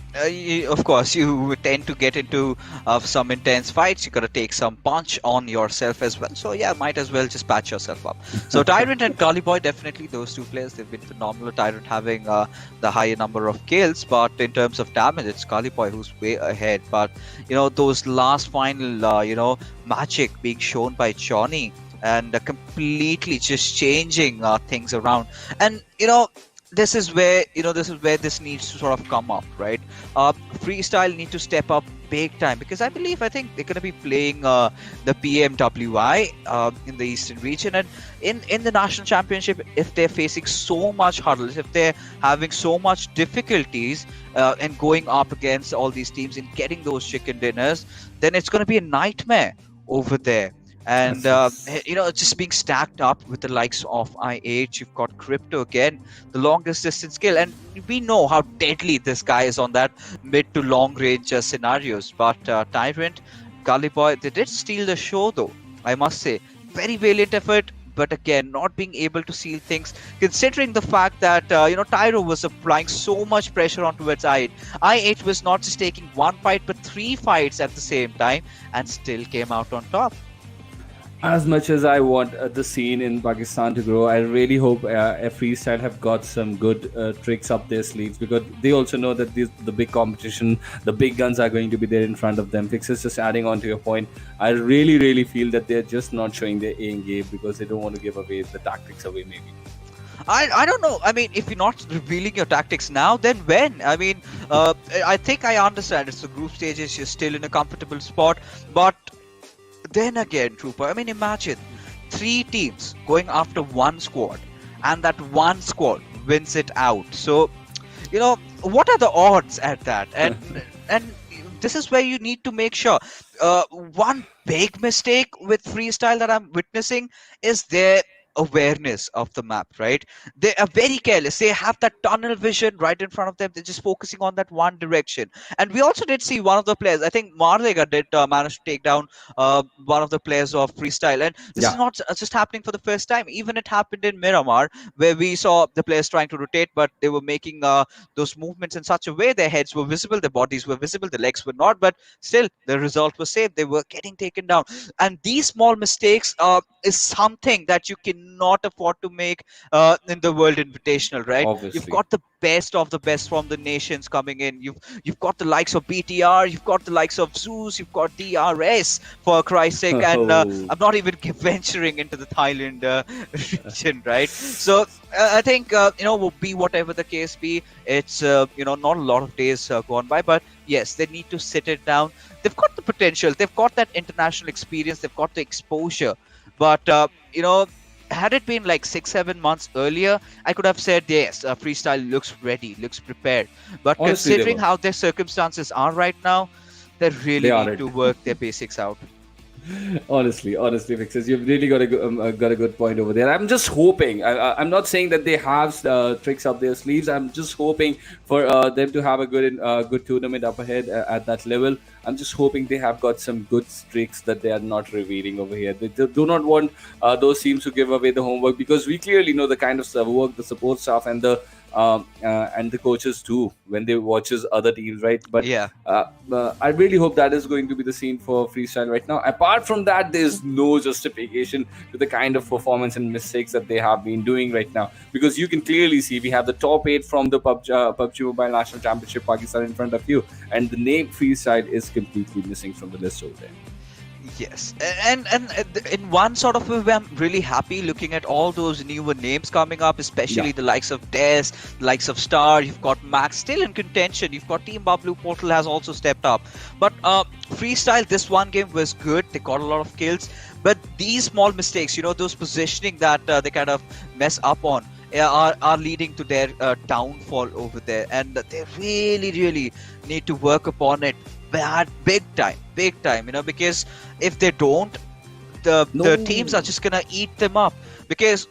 of course, you tend to get into some intense fights. You got to take some punch on yourself as well. So, yeah, might as well just patch yourself up. So, Tyrant and Gullyboy, definitely those two players, they've been phenomenal. Tyrant having the higher number of kills, but in terms of damage, it's Gullyboy who's way ahead. But, those last final, magic being shown by Johnny and completely just changing things around. And, this is where this needs to sort of come up, right? Freestyle need to step up big time, because I think they're going to be playing the PMWI in the Eastern region, and in the national championship, if they're facing so much hurdles, if they're having so much difficulties and going up against all these teams and getting those chicken dinners, then it's going to be a nightmare over there. And just being stacked up with the likes of IH, you've got Crypto again, the longest distance skill, and we know how deadly this guy is on that mid to long range scenarios. But Tyrant, Gullyboy, they did steal the show though, I must say. Very valiant effort, but again, not being able to seal things, considering the fact that Tyro was applying so much pressure onto its IH. IH was not just taking one fight but 3 fights at the same time, and still came out on top. As much as I want the scene in Pakistan to grow, I really hope Freestyle have got some good tricks up their sleeves, because they also know that the big competition, the big guns are going to be there in front of them. Fixes, just adding on to your point, I really feel that they're just not showing their A game because they don't want to give away the tactics away, maybe. I don't know. I mean, if you're not revealing your tactics now, then when? I mean, I think I understand it's the group stages, you're still in a comfortable spot, but then again, Trooper, I mean, imagine 3 teams going after 1 squad, and that 1 squad wins it out. So, what are the odds at that? And this is where you need to make sure. One big mistake with Freestyle that I'm witnessing is their awareness of the map, right? They are very careless. They have that tunnel vision right in front of them. They're just focusing on that one direction. And we also did see one of the players, I think Marlega did manage to take down one of the players of Freestyle. And this is not just happening for the first time. Even it happened in Miramar, where we saw the players trying to rotate, but they were making those movements in such a way their heads were visible, their bodies were visible, their legs were not, but still the result was safe. They were getting taken down. And these small mistakes is something that you cannot afford to make in the World Invitational, right? Obviously. You've got the best of the best from the nations coming in. You've got the likes of BTR, you've got the likes of Zeus, you've got DRS, for Christ's sake, and I'm not even venturing into the Thailand region, right? So I think will be whatever the case be. It's not a lot of days gone by, but yes, they need to sit it down. They've got the potential, they've got that international experience, they've got the exposure, but had it been like 6-7 months earlier, I could have said yes, Freestyle looks ready, looks prepared. But Honestly, considering how their circumstances are right now, they really need to work their basics out. Honestly, Fixes, you've really got a good point over there. I'm just hoping. I'm not saying that they have tricks up their sleeves. I'm just hoping for them to have a good tournament up ahead at that level. I'm just hoping they have got some good tricks that they are not revealing over here. They do not want those teams to give away the homework, because we clearly know the kind of work the support staff and the coaches do when they watches other teams, right? But yeah, I really hope that is going to be the scene for Freestyle right now. Apart from that, there's no justification to the kind of performance and mistakes that they have been doing right now, because you can clearly see we have the top 8 from the PUBG Mobile National Championship Pakistan in front of you, and the name Freestyle is completely missing from the list over there. Yes, and in one sort of way, I'm really happy looking at all those newer names coming up, especially the likes of Des, the likes of Star. You've got Max still in contention. You've got Team Bablu Portal has also stepped up. But Freestyle, this one game was good. They got a lot of kills. But these small mistakes, those positioning that they kind of mess up on, are leading to their downfall over there. And they really need to work upon it big time, because if they don't, the teams are No. just gonna eat them up, because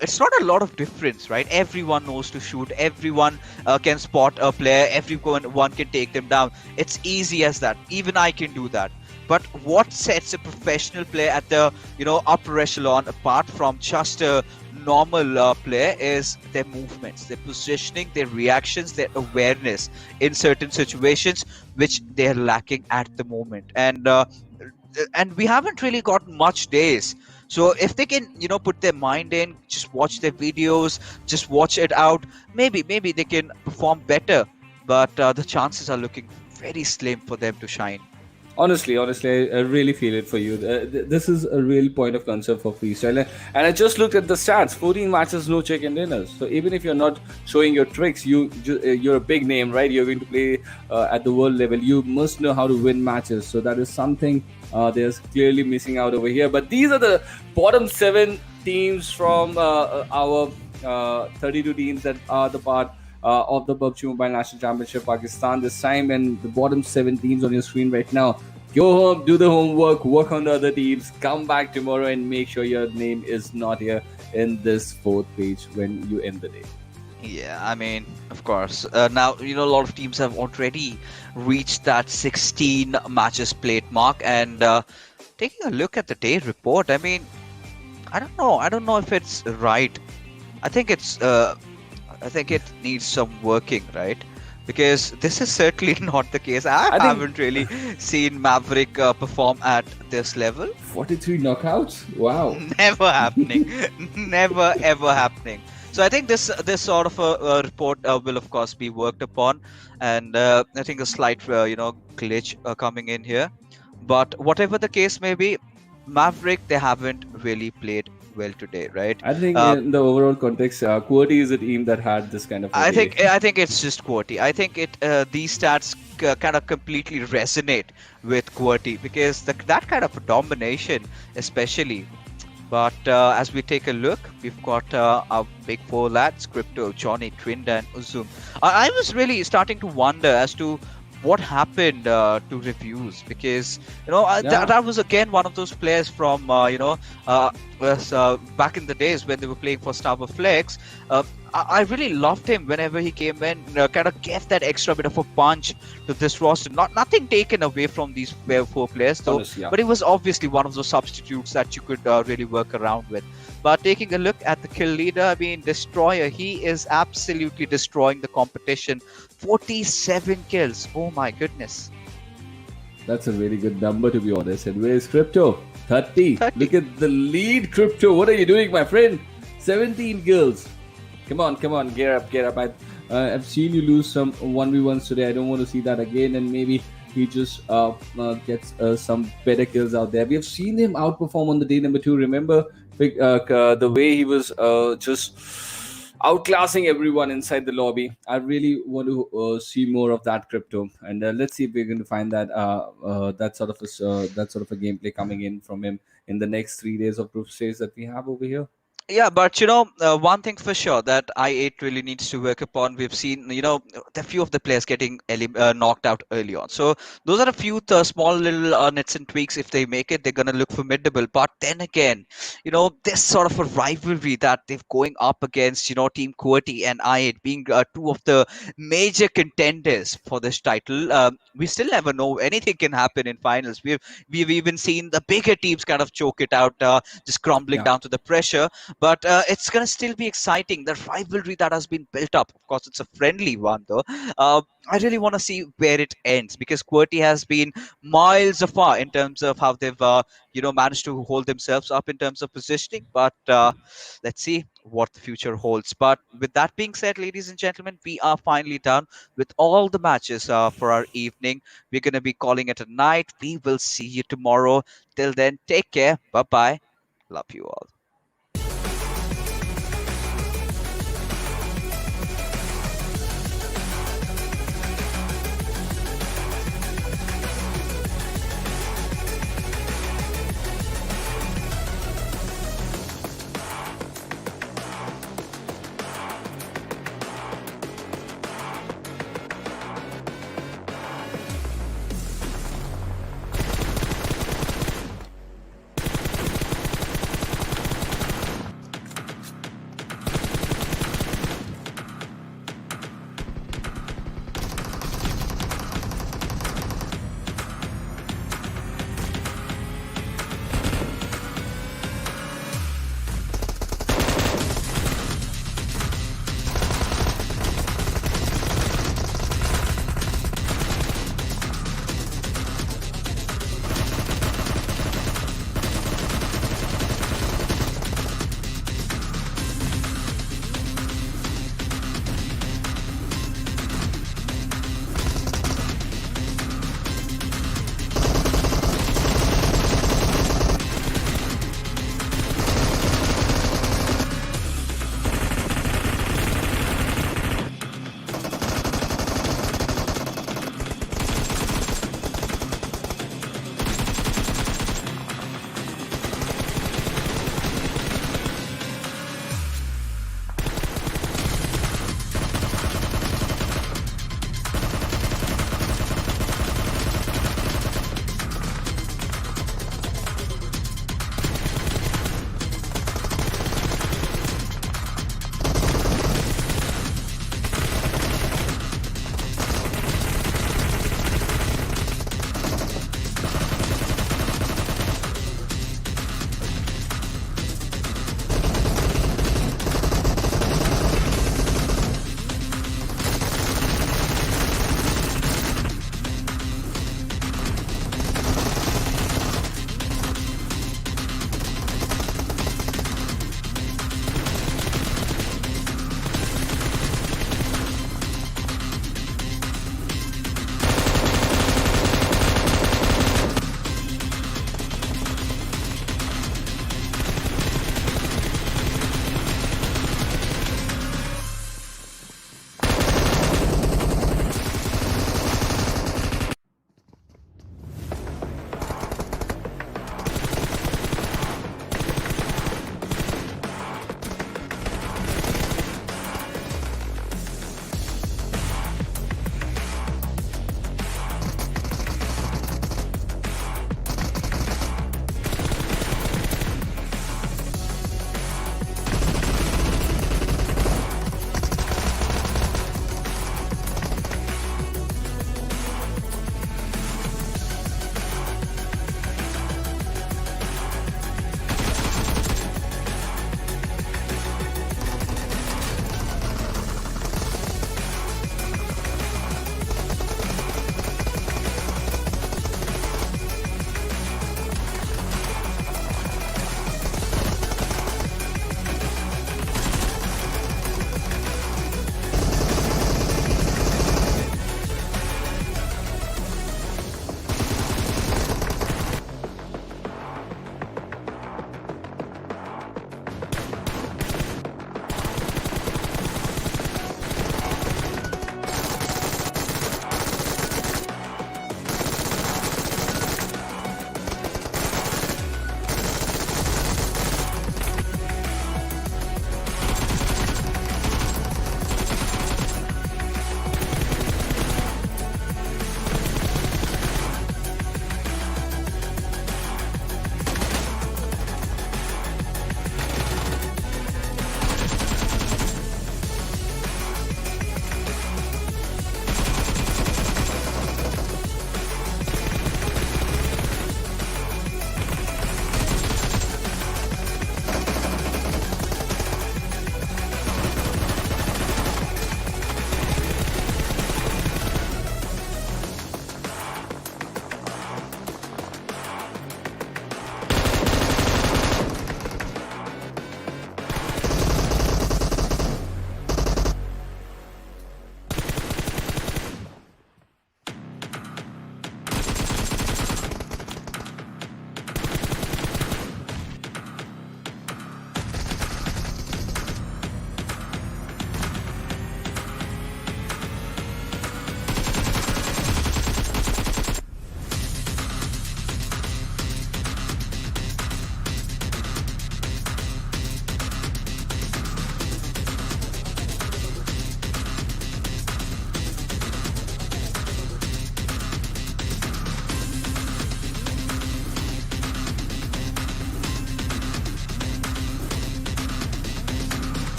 it's not a lot of difference, right? Everyone knows to shoot, everyone can spot a player, everyone can take them down. It's easy as that. Even I can do that. But what sets a professional player at the upper echelon apart from just a normal player is their movements, their positioning, their reactions, their awareness in certain situations, which they're lacking at the moment. And we haven't really got much days. So if they can put their mind in, just watch their videos, just watch it out, maybe they can perform better. But the chances are looking very slim for them to shine. Honestly, I really feel it for you. This is a real point of concern for freestyle. And I just looked at the stats: 14 matches, no chicken dinners. So even if you're not showing your tricks, you're a big name, right? You're going to play at the world level. You must know how to win matches. So that is something they're clearly missing out over here. But these are the bottom 7 teams from our 32 teams that are the part of the Pubg Mobile National Championship Pakistan this time, and the bottom 7 teams on your screen right now. Go home, do the homework, work on the other teams, come back tomorrow, and make sure your name is not here in this fourth page when you end the day. Yeah, I mean, of course. Now, a lot of teams have already reached that 16 matches played mark. And taking a look at the day report, I mean, I don't know. I don't know if it's right. I think it's. I think it needs some working, right? Because this is certainly not the case. I I think haven't really seen Maverick perform at this level. 43 knockouts. Wow. Never happening. Never ever happening. So I think this sort of a report will of course be worked upon, and I think a slight glitch coming in here. But whatever the case may be, Maverick, they haven't really played well today, right? I think Uh, in the overall context, QWERTY is a team that had this kind of a day. I think it's just QWERTY. I think these stats kind of completely resonate with QWERTY, because that kind of domination, especially. But as we take a look, we've got our big four lads: Crypto, Johnny, Trinda, and Uzum. I was really starting to wonder as to what happened to reviews, because Yeah. that was again one of those players from back in the days when they were playing for Starver Flex. I really loved him whenever he came in, kind of gave that extra bit of a punch to this roster. Nothing taken away from these four players though, Honestly, yeah. but it was obviously one of those substitutes that you could really work around with. But taking a look at the kill leader, I mean, Destroyer, he is absolutely destroying the competition. 47 kills. Oh my goodness. That's a really good number, to be honest. And where's Crypto? 30. 30. Look at the lead, Crypto. What are you doing, my friend? 17 kills. Come on, gear up. I've seen you lose some 1v1s today. I don't want to see that again. And maybe he just gets some better kills out there. We have seen him outperform on the day number 2. Remember the way he was just outclassing everyone inside the lobby. I really want to see more of that, Crypto, and let's see if we're going to find that sort of a gameplay coming in from him in the next 3 days of group stage that we have over here. Yeah, but one thing for sure that I8 really needs to work upon. We've seen, a few of the players getting knocked out early on. So those are a few small little nits and tweaks. If they make it, they're gonna look formidable. But then again, this sort of a rivalry that they've going up against, Team QWERTY and I8 being two of the major contenders for this title. We still never know. Anything can happen in finals. We've even seen the bigger teams kind of choke it out, just crumbling Yeah. down to the pressure. But it's going to still be exciting. The rivalry that has been built up, of course, it's a friendly one though. I really want to see where it ends, because QWERTY has been miles afar in terms of how they've managed to hold themselves up in terms of positioning. But let's see what the future holds. But with that being said, ladies and gentlemen, we are finally done with all the matches for our evening. We're going to be calling it a night. We will see you tomorrow. Till then, take care. Bye bye. Love you all.